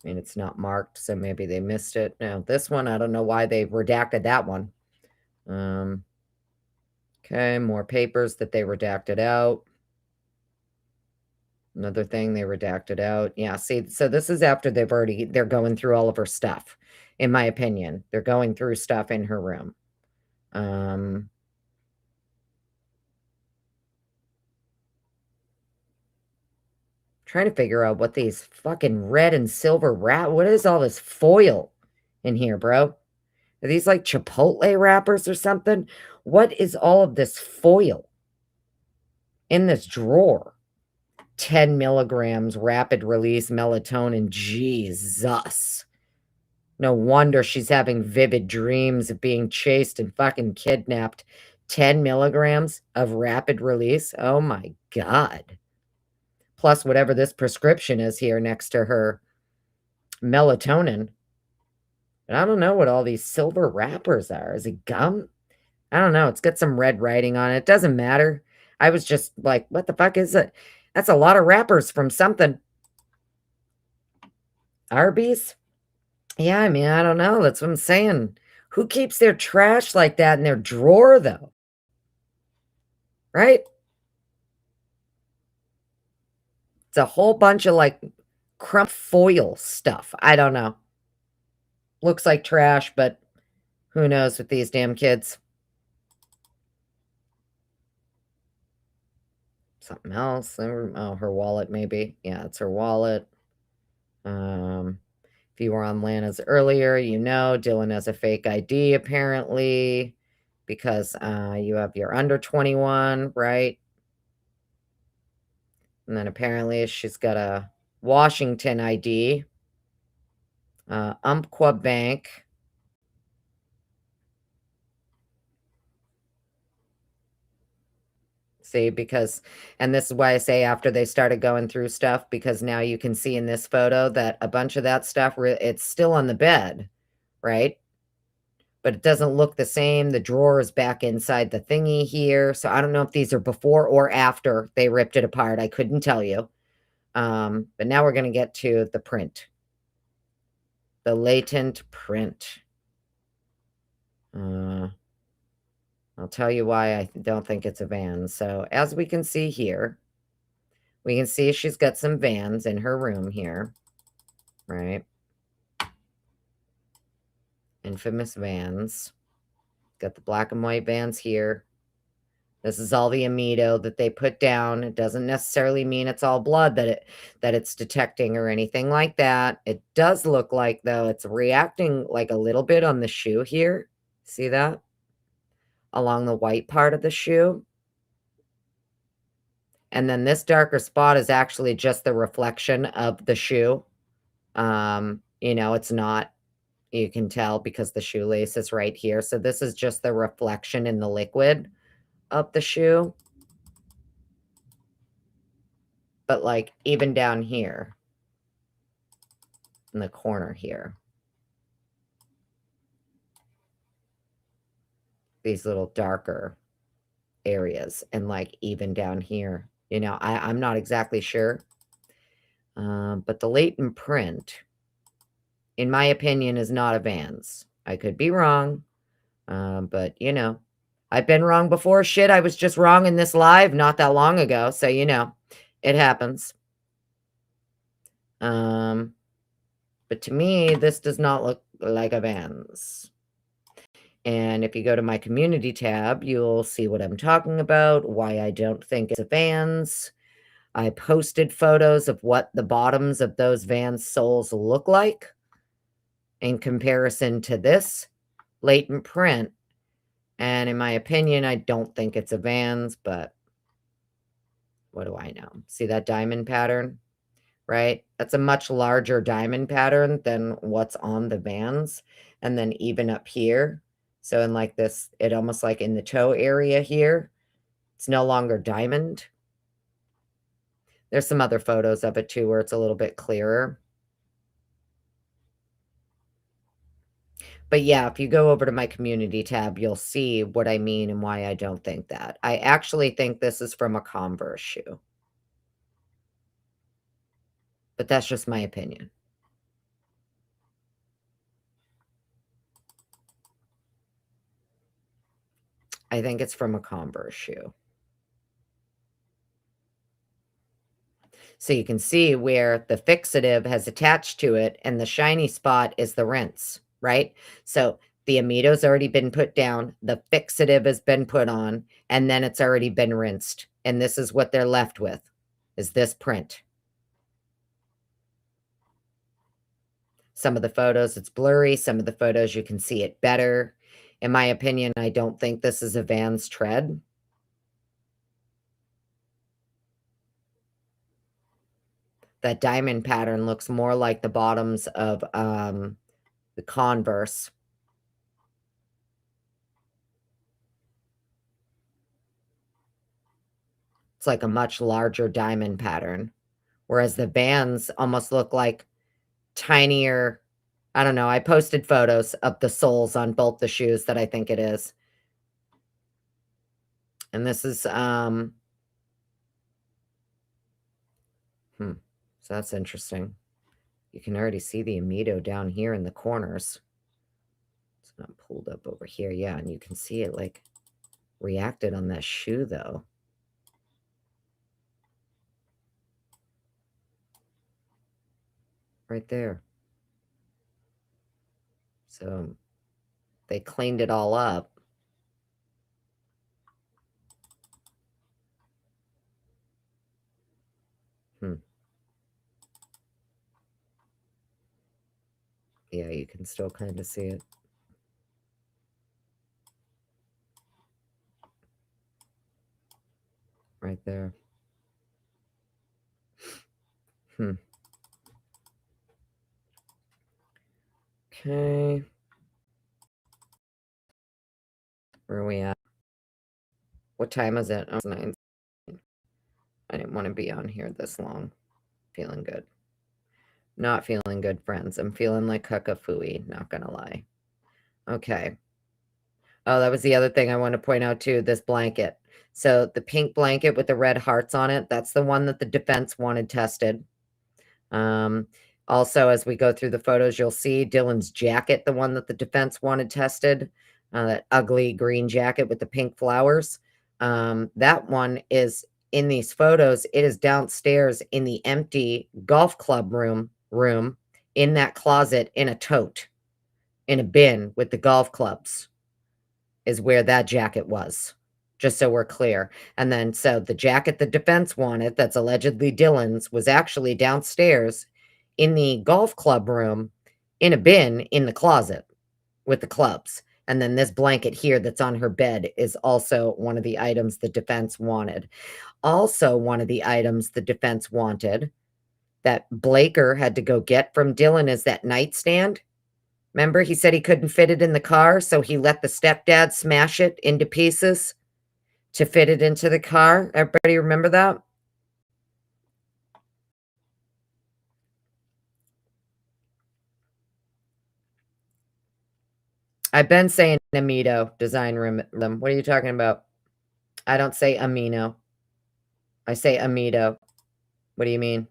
[SPEAKER 1] I mean, it's not marked, so maybe they missed it. No, this one, I don't know why they redacted that one. Okay, more papers that they redacted out. Another thing they redacted out. Yeah, see, so this is after they're going through all of her stuff, in my opinion. They're going through stuff in her room. Trying to figure out what these fucking red and silver what is all this foil in here, bro? Are these like Chipotle wrappers or something? What is all of this foil in this drawer? 10 milligrams rapid release melatonin. Jesus. No wonder she's having vivid dreams of being chased and fucking kidnapped. 10 milligrams of rapid release. Oh my God. Plus whatever this prescription is here next to her melatonin. And I don't know what all these silver wrappers are. Is it gum? I don't know. It's got some red writing on it. It doesn't matter. I was just like, what the fuck is it? That's a lot of wrappers from something. Arby's? Yeah, I mean, I don't know. That's what I'm saying. Who keeps their trash like that in their drawer, though? Right? It's a whole bunch of, like, crump foil stuff. I don't know. Looks like trash, but who knows with these damn kids. Something else. Oh, her wallet, maybe. Yeah, it's her wallet. If you were on Lana's earlier, you know Dylan has a fake ID, apparently, because you have your under 21, right? And then apparently she's got a Washington ID, Umpqua Bank. See, and this is why I say after they started going through stuff, because now you can see in this photo that a bunch of that stuff, it's still on the bed, right? But it doesn't look the same. The drawer is back inside the thingy here. So I don't know if these are before or after they ripped it apart. I couldn't tell you. But now we're going to get to the print. The latent print. I'll tell you why I don't think it's a van. So as we can see here, we can see she's got some vans in her room here, right? Infamous vans. Got the black and white vans here. This is all the amido that they put down. It doesn't necessarily mean it's all blood that it's detecting or anything like that. It does look like, though, it's reacting like a little bit on the shoe here. See that? Along the white part of the shoe. And then this darker spot is actually just the reflection of the shoe. You know, it's not, you can tell because the shoelace is right here. So this is just the reflection in the liquid of the shoe. But like even down here in the corner here, these little darker areas, and like even down here, you know, I'm not exactly sure. But the latent print, in my opinion, is not a Vans. I could be wrong. But you know, I've been wrong before. Shit, I was just wrong in this live not that long ago. So, you know, it happens. But to me, this does not look like a Vans. And if you go to my community tab, you'll see what I'm talking about, why I don't think it's a Vans. I posted photos of what the bottoms of those Vans soles look like in comparison to this latent print. And in my opinion, I don't think it's a Vans, but what do I know? See that diamond pattern, right? That's a much larger diamond pattern than what's on the Vans. And then even up here. So in like this, it almost like in the toe area here, it's no longer diamond. There's some other photos of it too, where it's a little bit clearer. But yeah, if you go over to my community tab, you'll see what I mean and why I don't think that. I actually think this is from a Converse shoe. But that's just my opinion. I think it's from a Converse shoe. So you can see where the fixative has attached to it and the shiny spot is the rinse, right? So the Amido's already been put down, the fixative has been put on, and then it's already been rinsed. And this is what they're left with, is this print. Some of the photos, it's blurry. Some of the photos, you can see it better. In my opinion, I don't think this is a Vans tread. That diamond pattern looks more like the bottoms of the Converse. It's like a much larger diamond pattern, whereas the Vans almost look like tinier. I don't know. I posted photos of the soles on both the shoes that I think it is. And this is so that's interesting. You can already see the Amido down here in the corners. It's not pulled up over here. Yeah, and you can see it like reacted on that shoe though. Right there. So they cleaned it all up. Yeah, you can still kind of see it. Right there. Okay. Where are we at? What time is it? Oh, it's 9. I didn't want to be on here this long. Feeling good. Not feeling good, friends. I'm feeling like cuckafooey, not gonna lie. Okay. Oh, that was the other thing I want to point out too, this blanket. So the pink blanket with the red hearts on it, that's the one that the defense wanted tested. Also, as we go through the photos, you'll see Dylan's jacket, the one that the defense wanted tested, that ugly green jacket with the pink flowers. That one is in these photos. It is downstairs in the empty golf club room in that closet in a tote, in a bin with the golf clubs is where that jacket was, just so we're clear. And then, so the jacket the defense wanted, that's allegedly Dylan's, was actually downstairs in the golf club room in a bin in the closet with the clubs. And then this blanket here that's on her bed is also one of the items the defense wanted. Also, one of the items the defense wanted that Blaker had to go get from Dylan is that nightstand. Remember, he said he couldn't fit it in the car, so he let the stepdad smash it into pieces to fit it into the car. Everybody remember that? I've been saying Amido design room. What are you talking about? I don't say Amino. I say Amido. What do you mean?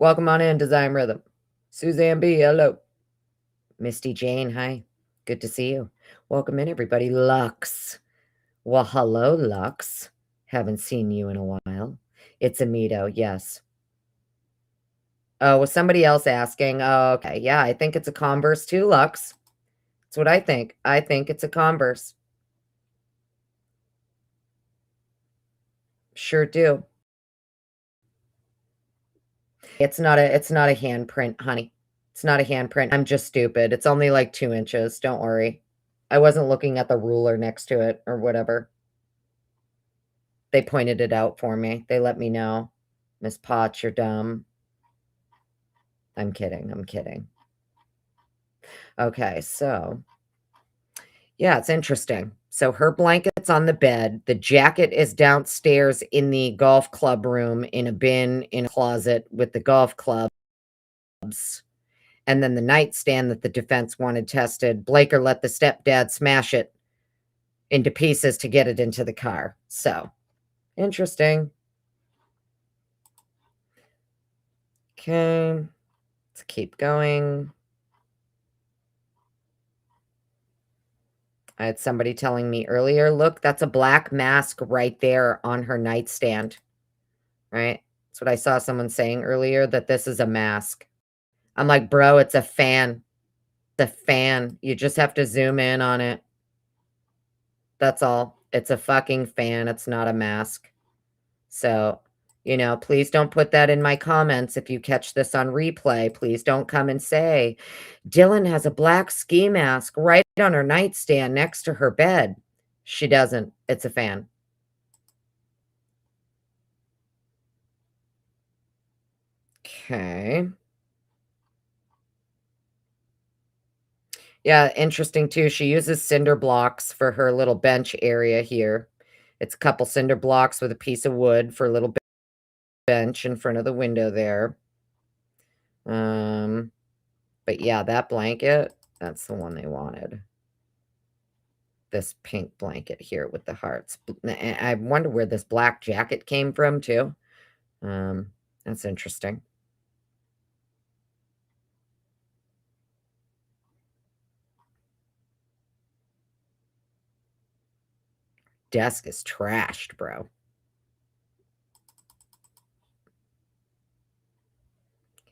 [SPEAKER 1] Welcome on in, Design Rhythm. Suzanne B, hello. Misty Jane, hi. Good to see you. Welcome in, everybody. Lux. Well, hello, Lux. Haven't seen you in a while. It's Amido, yes. Oh, was somebody else asking? Oh, okay. Yeah, I think it's a Converse too, Lux. That's what I think. I think it's a Converse. Sure do. It's not a handprint, honey. It's not a handprint. I'm just stupid. It's only like 2 inches. Don't worry. I wasn't looking at the ruler next to it or whatever. They pointed it out for me. They let me know. Miss Potts, you're dumb. I'm kidding. I'm kidding. Okay, so yeah, it's interesting. So her blanket's on the bed. The jacket is downstairs in the golf club room in a bin in a closet with the golf clubs. And then the nightstand that the defense wanted tested, Blaker let the stepdad smash it into pieces to get it into the car. So interesting. Okay, let's keep going. I had somebody telling me earlier, look, that's a black mask right there on her nightstand, right? That's what I saw someone saying earlier, that this is a mask. I'm like, bro, it's a fan. The fan. You just have to zoom in on it. That's all. It's a fucking fan. It's not a mask. So You know, please don't put that in my comments if you catch this on replay. Please don't come and say, Dylan has a black ski mask right on her nightstand next to her bed. She doesn't. It's a fan. Okay. Yeah, interesting too. She uses cinder blocks for her little bench area here. It's a couple cinder blocks with a piece of wood for a little bench in front of the window there. But yeah, that blanket, that's the one they wanted. This pink blanket here with the hearts. I wonder where this black jacket came from too. That's interesting. Desk is trashed, bro.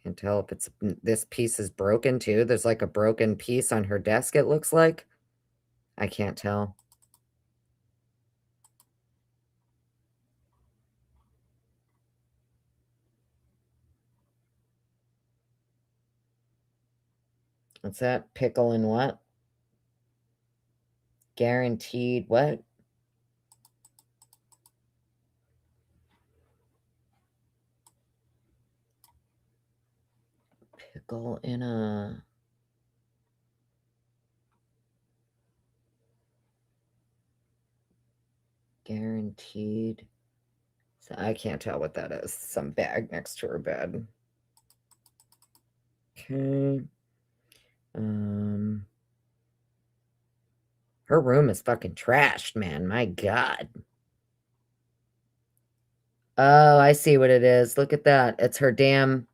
[SPEAKER 1] Can't tell if it's this piece is broken too. There's like a broken piece on her desk, it looks like. I can't tell. What's that? Pickle and what? Guaranteed what? Pickle in a... Guaranteed. So I can't tell what that is. Some bag next to her bed. Okay. Her room is fucking trashed, man. My God. Oh, I see what it is. Look at that. It's her damn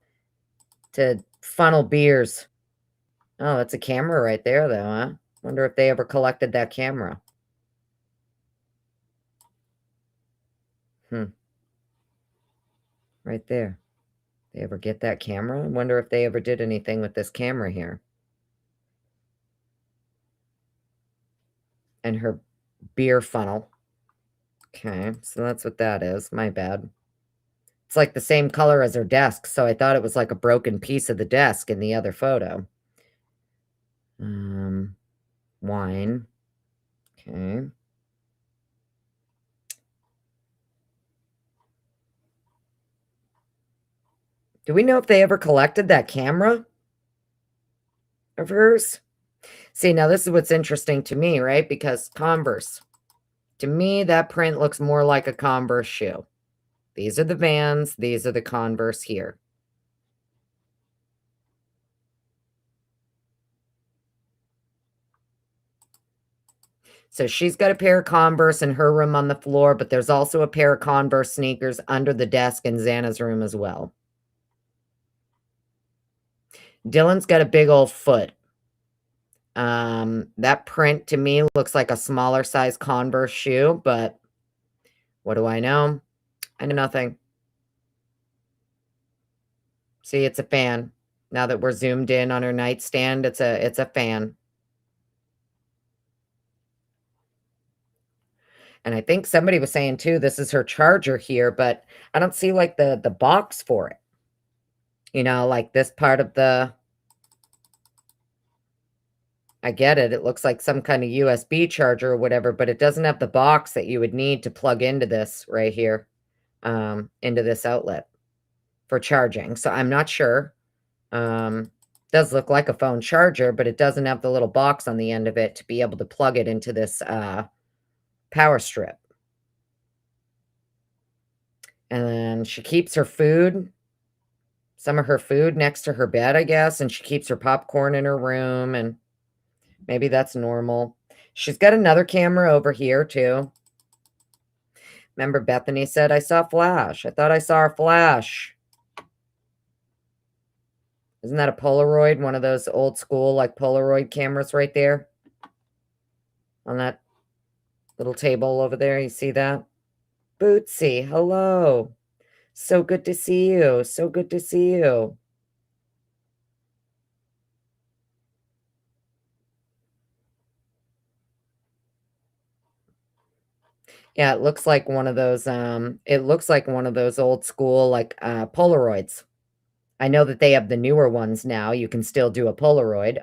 [SPEAKER 1] to funnel beers. Oh, it's a camera right there, though, huh? Wonder if they ever collected that camera. Right there. They ever get that camera? Wonder if they ever did anything with this camera here. And her beer funnel. Okay, so that's what that is. My bad. It's like the same color as her desk, so I thought it was like a broken piece of the desk in the other photo. Wine. Okay. Do we know if they ever collected that camera of hers? See, now this is what's interesting to me, right? Because Converse. To me, that print looks more like a Converse shoe. These are the Vans. These are the Converse here. So she's got a pair of Converse in her room on the floor, but there's also a pair of Converse sneakers under the desk in Xana's room as well. Dylan's got a big old foot. That print to me looks like a smaller size Converse shoe, but what do I know? I know nothing. See, it's a fan. Now that we're zoomed in on her nightstand, it's a fan. And I think somebody was saying too, this is her charger here, but I don't see like the box for it. You know, like this part of the, I get it. It looks like some kind of USB charger or whatever, but it doesn't have the box that you would need to plug into this right here, into this outlet for charging. So I'm not sure. Does look like a phone charger, but it doesn't have the little box on the end of it to be able to plug it into this power strip. And then she keeps her food, some of her food next to her bed, I guess, and she keeps her popcorn in her room, and maybe that's normal. She's got another camera over here, too. Remember Bethany said, I saw a flash. I thought I saw a flash. Isn't that a Polaroid? One of those old school, like, Polaroid cameras right there? On that little table over there. You see that? Bootsy, hello. So good to see you. So good to see you. Yeah, it looks like one of those, old school, like, Polaroids. I know that they have the newer ones now, you can still do a Polaroid,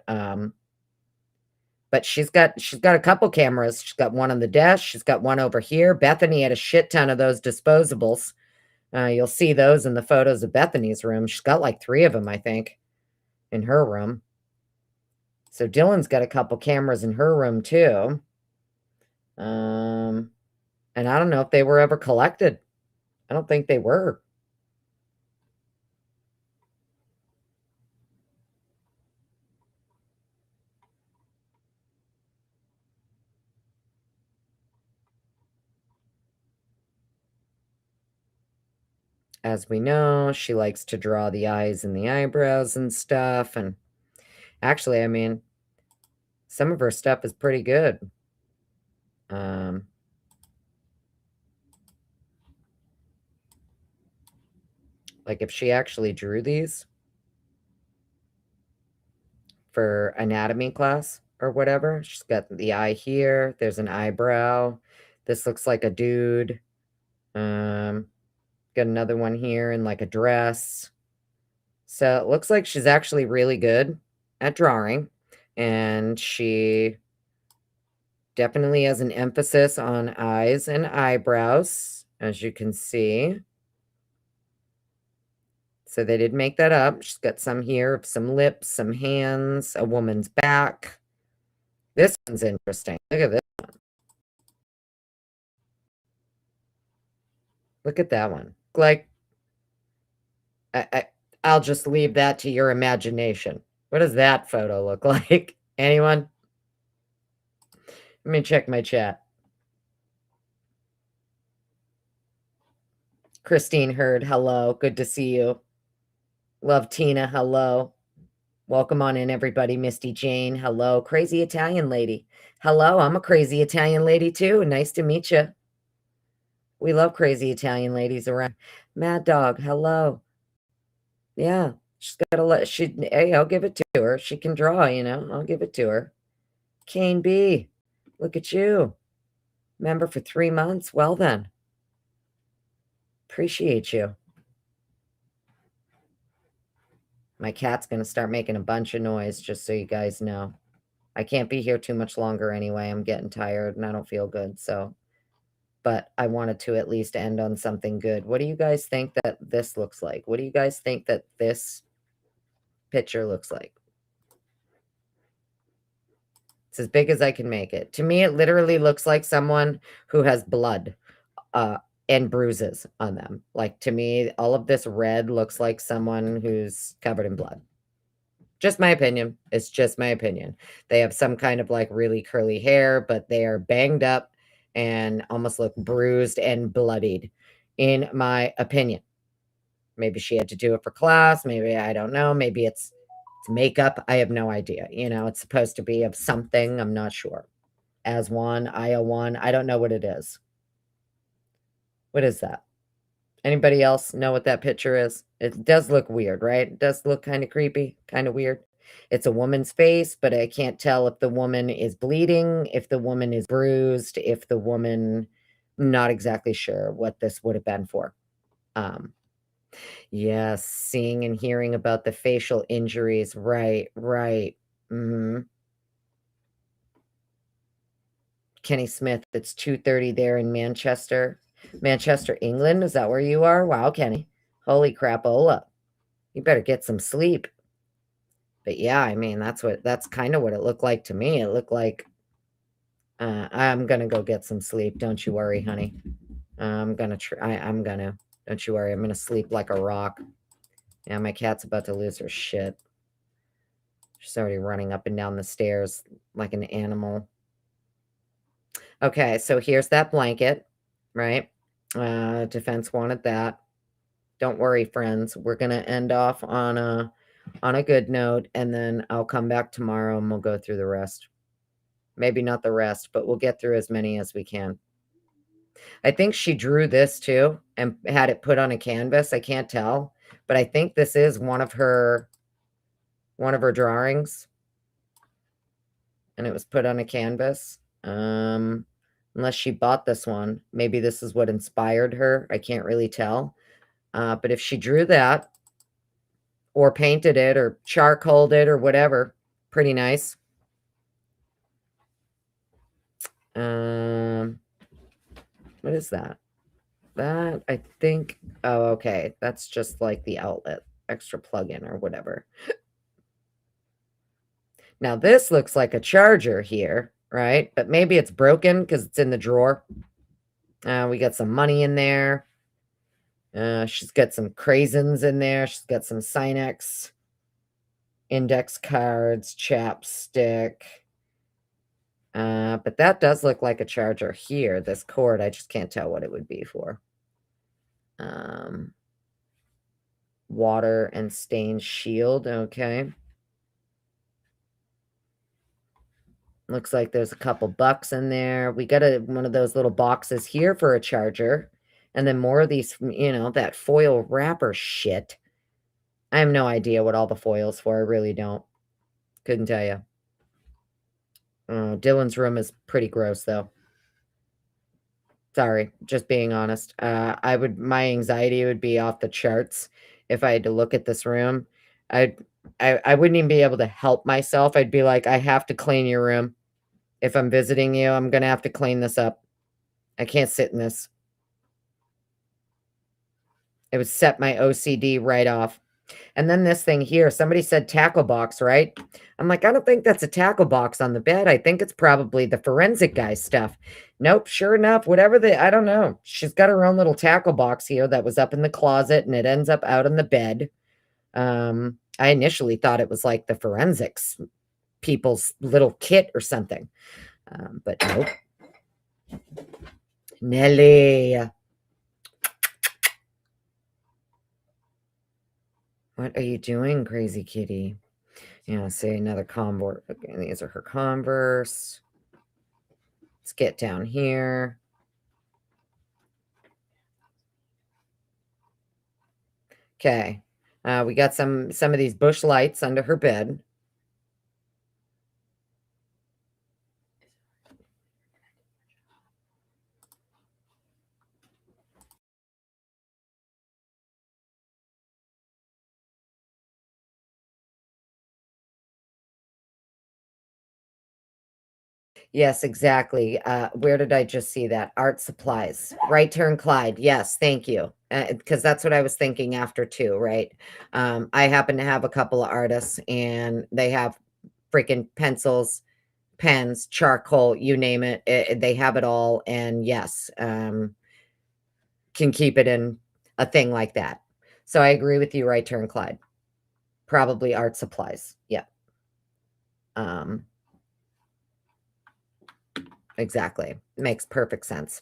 [SPEAKER 1] but she's got a couple cameras. She's got one on the desk, she's got one over here. Bethany had a shit ton of those disposables. You'll see those in the photos of Bethany's room. She's got, like, 3 of them, I think, in her room. So Dylan's got a couple cameras in her room too. And I don't know if they were ever collected. I don't think they were. As we know, she likes to draw the eyes and the eyebrows and stuff, and actually, I mean, some of her stuff is pretty good. Like, if she actually drew these for anatomy class or whatever, she's got the eye here, there's an eyebrow, this looks like a dude, got another one here in, like, a dress. So, it looks like she's actually really good at drawing, and she definitely has an emphasis on eyes and eyebrows, as you can see. So they did make that up. She's got some here of some lips, some hands, a woman's back. This one's interesting. Look at this one. Look at that one. Like, I'll just leave that to your imagination. What does that photo look like? Anyone? Let me check my chat. Christine Hurd, hello. Good to see you. Love Tina, hello. Welcome on in, everybody. Misty Jane, hello. Crazy Italian lady. Hello, I'm a crazy Italian lady too. Nice to meet you. We love crazy Italian ladies around. Mad Dog, hello. Yeah, she's got a lot. Hey, I'll give it to her. She can draw, you know. I'll give it to her. Kane B, look at you. Member for 3 months. Well then. Appreciate you. My cat's gonna start making a bunch of noise, just so you guys know. I can't be here too much longer anyway. I'm getting tired and I don't feel good, so. But I wanted to at least end on something good. What do you guys think that this looks like? What do you guys think that this picture looks like? It's as big as I can make it. To me, it literally looks like someone who has blood and bruises on them. Like, to me, all of this red looks like someone who's covered in blood. Just my opinion. It's just my opinion. They have some kind of, like, really curly hair, but they are banged up and almost look bruised and bloodied, in my opinion. Maybe she had to do it for class. Maybe, I don't know. Maybe it's makeup. I have no idea. You know, it's supposed to be of something. I'm not sure. As one, IO one. I don't know what it is. What is that? Anybody else know what that picture is? It does look weird, right? It does look kind of creepy, kind of weird. It's a woman's face, but I can't tell if the woman is bleeding, if the woman is bruised, if the woman, not exactly sure what this would have been for. Yes, seeing and hearing about the facial injuries. Right, right. Mhm. Kenny Smith, it's 2:30 there in Manchester. Manchester, England? Is that where you are? Wow, Kenny. Holy crapola. You better get some sleep. But yeah, I mean, that's kind of what it looked like to me. It looked like I'm gonna go get some sleep. Don't you worry, honey. I'm gonna try. I'm gonna. Don't you worry. I'm gonna sleep like a rock. Yeah, my cat's about to lose her shit. She's already running up and down the stairs like an animal. Okay, so here's that blanket, right? Defense wanted that. Don't worry, friends. We're gonna end off on a good note, and then I'll come back tomorrow and we'll go through the rest. Maybe not the rest, but we'll get through as many as we can. I think she drew this too and had it put on a canvas. I can't tell, but I think this is one of her drawings, and it was put on a canvas. Unless she bought this one. Maybe this is what inspired her. I can't really tell. But if she drew that or painted it or charcoaled it or whatever, pretty nice. What is that? That, I think, oh, okay. That's just like the outlet, extra plug-in or whatever. Now this looks like a charger here, right? But maybe it's broken because it's in the drawer. We got some money in there. She's got some craisins in there. She's got some Sinex, index cards, chapstick. But that does look like a charger here. This cord, I just can't tell what it would be for. Water and stain shield, okay. Looks like there's a couple bucks in there. We got one of those little boxes here for a charger. And then more of these, that foil wrapper shit. I have no idea what all the foil's for. I really don't. Couldn't tell you. Dylan's room is pretty gross, though. Sorry, just being honest. My anxiety would be off the charts if I had to look at this room. I wouldn't even be able to help myself. I'd be like, I have to clean your room. If I'm visiting you, I'm going to have to clean this up. I can't sit in this. It would set my OCD right off. And then this thing here, somebody said tackle box, right? I'm like, I don't think that's a tackle box on the bed. I think it's probably the forensic guy's stuff. Nope, sure enough, I don't know. She's got her own little tackle box here that was up in the closet and it ends up out on the bed. I initially thought it was like the forensics people's little kit or something. But nope. Nelly. What are you doing, crazy kitty? Yeah, say another Converse. Okay, these are her Converse. Let's get down here. Okay. We got some of these bush lights under her bed. Yes, exactly. Where did I just see that? Art supplies. Right turn Clyde. Yes, thank you. Because that's what I was thinking after too, right? I happen to have a couple of artists and they have freaking pencils, pens, charcoal, you name it. They have it all. And yes, can keep it in a thing like that. So I agree with you, right turn Clyde. Probably art supplies. Yeah. Exactly. Makes perfect sense.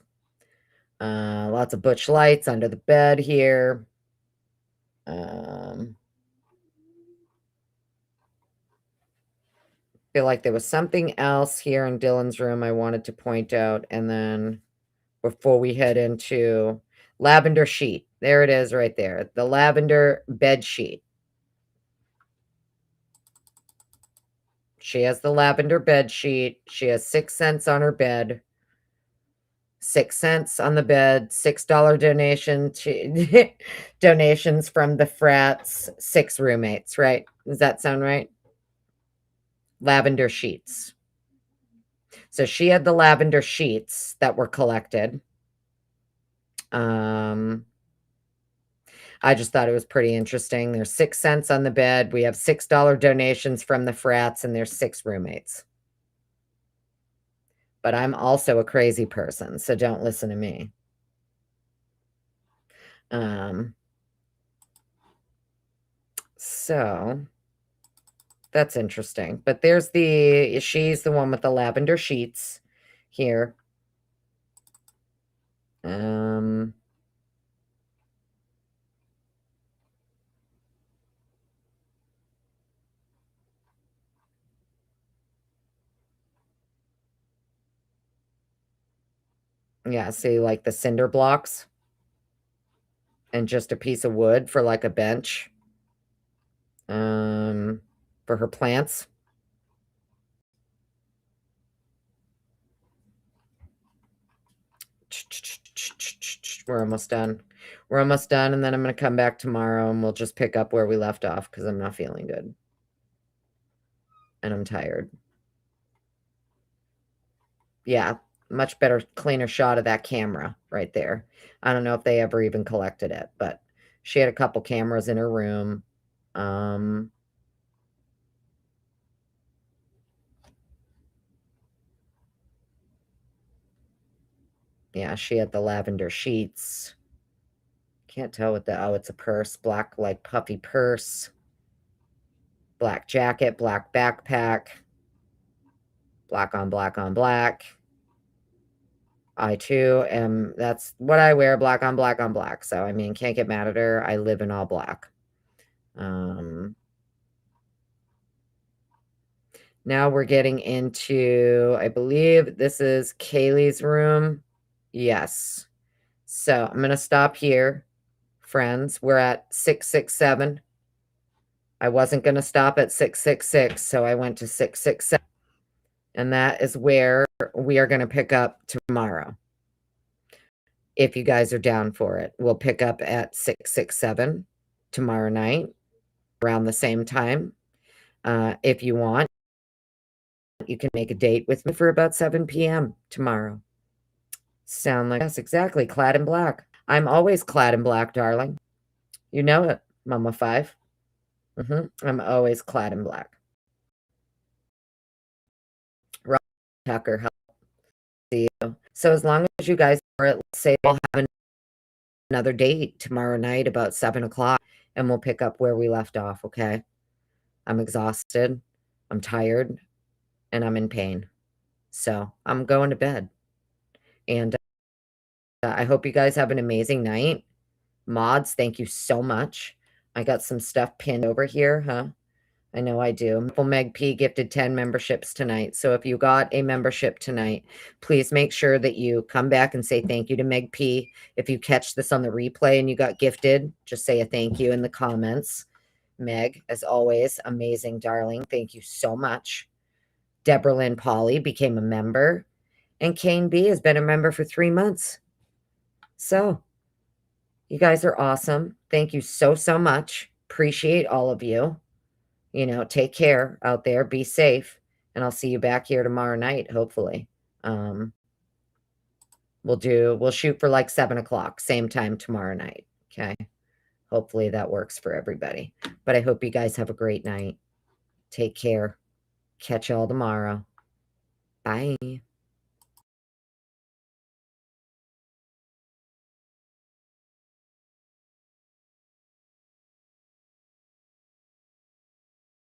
[SPEAKER 1] Lots of butch lights under the bed here. Feel like there was something else here in Dylan's room I wanted to point out. And then before we head into lavender sheet, there it is right there. The lavender bed sheet. She has the lavender bed sheet. She has 6 cents on her bed. 6 cents on the bed, $6 donation to donations from the frats, 6 roommates, right? Does that sound right? Lavender sheets. So she had the lavender sheets that were collected. I just thought it was pretty interesting. There's 6 cents on the bed. We have $6 donations from the frats, and there's 6 roommates. But I'm also a crazy person, so don't listen to me. So that's interesting. But there's she's the one with the lavender sheets here. Yeah, see, like the cinder blocks and just a piece of wood for like a bench. For her plants. We're almost done. We're almost done, and then I'm going to come back tomorrow, and we'll just pick up where we left off because I'm not feeling good. And I'm tired. Yeah, much better, cleaner shot of that camera right there. I don't know if they ever even collected it, but she had a couple cameras in her room. Yeah, she had the lavender sheets. Can't tell what the, oh, it's a purse, black, like puffy purse. Black jacket, black backpack. Black on black on black. I too am, that's what I wear, black on black on black. So, I mean, can't get mad at her. I live in all black. Now we're getting into, I believe this is Kaylee's room. Yes. So I'm going to stop here, friends. We're at 667. I wasn't going to stop at 666, so I went to 667. And that is where we are going to pick up tomorrow. If you guys are down for it, we'll pick up at 667 tomorrow night around the same time. If you want, you can make a date with me for about 7 p.m. tomorrow. Sound like, yes, exactly. Clad in black. I'm always clad in black, darling. You know it, Mama 5. I'm always clad in black. Rob Tucker, help see you. So as long as you guys are, let's say we'll have another date tomorrow night about 7 o'clock, and we'll pick up where we left off, okay? I'm exhausted. I'm tired. And I'm in pain. So I'm going to bed. And I hope you guys have an amazing night. Mods, thank you so much. I got some stuff pinned over here, huh? I know I do. Meg P gifted 10 memberships tonight. So if you got a membership tonight, please make sure that you come back and say thank you to Meg P. If you catch this on the replay and you got gifted, just say a thank you in the comments. Meg, as always, amazing, darling. Thank you so much. Deborah Lynn Polly became a member. And Kane B has been a member for 3 months. So you guys are awesome. Thank you so, so much. Appreciate all of you. You know, take care out there. Be safe. And I'll see you back here tomorrow night, hopefully. We'll shoot for like 7 o'clock, same time tomorrow night. Okay. Hopefully that works for everybody. But I hope you guys have a great night. Take care. Catch y'all tomorrow. Bye.